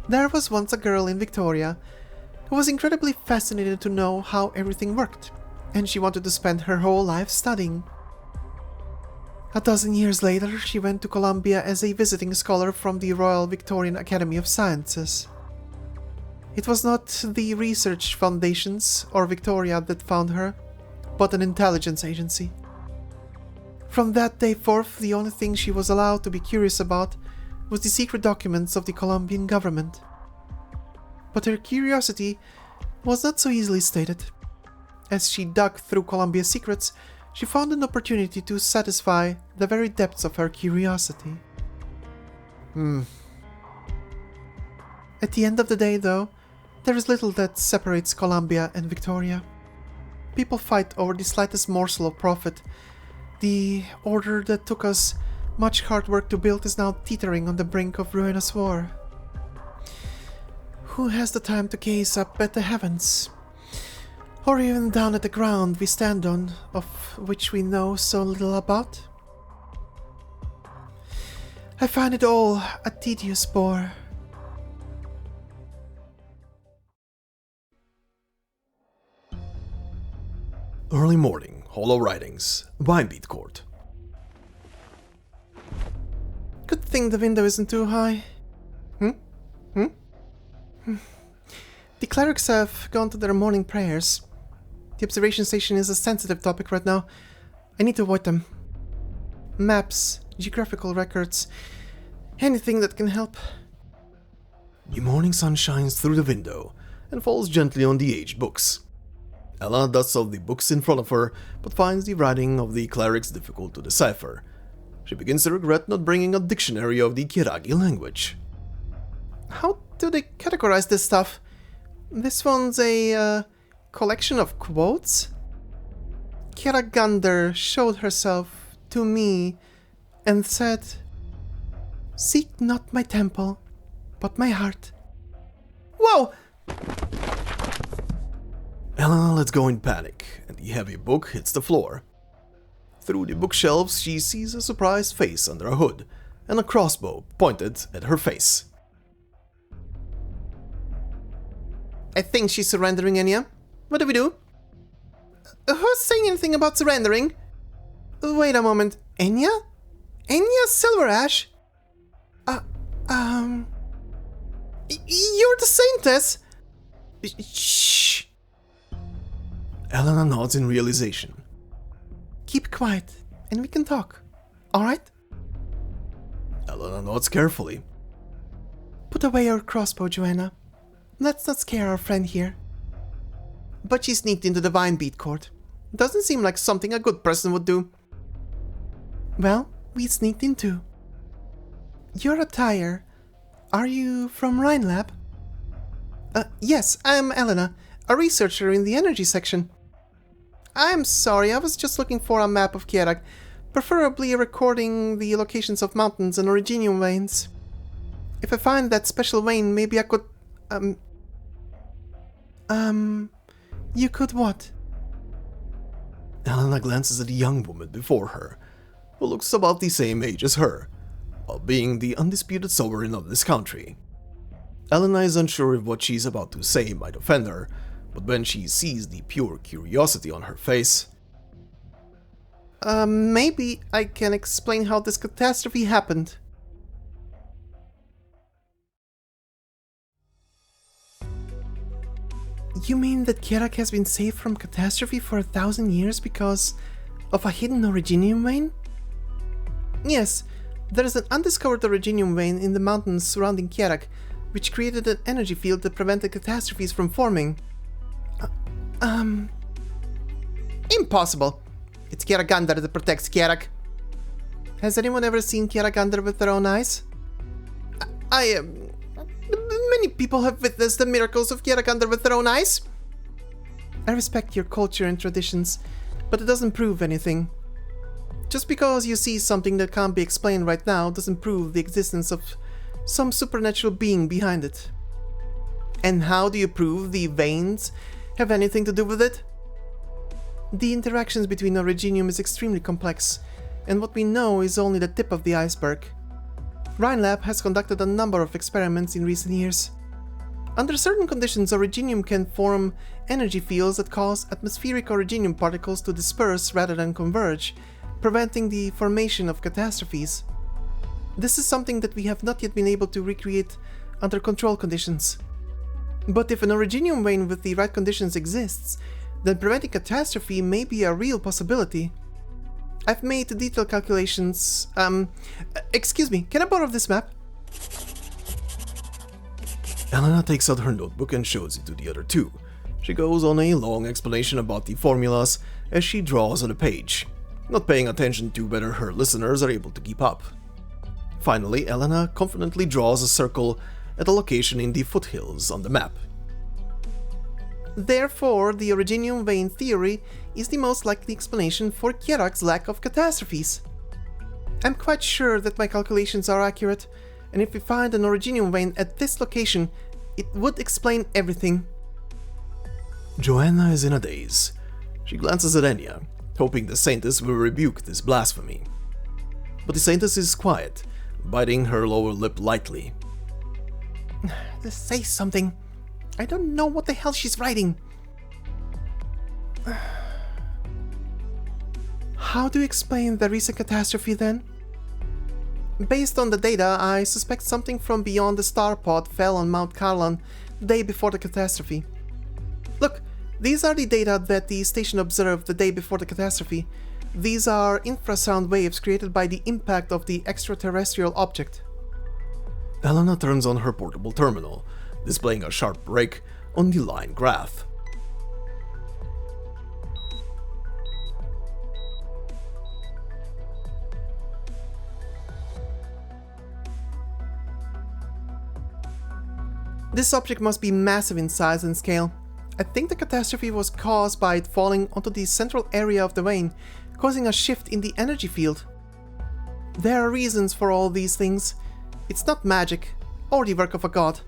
There was once a girl in Victoria who was incredibly fascinated to know how everything worked, and she wanted to spend her whole life studying. A dozen years later, she went to Columbia as a visiting scholar from the Royal Victorian Academy of Sciences. It was not the research foundations or Victoria that found her, but an intelligence agency. From that day forth, the only thing she was allowed to be curious about was the secret documents of the Colombian government. But her curiosity was not so easily stated. As she dug through Colombia's secrets, she found an opportunity to satisfy the very depths of her curiosity. At the end of the day, though, there is little that separates Colombia and Victoria. People fight over the slightest morsel of profit. The order that took us much hard work to build is now teetering on the brink of ruinous war. Who has the time to gaze up at the heavens? Or even down at the ground we stand on, of which we know so little about? I find it all a tedious bore. Early morning, Hollow Writings, Winebeat Court. Good thing the window isn't too high. The clerics have gone to their morning prayers. The observation station is a sensitive topic right now. I need to avoid them. Maps, geographical records, anything that can help. The morning sun shines through the window and falls gently on the aged books. Ella dusts off the books in front of her, but finds the writing of the clerics difficult to decipher. She begins to regret not bringing a dictionary of the Kjeragi language. How do they categorize this stuff? This one's a collection of quotes? Kjeragander showed herself to me and said, "Seek not my temple, but my heart." Whoa! Ella lets go in panic, and the heavy book hits the floor. Through the bookshelves, she sees a surprised face under a hood, and a crossbow pointed at her face. I think she's surrendering, Enya. What do we do? Who's saying anything about surrendering? Wait a moment. Enya? Enya Silverash? You're the Saintess? Shh. Elena nods in realization. Keep quiet, and we can talk. Alright? Elena nods carefully. Put away your crossbow, Joanna. Let's not scare our friend here. But she sneaked into the Vine Beat Court. Doesn't seem like something a good person would do. Well, we sneaked in too. Your attire. Are you from RHINE Lab? Yes, I'm Elena, a researcher in the energy section. I'm sorry, I was just looking for a map of Kjerag, preferably recording the locations of mountains and originium veins. If I find that special vein, maybe I could, You could what? Elena glances at the young woman before her, who looks about the same age as her, while being the undisputed sovereign of this country. Elena is unsure if what she's about to say might offend her, but when she sees the pure curiosity on her face... Maybe I can explain how this catastrophe happened. You mean that Kjerag has been saved from catastrophe for 1,000 years because of a hidden originium vein? Yes, there is an undiscovered originium vein in the mountains surrounding Kjerag, which created an energy field that prevented catastrophes from forming. Impossible! It's Kjeragander that protects Kjerag. Has anyone ever seen Kjeragander with their own eyes? Many people have witnessed the miracles of Kjeragander with their own eyes. I respect your culture and traditions, but it doesn't prove anything. Just because you see something that can't be explained right now doesn't prove the existence of some supernatural being behind it. And how do you prove the veins have anything to do with it? The interactions between originium is extremely complex, and what we know is only the tip of the iceberg. RHINE Lab has conducted a number of experiments in recent years. Under certain conditions, originium can form energy fields that cause atmospheric originium particles to disperse rather than converge, preventing the formation of catastrophes. This is something that we have not yet been able to recreate under control conditions. But if an originium vein with the right conditions exists, then preventing catastrophe may be a real possibility. I've made detailed calculations. Excuse me, can I borrow this map? Elena takes out her notebook and shows it to the other two. She goes on a long explanation about the formulas as she draws on the page, not paying attention to whether her listeners are able to keep up. Finally, Elena confidently draws a circle at a location in the foothills on the map. Therefore, the originium vein theory is the most likely explanation for Kjerag's lack of catastrophes. I'm quite sure that my calculations are accurate, and if we find an originium vein at this location, it would explain everything. Joanna is in a daze. She glances at Enya, hoping the Saintess will rebuke this blasphemy. But the Saintess is quiet, biting her lower lip lightly. Just say something. I don't know what the hell she's writing. How do you explain the recent catastrophe then? Based on the data, I suspect something from beyond the star pod fell on Mount Karlan the day before the catastrophe. Look, these are the data that the station observed the day before the catastrophe. These are infrasound waves created by the impact of the extraterrestrial object. Elena turns on her portable terminal, displaying a sharp break on the line graph. This object must be massive in size and scale. I think the catastrophe was caused by it falling onto the central area of the vein, causing a shift in the energy field. There are reasons for all these things. It's not magic, or the work of a god.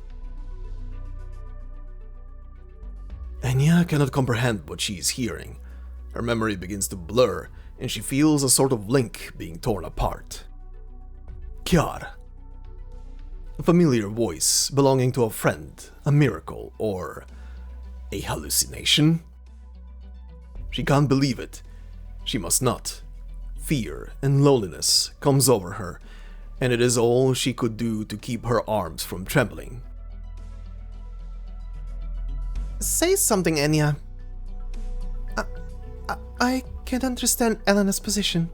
Enya cannot comprehend what she is hearing. Her memory begins to blur, and she feels a sort of link being torn apart. Kjerag. A familiar voice belonging to a friend, a miracle, or a hallucination? She can't believe it. She must not. Fear and loneliness comes over her, and it is all she could do to keep her arms from trembling. Say something, Enya. I can't understand Elena's position.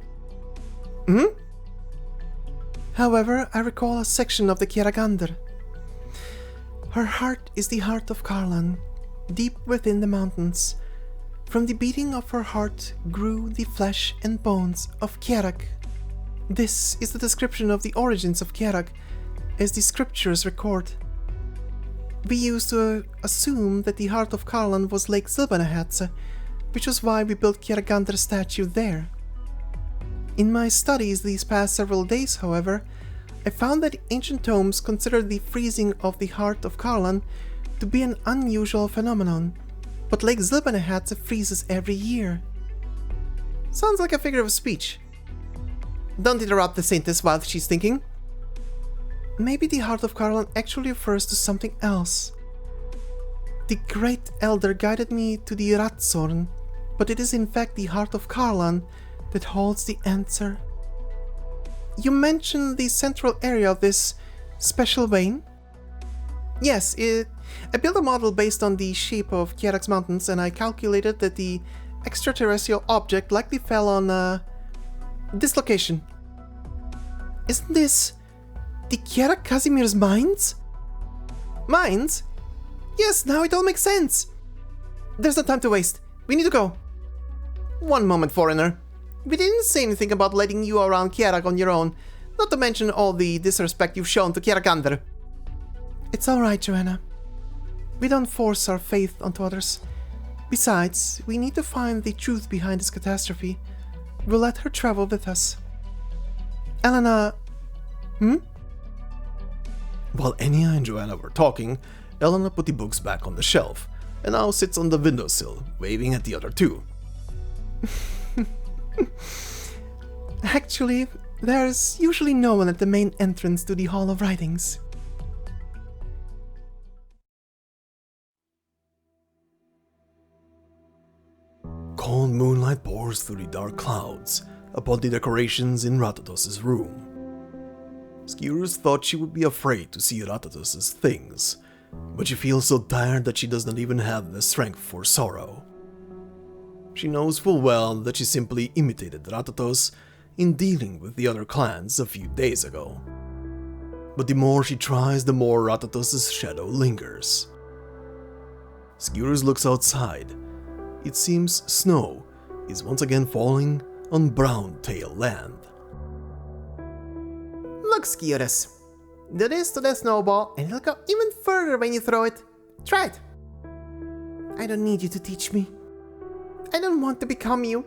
However, I recall a section of the Kjerag. Her heart is the heart of Karlan, deep within the mountains. From the beating of her heart grew the flesh and bones of Kjerag. This is the description of the origins of Kjerag, as the scriptures record. We used to assume that the heart of Karlan was Lake Zilbenahatze, which was why we built Kjerag's statue there. In my studies these past several days, however, I found that ancient tomes considered the freezing of the heart of Karlan to be an unusual phenomenon, but Lake Zilbenahatze freezes every year. Sounds like a figure of speech. Don't interrupt the saintess while she's thinking. Maybe the heart of Karlan actually refers to something else. The Great Elder guided me to the Ratsorn, but it is in fact the heart of Karlan that holds the answer. You mentioned the central area of this special vein? Yes, I built a model based on the shape of Kjerag's mountains, and I calculated that the extraterrestrial object likely fell on this location. Isn't this the Kjerag Casimir's mines? Mines? Yes, now it all makes sense. There's no time to waste. We need to go. One moment, foreigner. We didn't say anything about letting you around Kjerag on your own, not to mention all the disrespect you've shown to Kjerag. It's alright, Joanna. We don't force our faith onto others. Besides, we need to find the truth behind this catastrophe. We'll let her travel with us. Elena... While Enya and Joanna were talking, Elena put the books back on the shelf, and now sits on the windowsill, waving at the other two. Actually, there's usually no one at the main entrance to the Hall of Writings. Cold moonlight pours through the dark clouds upon the decorations in Ratatos' room. Skewers thought she would be afraid to see Ratatos' things, but she feels so tired that she does not even have the strength for sorrow. She knows full well that she simply imitated Ratatos in dealing with the other clans a few days ago. But the more she tries, the more Ratatos' shadow lingers. Skewers looks outside. It seems snow is once again falling on Browntail land. Look, Skewers. Do this to the snowball and it'll go even further when you throw it. Try it. I don't need you to teach me. I don't want to become you.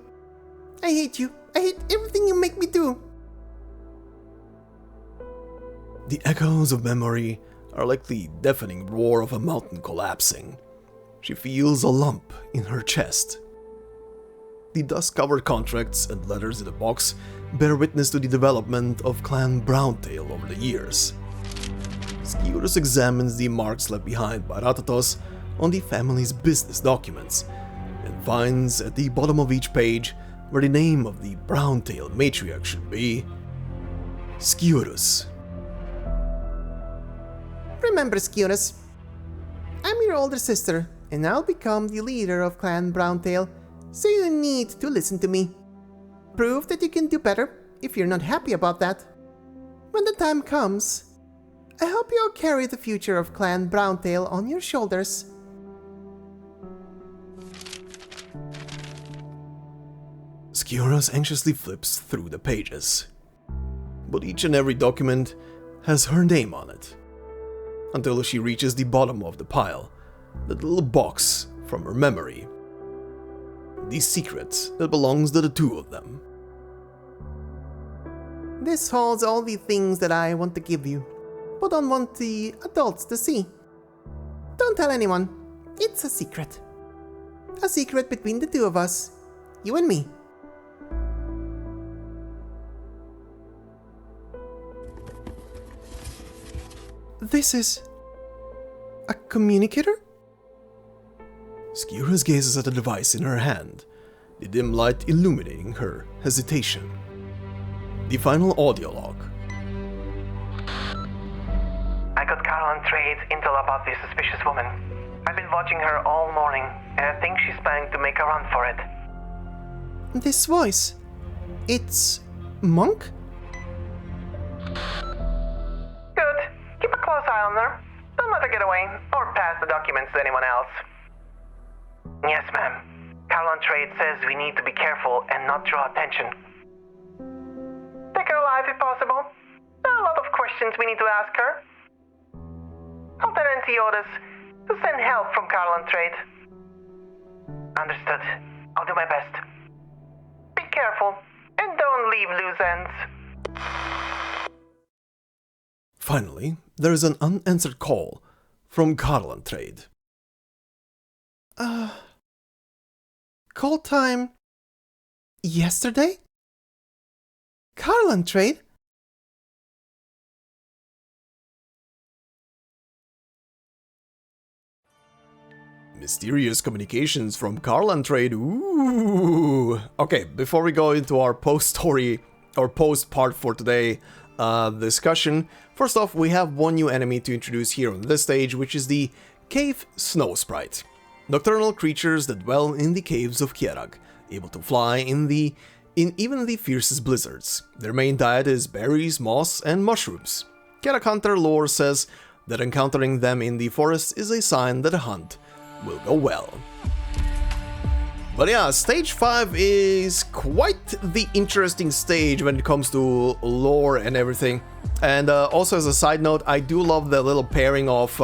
I hate you. I hate everything you make me do. The echoes of memory are like the deafening roar of a mountain collapsing. She feels a lump in her chest. The dust-covered contracts and letters in the box bear witness to the development of Clan Browntail over the years. Skewers examines the marks left behind by Ratatos on the family's business documents, and finds at the bottom of each page where the name of the Browntail matriarch should be Skewers. Remember, Skewers, I'm your older sister, and I'll become the leader of Clan Browntail, so you need to listen to me. Prove that you can do better if you're not happy about that. When the time comes, I hope you'll carry the future of Clan Browntail on your shoulders. Skewers anxiously flips through the pages, but each and every document has her name on it, until she reaches the bottom of the pile, the little box from her memory. The secret that belongs to the two of them. This holds all the things that I want to give you, but don't want the adults to see. Don't tell anyone. It's a secret. A secret between the two of us, you and me. This is... a communicator? Skira's gazes at the device in her hand, the dim light illuminating her hesitation. The final audio log. I got Karlan Trade's intel about this suspicious woman. I've been watching her all morning, and I think she's planning to make a run for it. This voice... it's... Monk? Good. Keep a close eye on her. Don't let her get away, or pass the documents to anyone else. Yes, ma'am. Karlan Trade says we need to be careful and not draw attention. Take her alive if possible. There are a lot of questions we need to ask her. I'll tell NC orders to send help from Karlan Trade. Understood. I'll do my best. Be careful, and don't leave loose ends. Finally, there is an unanswered call from Karlan Trade. Call time... yesterday? Karlan Trade? Mysterious communications from Karlan Trade. Ooh. Okay, before we go into our post-story or post-part for today discussion, first off, we have one new enemy to introduce here on this stage, which is the Cave Snow Sprite. Nocturnal creatures that dwell in the caves of Kjerag, able to fly in even the fiercest blizzards. Their main diet is berries, moss, and mushrooms. Kjerag Hunter lore says that encountering them in the forest is a sign that a hunt will go well. But yeah, stage 5 is quite the interesting stage when it comes to lore and everything. And also as a side note, I do love the little pairing of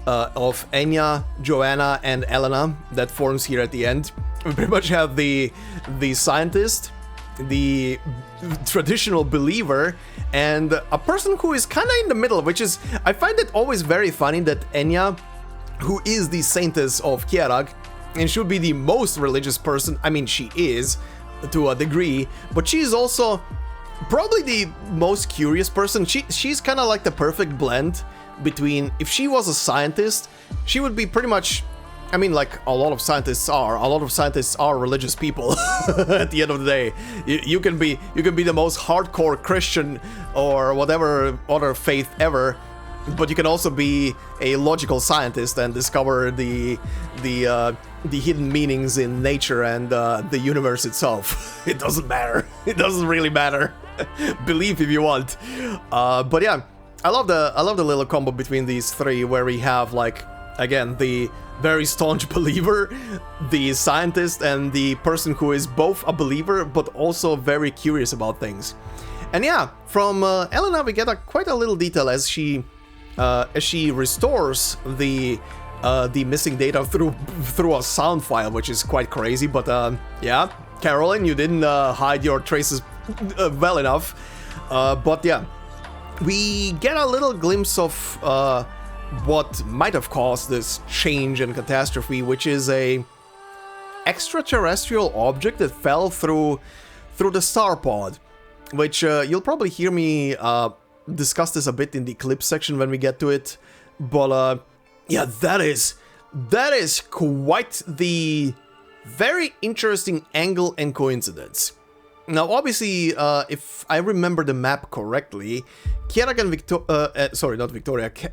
Enya, Joanna, and Elena that forms here at the end. We pretty much have the scientist, the traditional believer, and a person who is kind of in the middle, which is, I find it always very funny that Enya, who is the saintess of Kjerag, and should be the most religious person, I mean she is, to a degree, but she's also probably the most curious person. She's kind of like the perfect blend between, if she was a scientist, she would be pretty much, I mean, like a lot of scientists are religious people at the end of the day. You can be the most hardcore Christian or whatever other faith ever, but you can also be a logical scientist and discover the hidden meanings in nature and the universe itself. It doesn't matter. It doesn't really matter. Believe if you want. But yeah, I love the little combo between these three, where we have, like, again, the very staunch believer, the scientist, and the person who is both a believer but also very curious about things. And yeah, from Elena we get quite a little detail as she restores the missing data through a sound file, which is quite crazy. But yeah, Karlan, you didn't hide your traces well enough. But yeah, we get a little glimpse of what might have caused this change in Catastrophe, which is a extraterrestrial object that fell through the star pod, which you'll probably hear me discuss this a bit in the clip section when we get to it. But yeah, that is quite the very interesting angle and coincidence. Now, obviously, if I remember the map correctly, Kjerag and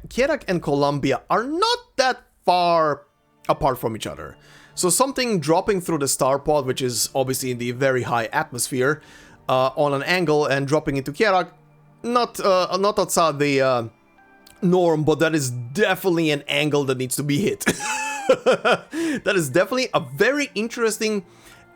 Kjerag and Columbia are not that far apart from each other. So something dropping through the star pod, which is obviously in the very high atmosphere, on an angle, and dropping into Kjerag, not outside the norm, but that is definitely an angle that needs to be hit. That is definitely a very interesting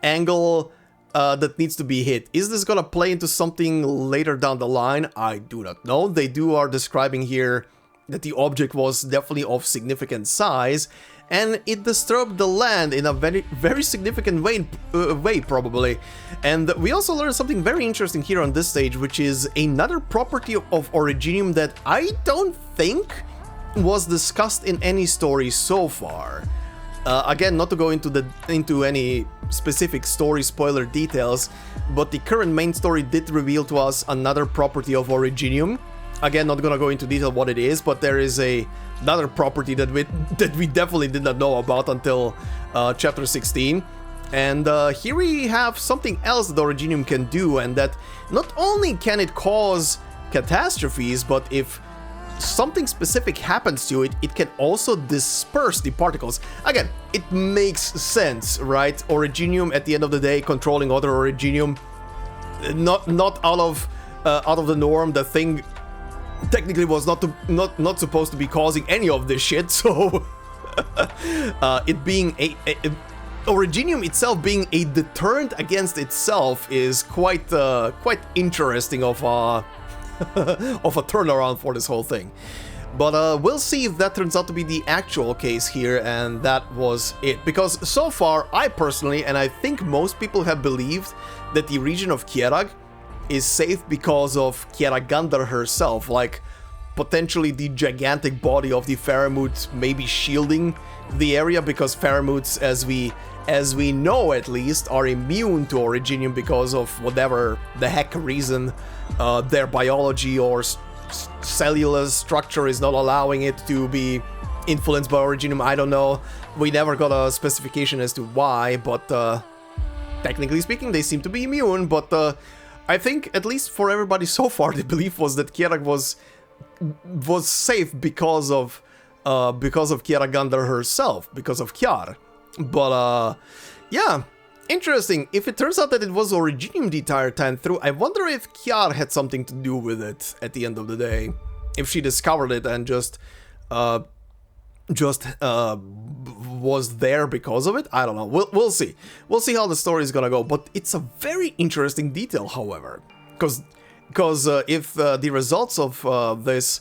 angle that needs to be hit. Is this gonna play into something later down the line? I do not know. They are describing here that the object was definitely of significant size, and it disturbed the land in a very significant way probably. And we also learned something very interesting here on this stage, which is another property of Originium that I don't think was discussed in any story so far. Again, not to go into any specific story spoiler details, but the current main story did reveal to us another property of Originium, Again, not gonna go into detail what it is, but there is another property that we definitely did not know about until chapter 16. And here we have something else that Originium can do, and that not only can it cause catastrophes, but if something specific happens to it, it can also disperse the particles. Again, it makes sense, right? Originium, at the end of the day, controlling other Originium, not out of the norm. The thing technically was not supposed to be causing any of this shit, so it being Originium itself being a deterrent against itself is quite interesting of a turnaround for this whole thing. But we'll see if that turns out to be the actual case here, and that was it. Because so far, I personally, and I think most people have believed that the region of Kjerag is safe because of Kjeragandr herself, like potentially the gigantic body of the Faramut maybe shielding the area, because Faramuts, as we know at least, are immune to Originium because of whatever the heck reason. Their biology or cellular structure is not allowing it to be influenced by Originium. I don't know. We never got a specification as to why, but technically speaking, they seem to be immune. But I think, at least for everybody so far, the belief was that Kjerag was safe because of Kjeragandr herself, because of Kjar. But yeah. Interesting. If it turns out that it was Originium the entire time through, I wonder if Kjar had something to do with it at the end of the day. If she discovered it and just was there because of it. I don't know. We'll see. We'll see how the story is gonna go. But it's a very interesting detail, however, because if the results of this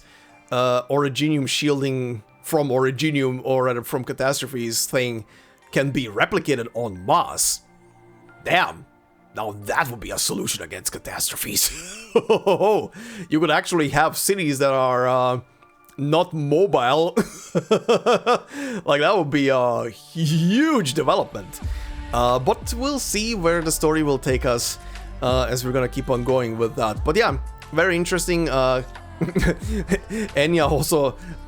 Originium shielding from Originium, or rather from Catastrophes thing, can be replicated en masse. Damn, now that would be a solution against catastrophes. You could actually have cities that are not mobile. Like, that would be a huge development. But we'll see where the story will take us as we're gonna keep on going with that. But yeah, very interesting. Enya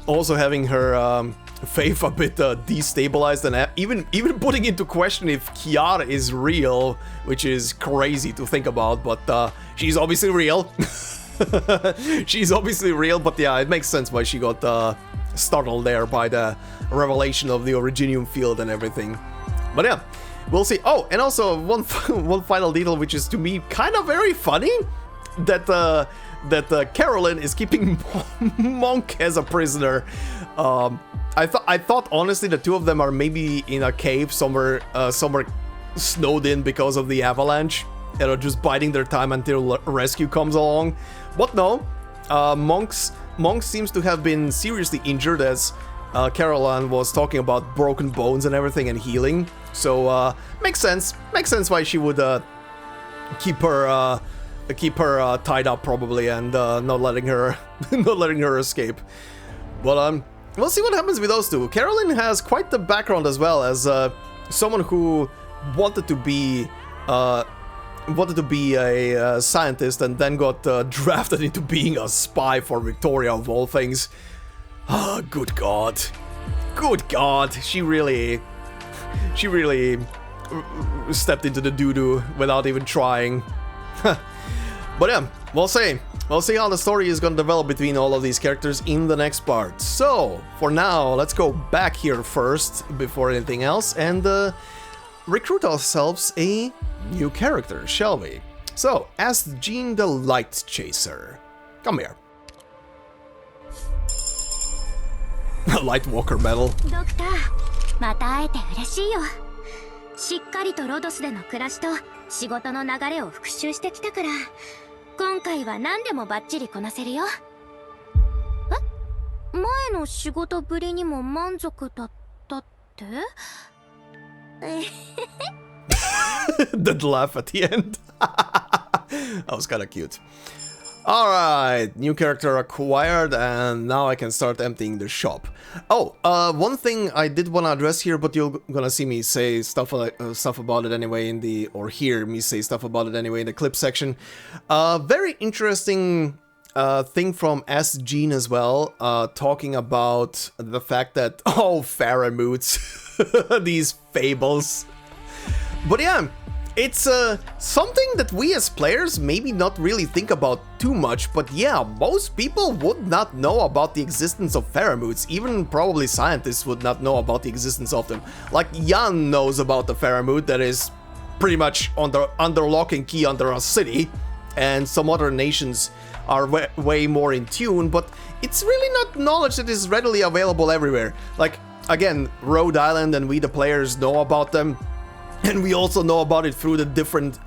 also having her faith a bit destabilized, and even putting into question if Kjar is real, which is crazy to think about, but she's obviously real. She's obviously real, but yeah, it makes sense why she got startled there by the revelation of the Originium field and everything. But yeah, we'll see. Oh, and also one final detail, which is to me kind of very funny, that Karlan is keeping Monk as a prisoner. I thought honestly the two of them are maybe in a cave somewhere snowed in because of the avalanche, and are just biding their time until rescue comes along. But no, Monk seems to have been seriously injured, as Karlan was talking about broken bones and everything and healing. So makes sense why she would keep her tied up probably, and not letting her escape. But we'll see what happens with those two. Karlan has quite the background as well, as someone who wanted to be a scientist and then got drafted into being a spy for Victoria of all things. Ah, good God, she really stepped into the doo-doo without even trying. But yeah, we'll see how the story is gonna develop between all of these characters in the next part. So, for now, let's go back here first, before anything else, and recruit ourselves a new character, shall we? So, as Jean the Light Chaser. Come here. Lightwalker medal. Doctor, また会えて嬉しいよ。しっかりとロドスでの暮らしと仕事の流れを復習してきたから、今回は何でもバッチリこなせるよ。え？前の仕事ぶりにも満足だったって？That laugh at the end. That was kind of cute. Alright, new character acquired, and now I can start emptying the shop. Oh, one thing I did want to address here, but you're gonna see me say stuff about it anyway or hear me say stuff about it anyway in the clip section. Very interesting thing from S. Jean as well, talking about the fact that, oh, Faramoots, these fables. But yeah, it's something that we as players maybe not really think about too much, but yeah, most people would not know about the existence of Faramoots. Even probably scientists would not know about the existence of them. Like Jan knows about the Faramoot that is pretty much under lock and key under a city, and some other nations are way more in tune, but it's really not knowledge that is readily available everywhere. Like, again, Rhode Island and we the players know about them, and we also know about it through the different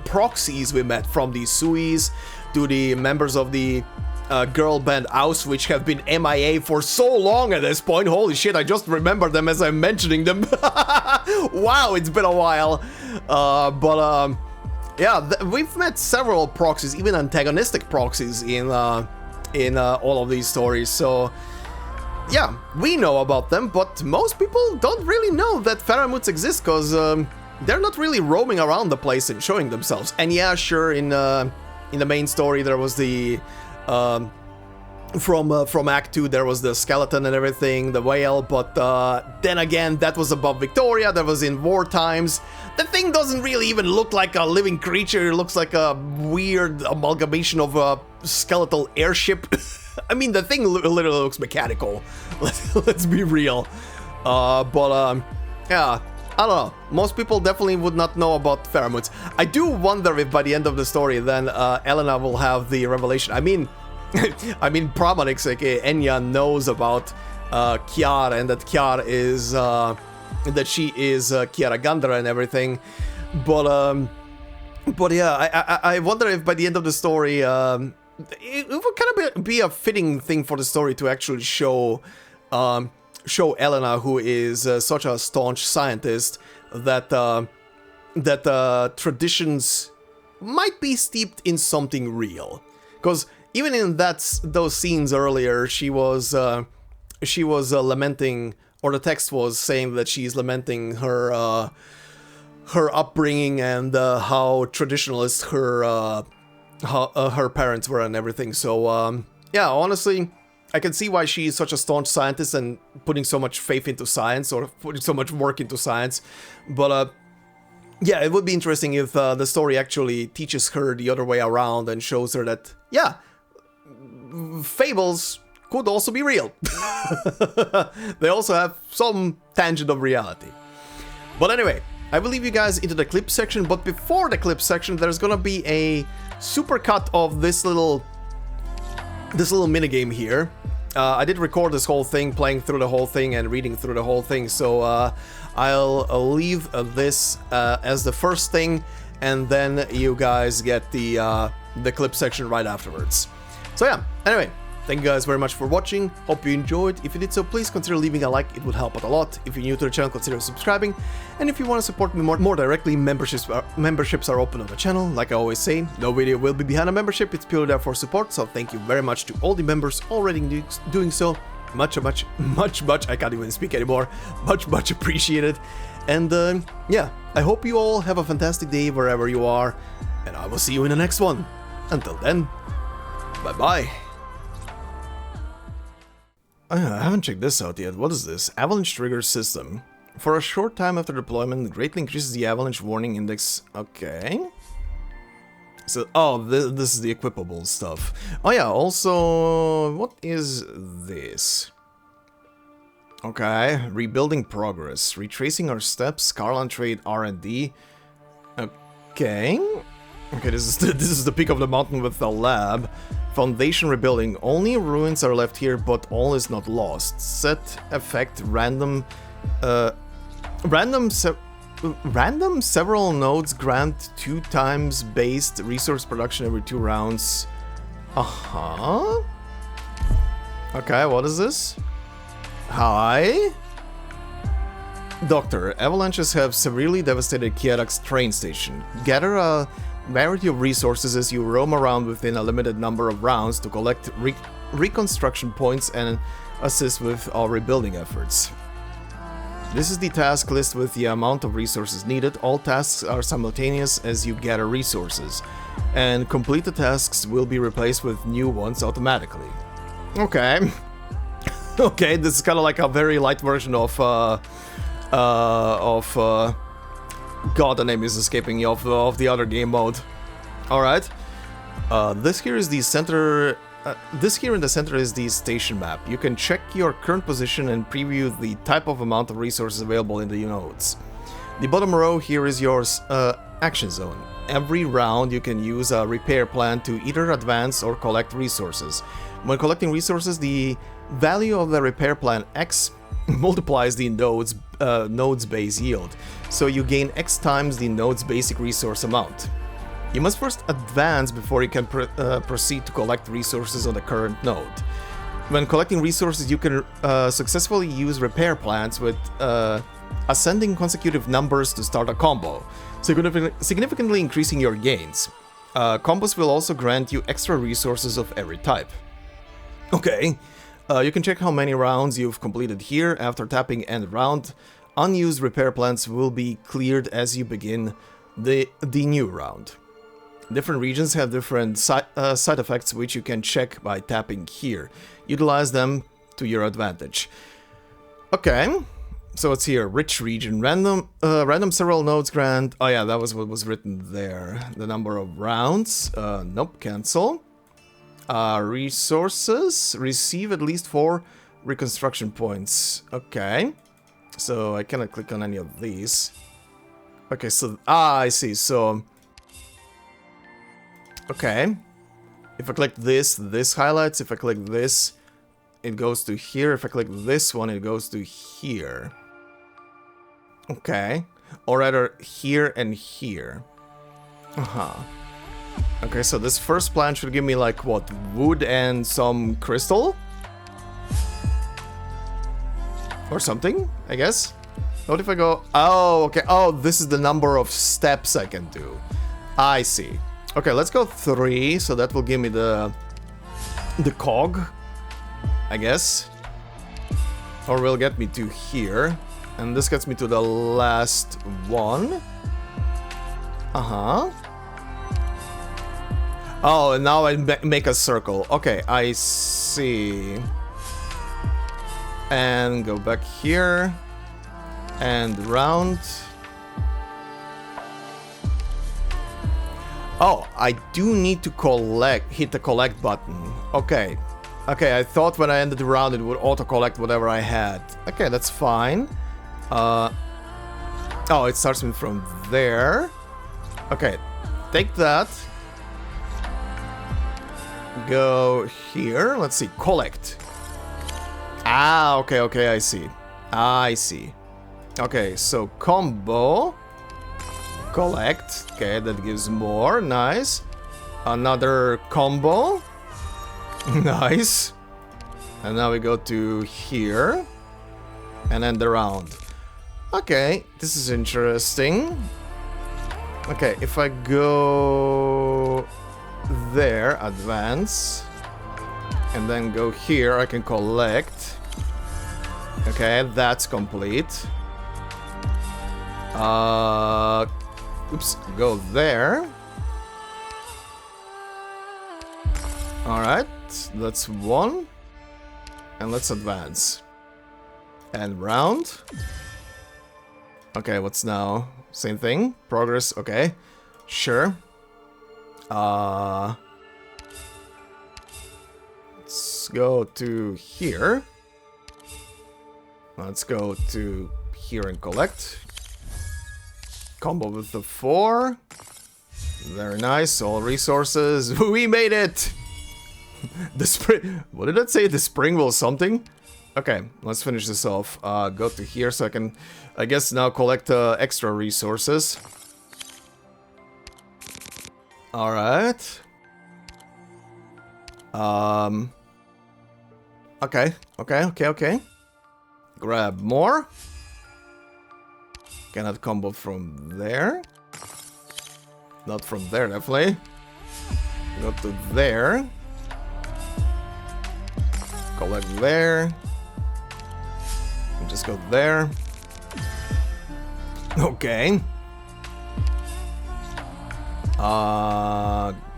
proxies we met, from the Suis to the members of the girl band Aus, which have been MIA for so long at this point. Holy shit, I just remember them as I'm mentioning them. Wow, it's been a while. Yeah, we've met several proxies, even antagonistic proxies in all of these stories, so yeah, we know about them, but most people don't really know that Faramoots exist, because they're not really roaming around the place and showing themselves. And yeah, sure, in the main story there was the from Act 2 there was the skeleton and everything, the whale, but then again, that was above Victoria, that was in war times. The thing doesn't really even look like a living creature, it looks like a weird amalgamation of a skeletal airship. I mean, the thing literally looks mechanical, let's be real. Yeah, I don't know, most people definitely would not know about Faramoots. I do wonder if by the end of the story then Elena will have the revelation. I mean, Pramanix, aka Enya, knows about Kjar, and that Kjar is that she is Kjerag and everything, but yeah, I wonder if by the end of the story it would kind of be a fitting thing for the story to actually show Elena, who is such a staunch scientist, that traditions might be steeped in something real, because even in those scenes earlier, she was lamenting, or the text was saying that she's lamenting her upbringing and how traditionalist her parents were and everything. So yeah, honestly, I can see why she is such a staunch scientist and putting so much faith into science, or putting so much work into science. But yeah, it would be interesting if the story actually teaches her the other way around and shows her that, yeah, fables could also be real. They also have some tangent of reality. But anyway, I will leave you guys into the clip section, but before the clip section, there's gonna be a supercut of this little minigame here. I did record this whole thing, playing through the whole thing and reading through the whole thing, so I'll leave this as the first thing, and then you guys get the clip section right afterwards. So yeah, anyway, thank you guys very much for watching, hope you enjoyed. If you did so, please consider leaving a like, it would help out a lot. If you're new to the channel, consider subscribing, and if you want to support me more directly, memberships are open on the channel. Like I always say, no video will be behind a membership, it's purely there for support, so thank you very much to all the members already doing so. Much, I can't even speak anymore, much appreciated. And yeah, I hope you all have a fantastic day wherever you are, and I will see you in the next one. Until then, bye-bye. I haven't checked this out yet. What is this? Avalanche trigger system. For a short time after deployment, greatly increases the avalanche warning index. Okay. So, oh, this is the equipable stuff. Oh yeah, also, what is this? Okay, rebuilding progress. Retracing our steps, Karlan trade R&D. Okay. Okay, this is the peak of the mountain with the lab. Foundation rebuilding. Only ruins are left here, but all is not lost. Set effect random several nodes grant 2 times based resource production every 2 rounds. Okay, what is this? Hi? Doctor, avalanches have severely devastated Kjerag's train station. Gather a variety of resources as you roam around within a limited number of rounds to collect reconstruction points and assist with our rebuilding efforts. This is the task list with the amount of resources needed. All tasks are simultaneous as you gather resources. and completed tasks will be replaced with new ones automatically. Okay. Okay, this is kind of like a very light version of God, the name is escaping me, of the other game mode. Alright. This here is the center. This here in the center is the station map. You can check your current position and preview the type of amount of resources available in the nodes. The bottom row here is your action zone. Every round you can use a repair plan to either advance or collect resources. When collecting resources, the value of the repair plan X multiplies the node's base yield, so you gain X times the node's basic resource amount. You must first advance before you can proceed to collect resources on the current node. When collecting resources, you can successfully use repair plans with ascending consecutive numbers to start a combo, significantly increasing your gains. Combos will also grant you extra resources of every type. Okay, you can check how many rounds you've completed here. After tapping end round, unused repair plans will be cleared as you begin the new round. Different regions have different side effects which you can check by tapping here. Utilize them to your advantage. Okay, so it's here. Rich region. Random several nodes grant... Oh yeah, that was what was written there. The number of rounds. Nope, cancel. Resources. Receive at least 4 reconstruction points. Okay. So I cannot click on any of these. Okay, so... I see. So... Okay. If I click this, this highlights. If I click this, it goes to here. If I click this one, it goes to here. Okay. Or rather, here and here. Okay, so this first plant should give me, like, what? Wood and some crystal? Or something, I guess? What if I go... Oh, okay. Oh, this is the number of steps I can do. I see. Okay, let's go 3, so that will give me the cog, I guess. Or will get me to here. And this gets me to the last one. Oh, and now I make a circle. Okay, I see. And go back here. And round. Oh, I do need to hit the collect button. Okay. Okay, I thought when I ended the round it would auto-collect whatever I had. Okay, that's fine. Oh, it starts me from there. Okay, take that. Go here. Let's see, collect. Ah, okay, I see. I see. Okay, so combo. Collect. Okay, that gives more. Nice. Another combo. Nice. And now we go to here. And end the round. Okay, this is interesting. Okay, if I go there, advance. And then go here, I can collect. Okay, that's complete. Oops, go there. Alright, that's 1. And let's advance. And round. Okay, what's now? Same thing. Progress, okay. Sure. Let's go to here. Let's go to here and collect. Combo with the 4. Very nice. All resources. We made it! The spring... What did that say? The spring will something? Okay, let's finish this off. Go to here so I can, I guess, now collect extra resources. Alright. Okay. Grab more. Cannot combo from there. Not from there, definitely. Go to there. Collect there. And just go there.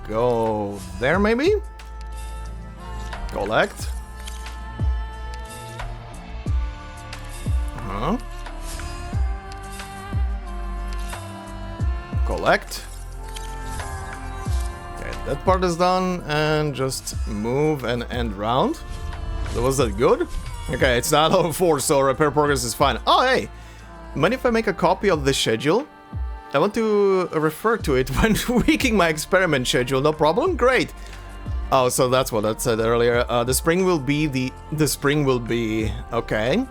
Go there maybe? Collect. Collect. Okay, that part is done, and just move and end round. Was that good? Okay, it's not level 4, so repair progress is fine. Oh, hey! Mind if I make a copy of the schedule? I want to refer to it when tweaking my experiment schedule. No problem? Great! Oh, so that's what I said earlier. The spring will be the spring will be... Okay.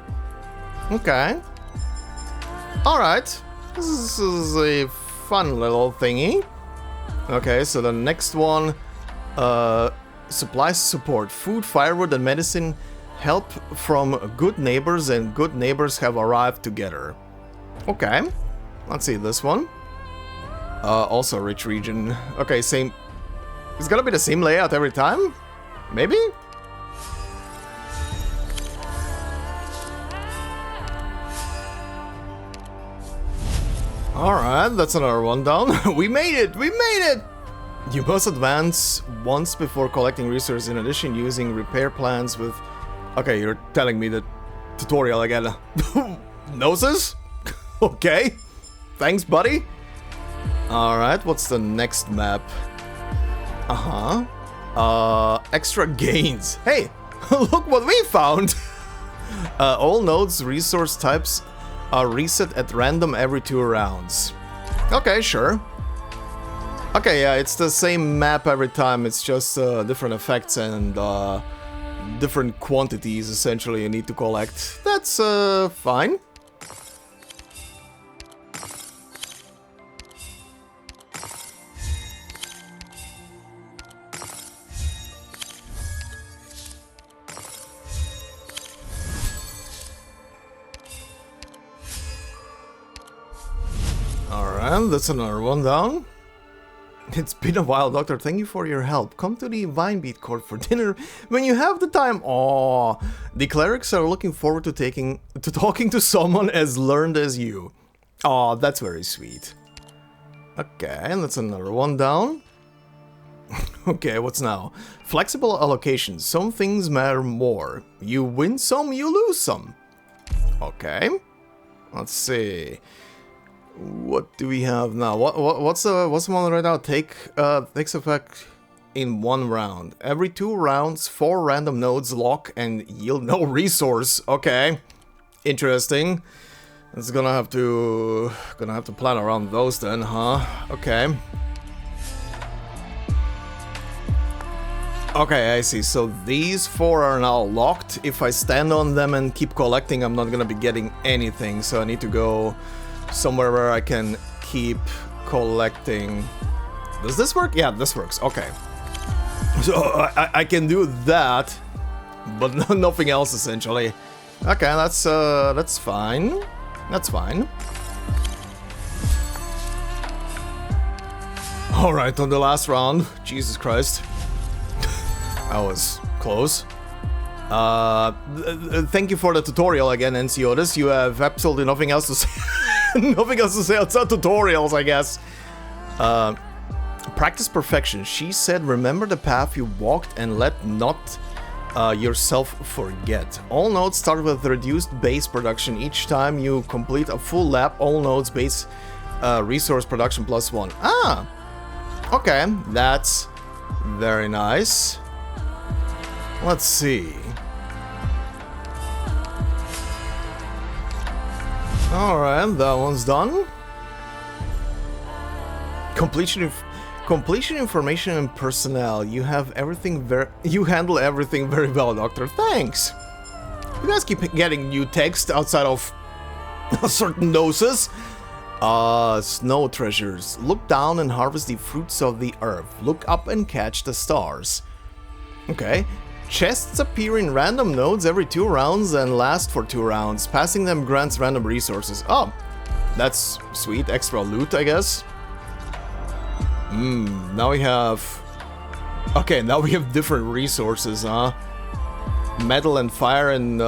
Okay. Alright. This is a fun little thingy. Okay, so the next one... supplies support. Food, firewood, and medicine help from good neighbors, and good neighbors have arrived together. Okay. Let's see this one. Also rich region. Okay, same... It's gonna be the same layout every time? Maybe? Alright, that's another one down. We made it! We made it! You must advance once before collecting resources, in addition using repair plans with... Okay, you're telling me the tutorial again. Gnosis? Okay. Thanks, buddy. Alright, what's the next map? Extra gains. Hey, look what we found! All nodes resource types are reset at random every 2 rounds. Okay, sure. Okay, yeah, it's the same map every time, it's just different effects and different quantities, essentially, you need to collect. That's fine. Alright, that's another one down. It's been a while, Doctor. Thank you for your help. Come to the Vinebeat Court for dinner when you have the time. Aww. The clerics are looking forward to talking to someone as learned as you. Aw, that's very sweet. Okay, that's another one down. Okay, what's now? Flexible allocations. Some things matter more. You win some, you lose some. Okay. Let's see. What do we have now? What's the one right now? Takes effect in 1 round. Every 2 rounds, 4 random nodes lock and yield no resource. Okay, interesting. It's gonna have to plan around those then, huh? Okay. Okay, I see. So these 4 are now locked. If I stand on them and keep collecting, I'm not gonna be getting anything. So I need to go somewhere where I can keep collecting. Does this work? Yeah, this works. Okay. So I can do that, but nothing else essentially. Okay, that's fine. That's fine. All right, on the last round. Jesus Christ, that was close. Thank you for the tutorial again, Enciotis. You have absolutely nothing else to say. Nothing else to say outside tutorials, I guess. Practice perfection. She said, remember the path you walked and let not yourself forget. All nodes start with reduced base production. Each time you complete a full lap, all nodes base resource production +1. Ah! Okay, that's very nice. Let's see. Alright, that one's done. Completion information and personnel. You have everything you handle everything very well, Doctor. Thanks. You guys keep getting new text outside of certain doses. Snow treasures. Look down and harvest the fruits of the earth. Look up and catch the stars. Okay. Chests appear in random nodes every 2 rounds and last for 2 rounds. Passing them grants random resources. Oh, that's sweet. Extra loot, I guess. Now we have... Okay, now we have different resources, huh? Metal and fire and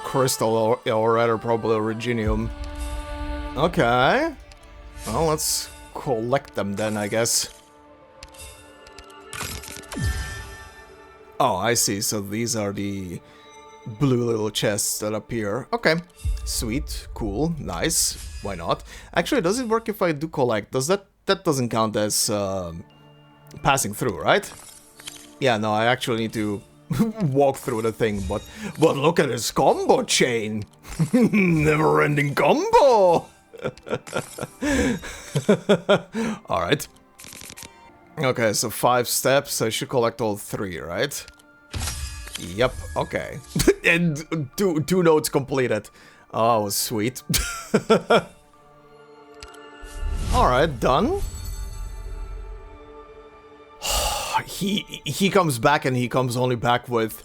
crystal, or rather probably originium. Okay. Well, that's collect them then, I guess. Oh, I see. So these are the blue little chests that appear. Okay. Sweet. Cool. Nice. Why not? Actually, does it work if I do collect? Does that doesn't count as passing through, right? Yeah, no, I actually need to walk through the thing, but look at this combo chain. Never-ending combo. All right. Okay, so 5 steps. I should collect all 3, right? Yep. Okay. And two nodes completed. Oh, sweet. All right, done. He comes back, and he comes only back with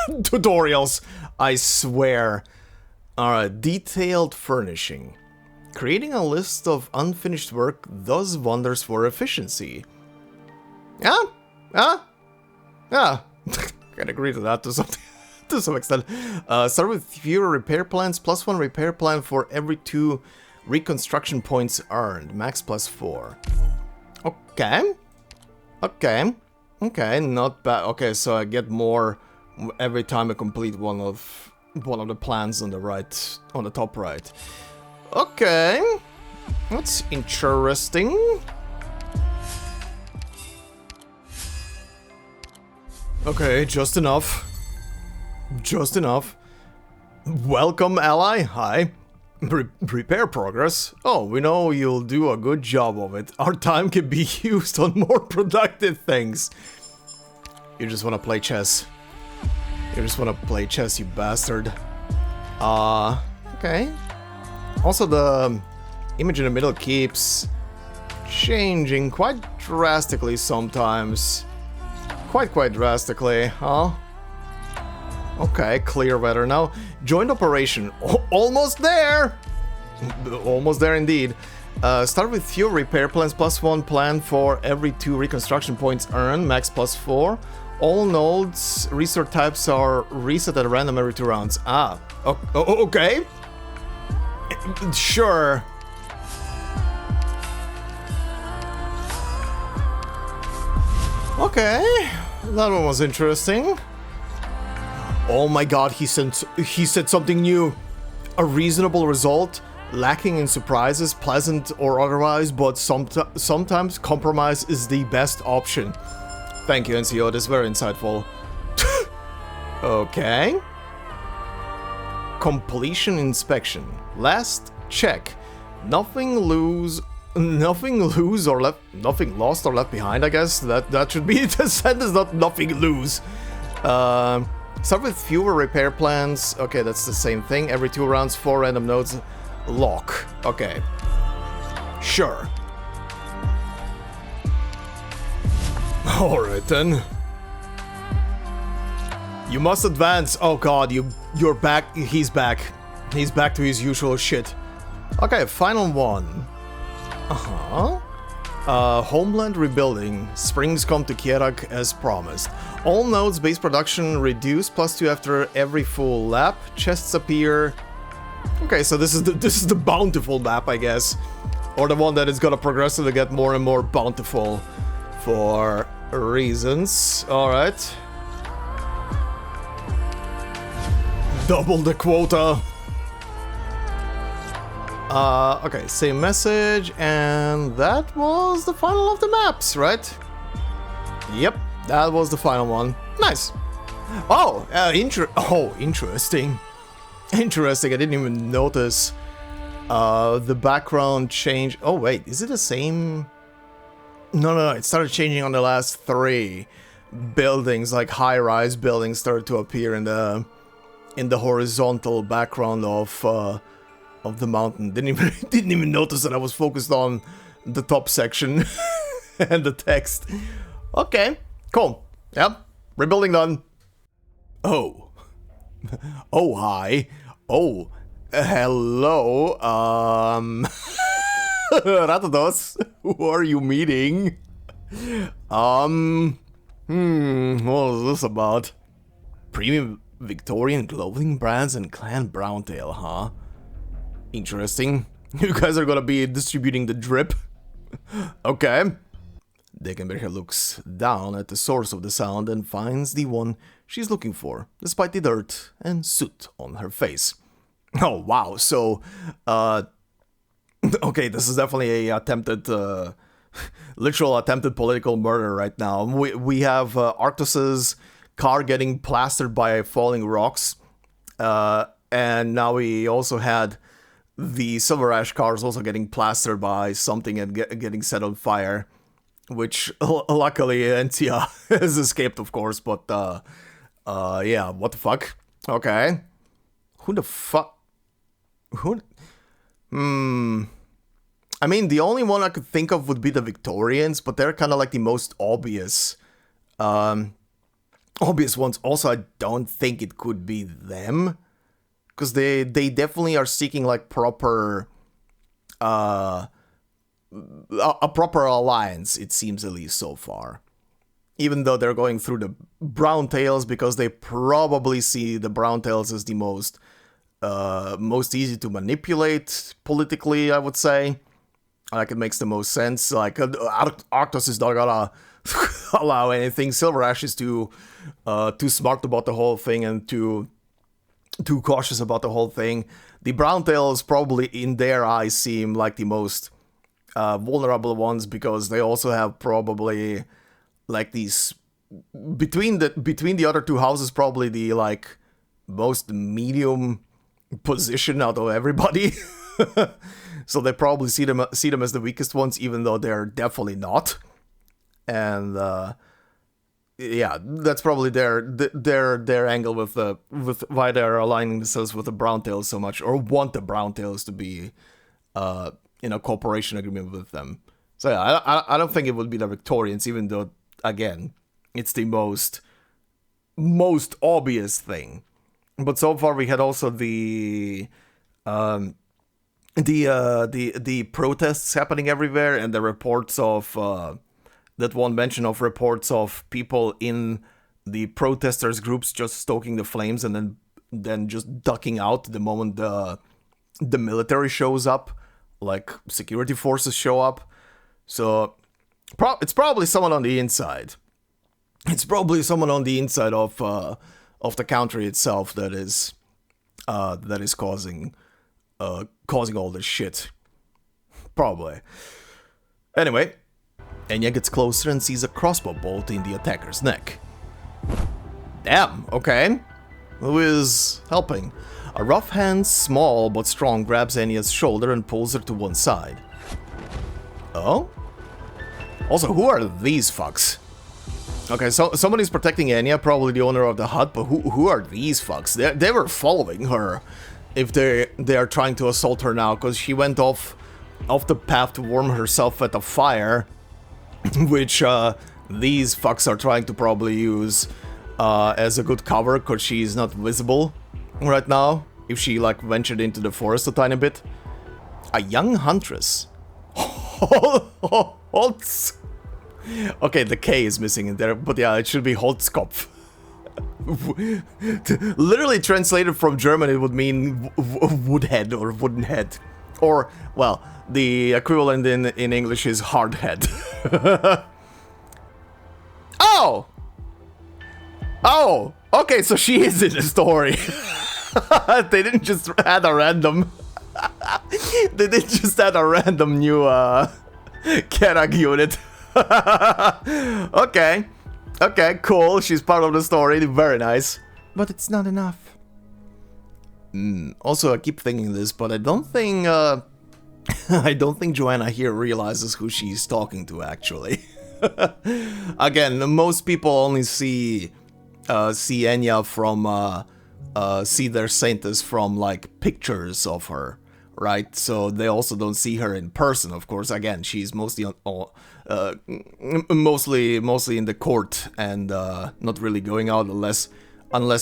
tutorials, I swear. Alright, detailed furnishing. Creating a list of unfinished work does wonders for efficiency. Yeah? Can agree to that to some extent. Start with fewer repair plans, +1 repair plan for every 2 reconstruction points earned. Max +4. Okay, not bad. Okay, so I get more every time I complete one of the plans on the right, on the top right. Okay, that's interesting. Okay, just enough. Just enough. Welcome, ally. Hi. Repair progress. Oh, we know you'll do a good job of it. Our time can be used on more productive things. You just want to play chess. You just want to play chess, you bastard. Okay. Also, the image in the middle keeps changing quite drastically sometimes. Quite drastically, huh? Okay, clear weather now. Joint operation. Almost there! Almost there indeed. Start with few repair plans, +1 plan for every 2 reconstruction points earned, max +4. All nodes, resource types are reset at random every 2 rounds. Ah, okay. Sure. Okay, that one was interesting. Oh my god, he said something new. A reasonable result, lacking in surprises, pleasant or otherwise, but sometimes compromise is the best option. Thank you, NCO, that's very insightful. Okay. Completion inspection. Last check. Nothing lost or left behind, I guess. That should be the sentence, not nothing lose. Start with fewer repair plans. Okay, that's the same thing. Every 2 rounds, 4 random nodes. Lock. Okay. Sure. Alright then. You must advance. Oh god, you're back. He's back. He's back to his usual shit. Okay, final one. Homeland rebuilding. Springs come to Kjerag as promised. All nodes base production reduced +2 after every full lap. Chests appear. Okay, so this is the bountiful map, I guess, or the one that is gonna progressively get more and more bountiful for reasons. All right. Double the quota. Okay, same message, and that was the final of the maps, right? Yep, that was the final one. Nice. Oh, interesting. Interesting, I didn't even notice the background change. Oh wait, is it the same? No, it started changing on the last 3 buildings, like high-rise buildings started to appear in the horizontal background of the mountain. Didn't even notice that I was focused on the top section and the text. Okay, cool. Yep, rebuilding done. Oh. Oh, hi. Oh, hello. Ratados, who are you meeting? What is this about? Premium Victorian clothing brands and Clan Browntail, huh? Interesting. You guys are gonna be distributing the drip. Okay. Degenberger looks down at the source of the sound and finds the one she's looking for, despite the dirt and soot on her face. Oh, wow. So, okay, this is definitely a attempted, literal attempted political murder right now. We have Arctus's car getting plastered by falling rocks, and now we also had the Silver Ash cars also getting plastered by something and getting set on fire, which luckily Entia has escaped, of course, but yeah, what the fuck? Okay. Who the fuck? Who? I mean, the only one I could think of would be the Victorians, but they're kind of like the most obvious ones. Also, I don't think it could be them, because they definitely are seeking like proper a proper alliance, it seems, at least so far. Even though they're going through the Browntails, because they probably see the Browntails as the most easy to manipulate politically, I would say. Like, it makes the most sense. Like, Arctos is not gonna allow anything. Silver Ash is too smart about the whole thing and too cautious about the whole thing. The Browntails probably, in their eyes, seem like the most vulnerable ones, because they also have probably like these between the other two houses, probably the like most medium position out of everybody. So they probably see them as the weakest ones, even though they're definitely not. And yeah, that's probably their angle with why they're aligning themselves with the Browntails so much, or want the Browntails to be in a cooperation agreement with them. So yeah, I don't think it would be the Victorians, even though, again, it's the most obvious thing. But so far we had also the protests happening everywhere, and the reports of that one mention of reports of people in the protesters groups just stoking the flames and then just ducking out the moment the military shows up, like security forces show up. So it's probably someone on the inside. It's probably someone on the inside of the country itself that is causing all this shit. Probably. Anyway, Enya gets closer and sees a crossbow bolt in the attacker's neck. Damn, okay. Who is helping? A rough hand, small but strong, grabs Enya's shoulder and pulls her to one side. Oh? Also, who are these fucks? Okay, so somebody's protecting Enya, probably the owner of the hut, but who are these fucks? They were following her, if they are trying to assault her now, because she went off the path to warm herself at a fire, which these fucks are trying to probably use as a good cover, because she's not visible right now, if she like ventured into the forest a tiny bit. A young huntress. Okay, the K is missing in there, but yeah, it should be Holzkopf. Literally translated from German, it would mean woodhead or wooden head. Or, well, the equivalent in English is hard head. Oh! Oh! Okay, so she is in the story. They didn't just add a random... They didn't just add a random new Kjerag unit. Okay. Okay, cool. She's part of the story. Very nice. But it's not enough. Also, I keep thinking this, but I don't think I don't think Joanna here realizes who she's talking to, actually. Again, most people only see Enya from see their saintess from like pictures of her, right? So they also don't see her in person, of course. Again, she's mostly mostly in the court and not really going out unless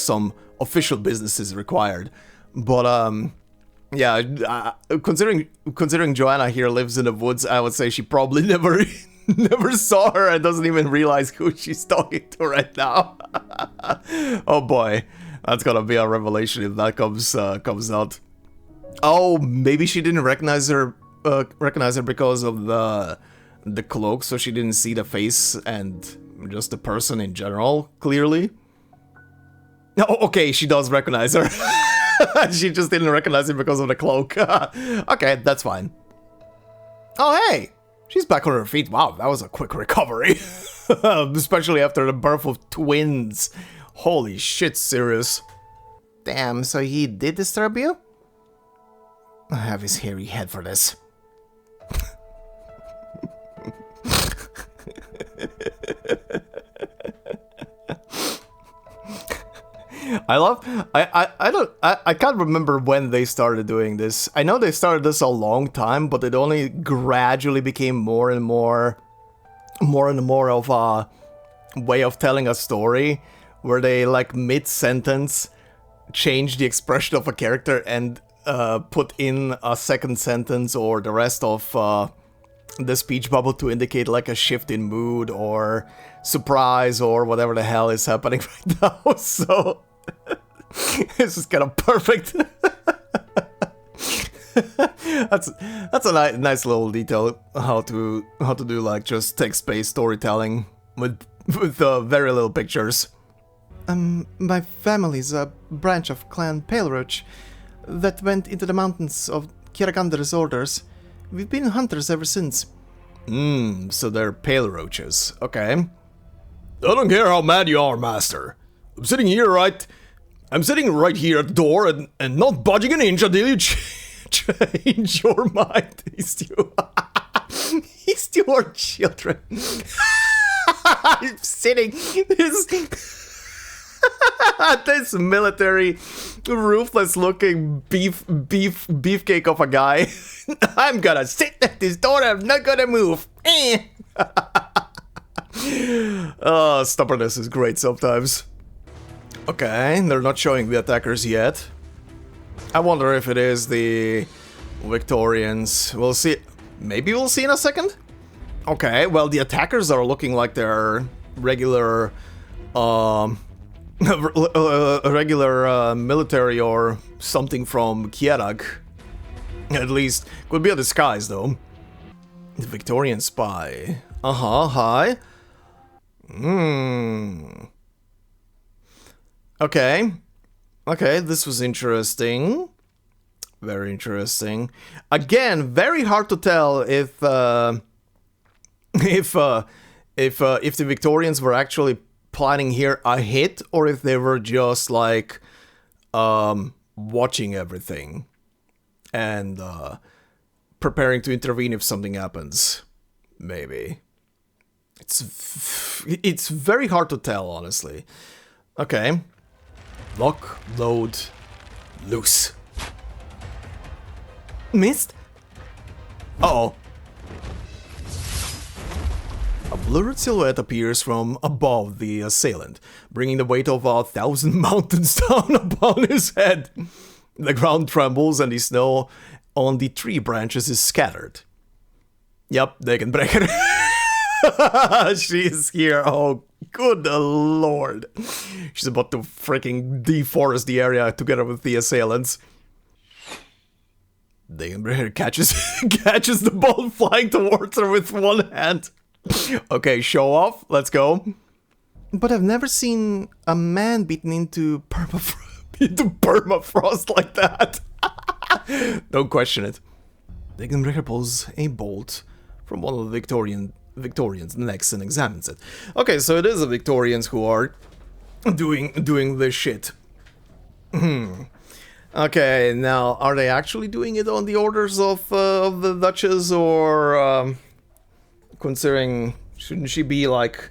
some official business is required. But yeah, considering Joanna here lives in the woods, I would say she probably never saw her and doesn't even realize who she's talking to right now. Oh boy, that's gonna be a revelation if that comes out. Oh, maybe she didn't recognize her because of the the cloak so she didn't see the face and just the person in general, clearly. Oh, okay, she does recognize her. She just didn't recognize him because of the cloak. Okay, that's fine. Oh, hey! She's back on her feet. Wow, that was a quick recovery. Especially after the birth of twins. Holy shit, serious. Damn, so he did disturb you? I have his hairy head for this. I can't remember when they started doing this. I know they started this a long time, but it only gradually became more and more of a way of telling a story, where they, like, mid-sentence change the expression of a character and put in a second sentence or the rest of the speech bubble to indicate, like, a shift in mood or surprise or whatever the hell is happening right now. So this is kind of perfect. That's a nice little detail how to do, like, just text-based storytelling with very little pictures. My family's a branch of Clan Paleroach that went into the mountains of Kjerag under his orders. We've been hunters ever since. So they're Paleroaches. Okay. I don't care how mad you are, Master. I'm sitting right here at the door and not budging an inch until you change your mind. These two are children. I'm sitting this military, ruthless-looking beefcake of a guy. I'm gonna sit at this door. I'm not gonna move. Stubbornness is great sometimes. Okay, they're not showing the attackers yet. I wonder if it is the Victorians. We'll see. Maybe we'll see in a second? Okay, well, the attackers are looking like they're regular, military or something from Kjerag. At least, could be a disguise, though. The Victorian spy. Hi. Okay, this was interesting. Very interesting. Again, very hard to tell if the Victorians were actually planning here a hit, or if they were just, like, watching everything and preparing to intervene if something happens. Maybe. It's very hard to tell, honestly. Okay. Lock, load, loose. Missed? Uh-oh. A blurred silhouette appears from above the assailant, bringing the weight of 1,000 mountains down upon his head. The ground trembles and the snow on the tree branches is scattered. Yep, they can break it. She's here. Oh, good lord. She's about to freaking deforest the area together with the assailants. Dagenbrecher catches the ball flying towards her with one hand. Okay, show off. Let's go. But I've never seen a man beaten into permafrost like that. Don't question it. Dagenbrecher pulls a bolt from one of the Victorians' necks and examines it. Okay, so it is the Victorians who are doing this shit. Okay, now, are they actually doing it on the orders of the Duchess, or considering, shouldn't she be, like,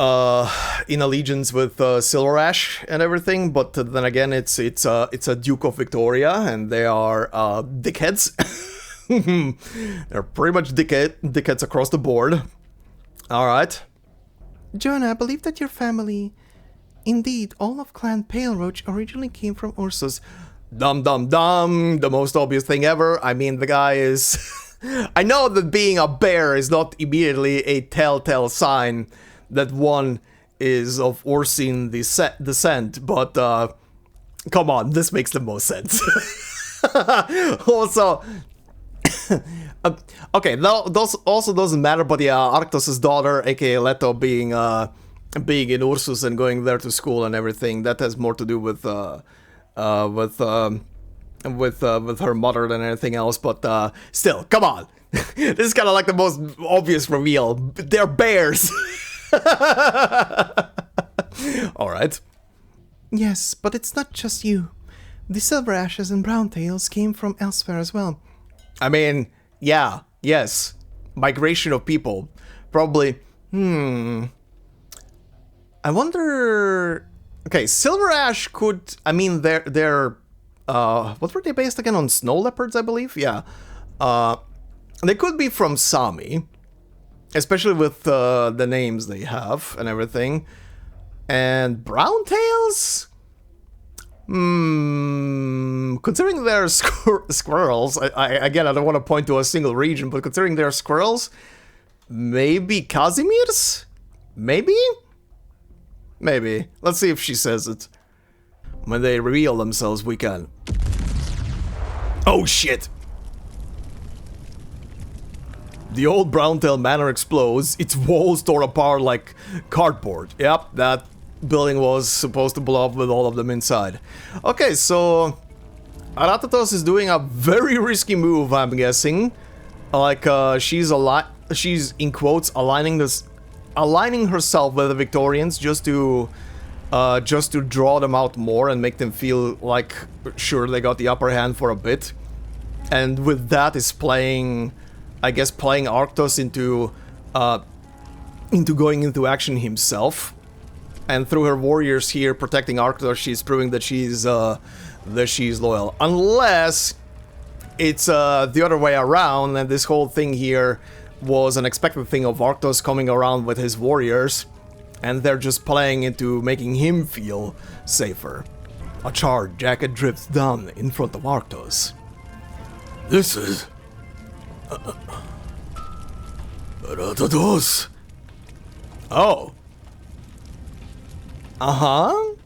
in allegiance with Silver Ash and everything? But then again, it's a Duke of Victoria, and they are dickheads. They're pretty much dickheads across the board. Alright. Joanna, I believe that your family, indeed, all of Clan Paleroach originally came from Ursus. Dum. The most obvious thing ever. I mean, the guy is... I know that being a bear is not immediately a telltale sign that one is of Ursine descent, but come on, this makes the most sense. Also, Okay, no, those also doesn't matter, but yeah, Arctos' daughter, aka Leto, being in Ursus and going there to school and everything, that has more to do with her mother than anything else. But still, come on, this is kind of like the most obvious reveal. They're bears. All right. Yes, but it's not just you. The Silver Ashes and Brown Tails came from elsewhere as well. I mean, yeah, yes. Migration of people. Probably, I wonder... Okay, Silver Ash could... I mean, they're what were they based again? On snow leopards, I believe? Yeah. They could be from Sami. Especially with the names they have and everything. And Brown Tails? Considering they're squirrels, again, I don't want to point to a single region, but considering they're squirrels, maybe Casimir's? Maybe? Maybe. Let's see if she says it. When they reveal themselves, we can. Oh shit! The old Browntail Manor explodes, its walls tore apart like cardboard. Yep, that building was supposed to blow up with all of them inside. Okay, so Aratatos is doing a very risky move, I'm guessing. Like, she's in quotes aligning herself with the Victorians just to draw them out more and make them feel like sure they got the upper hand for a bit. And with that is playing, I guess, playing Arctos into going into action himself. And through her warriors here protecting Arctos, she's proving that she's loyal. Unless it's the other way around, and this whole thing here was an expected thing of Arctos coming around with his warriors, and they're just playing into making him feel safer. A charred jacket drifts down in front of Arctos. This is... Aratatos. Oh. Uh-huh.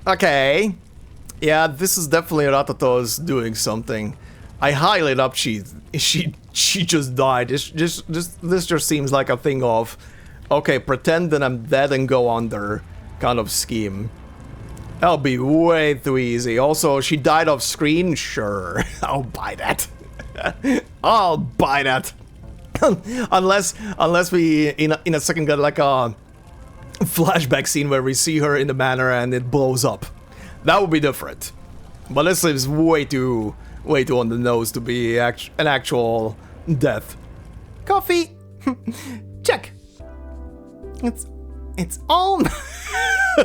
Okay. Yeah, this is definitely Ratatos doing something. I highlight up she just died. This just seems like a thing of, okay, pretend that I'm dead and go under kind of scheme. That'll be way too easy. Also, she died off screen? Sure. I'll buy that. I'll buy that. unless we in a second get like a flashback scene where we see her in the manor and it blows up. That would be different. But this is way too on the nose to be an actual death. Coffee! Check! It's all...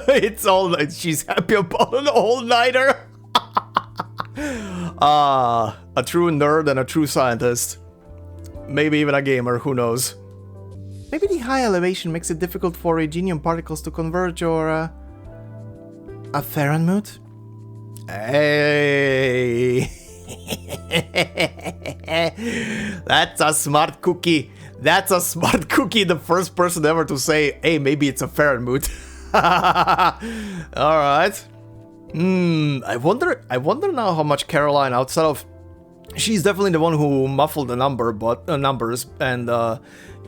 It's all night. She's happy about an all-nighter. A true nerd and a true scientist. Maybe even a gamer, who knows. Maybe the high elevation makes it difficult for Regenium particles to converge, or a Faranmut? Hey. That's a smart cookie. That's a smart cookie. The first person ever to say, hey, maybe it's a Faranmut. Alright. I wonder now how much Karlan, outside of... She's definitely the one who muffled the numbers and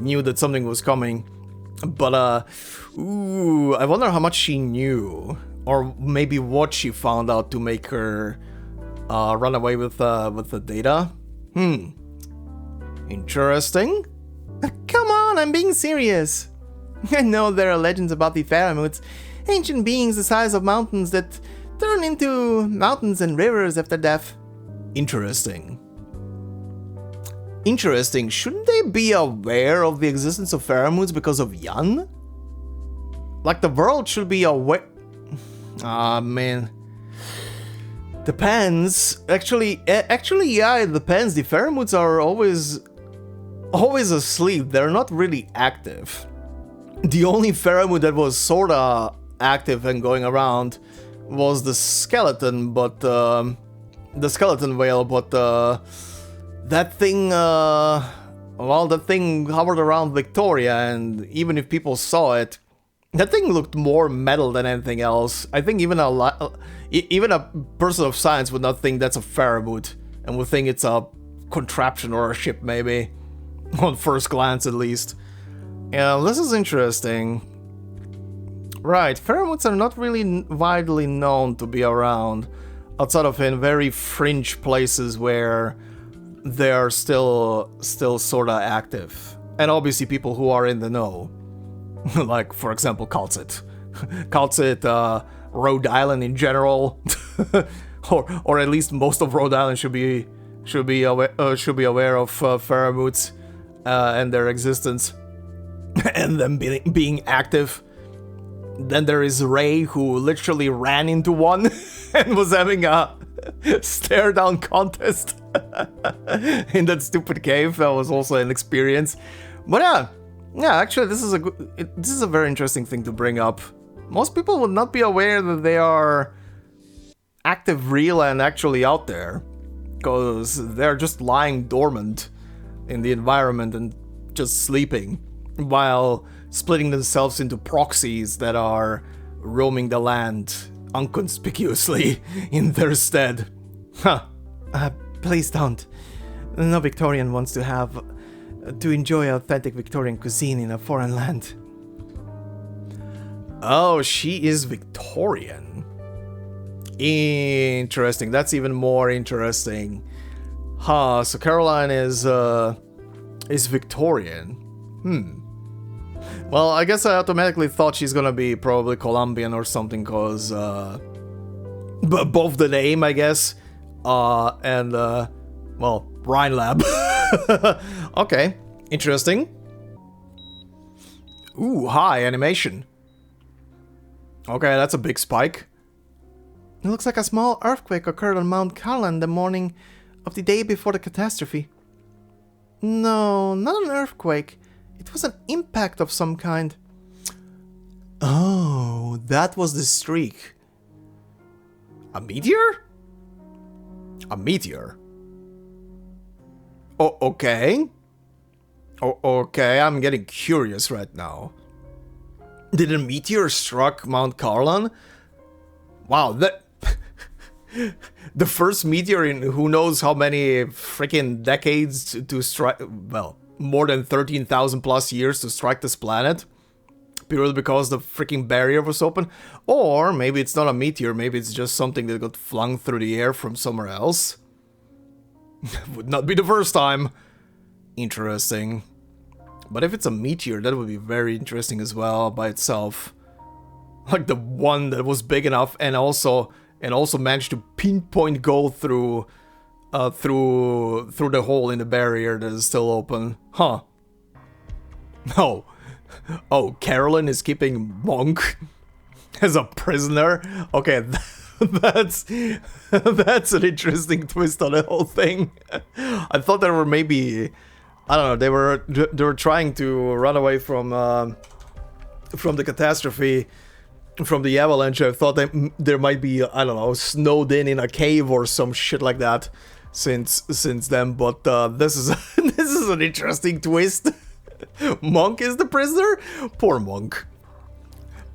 knew that something was coming. But, I wonder how much she knew. Or maybe what she found out to make her run away with the data. Interesting. Come on, I'm being serious. I know there are legends about the Faramuts, ancient beings the size of mountains that turn into mountains and rivers after death. Interesting. Interesting. Shouldn't they be aware of the existence of Faramuts because of Yan? Like, the world should be aware... Ah, man. Depends. Actually, yeah, it depends. The Faramuts are always asleep. They're not really active. The only Faramut that was sorta active and going around was the skeleton, but the skeleton whale, but that thing, well, that thing hovered around Victoria, and even if people saw it, that thing looked more metal than anything else. I think even a person of science would not think that's a Faramut, and would think it's a contraption or a ship, maybe. On first glance, at least. Yeah, this is interesting. Right, pheromones are not really widely known to be around, outside of in very fringe places where they are still sorta active. And obviously people who are in the know. Like, for example, tsit. Tsit, Rhode Island in general, or at least most of Rhode Island should be aware of pheromones and their existence and them being active. Then there is Ray, who literally ran into one and was having a stare down contest in that stupid cave. That was also an experience. But yeah, actually, this is a very interesting thing to bring up. Most people would not be aware that they are active, real, and actually out there, because they're just lying dormant in the environment and just sleeping, while splitting themselves into proxies that are roaming the land inconspicuously in their stead. Huh. Please don't. No Victorian wants to enjoy authentic Victorian cuisine in a foreign land. Oh, she is Victorian. Interesting. That's even more interesting. Huh, so Karlan is Victorian. Well, I guess I automatically thought she's gonna be probably Colombian or something, cause both the name, I guess, and well, RHINE Lab. Okay, interesting. Ooh, hi, animation. Okay, that's a big spike. It looks like a small earthquake occurred on Mount Karlan the morning of the day before the catastrophe. No, not an earthquake. It was an impact of some kind. Oh, that was the streak. A meteor? A meteor? Oh, okay. Oh, okay, I'm getting curious right now. Did a meteor struck Mount Karlan? Wow, that... the first meteor in who knows how many freaking decades to strike... Well, more than 13,000 plus years to strike this planet, purely because the freaking barrier was open. Or maybe it's not a meteor, maybe it's just something that got flung through the air from somewhere else. Would not be the first time. Interesting. But if it's a meteor, that would be very interesting as well by itself. Like the one that was big enough and also managed to pinpoint go through through the hole in the barrier that is still open. Huh. Oh, Karlan is keeping Monk as a prisoner? Okay, that's an interesting twist on the whole thing. I thought there were maybe, I don't know, they were trying to run away from the catastrophe, from the avalanche. I thought that there might be, I don't know, snowed in a cave or some shit like that since then, but this is this is an interesting twist. Monk is the prisoner? Poor Monk.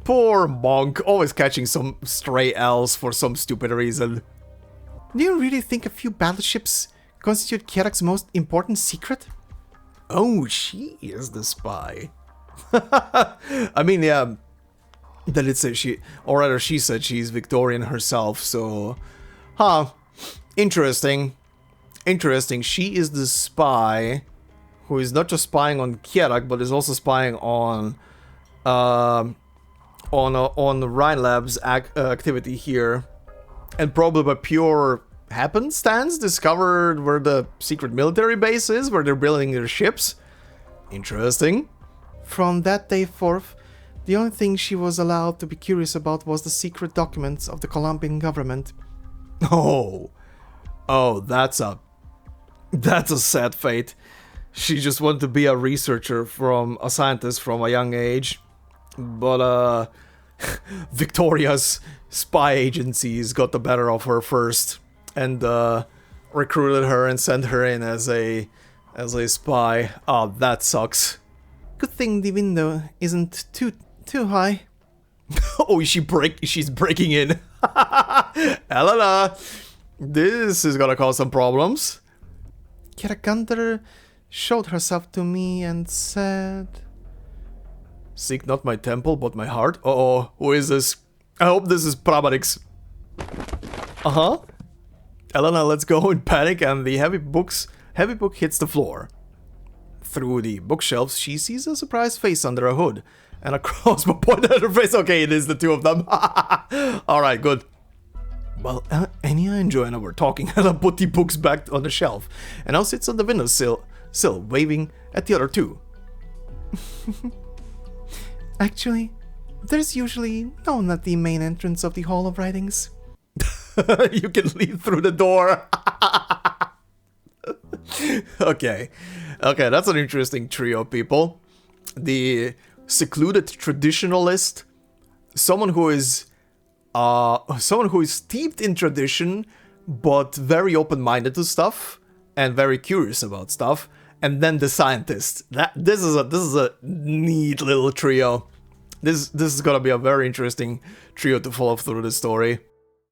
Poor Monk, always catching some stray elves for some stupid reason. Do you really think a few battleships constitute Kjerag's most important secret? Oh, she is the spy. I mean, yeah, that it says she, or rather she said she's Victorian herself, so... Huh, interesting. Interesting, she is the spy who is not just spying on Kjerag, but is also spying on the RHINE Lab's activity here, and probably by pure happenstance discovered where the secret military base is, where they're building their ships. Interesting. From that day forth, the only thing she was allowed to be curious about was the secret documents of the Colombian government. Oh, that's a sad fate. She just wanted to be a researcher, a scientist from a young age, but Victoria's spy agencies got the better of her first and recruited her and sent her in as a spy. Oh, that sucks. Good thing the window isn't too high. Oh, she's breaking in. Helena, this is gonna cause some problems. Kjerag showed herself to me and said... Seek not my temple, but my heart? Uh-oh, who is this? I hope this is Pramanix. Uh-huh. Elena lets go in panic and the heavy book hits the floor. Through the bookshelves, she sees a surprised face under a hood and a crossbow pointed at her face. Okay, it is the two of them. Alright, good. Well, Anya and Joanna were talking and I put the books back on the shelf and now sits on the windowsill, waving at the other two. Actually, there's usually no one at the main entrance of the Hall of Writings. You can leave through the door. Okay, that's an interesting trio, people. The secluded traditionalist, someone who is steeped in tradition, but very open-minded to stuff and very curious about stuff, and then the scientist. This is a neat little trio. This is gonna be a very interesting trio to follow through the story.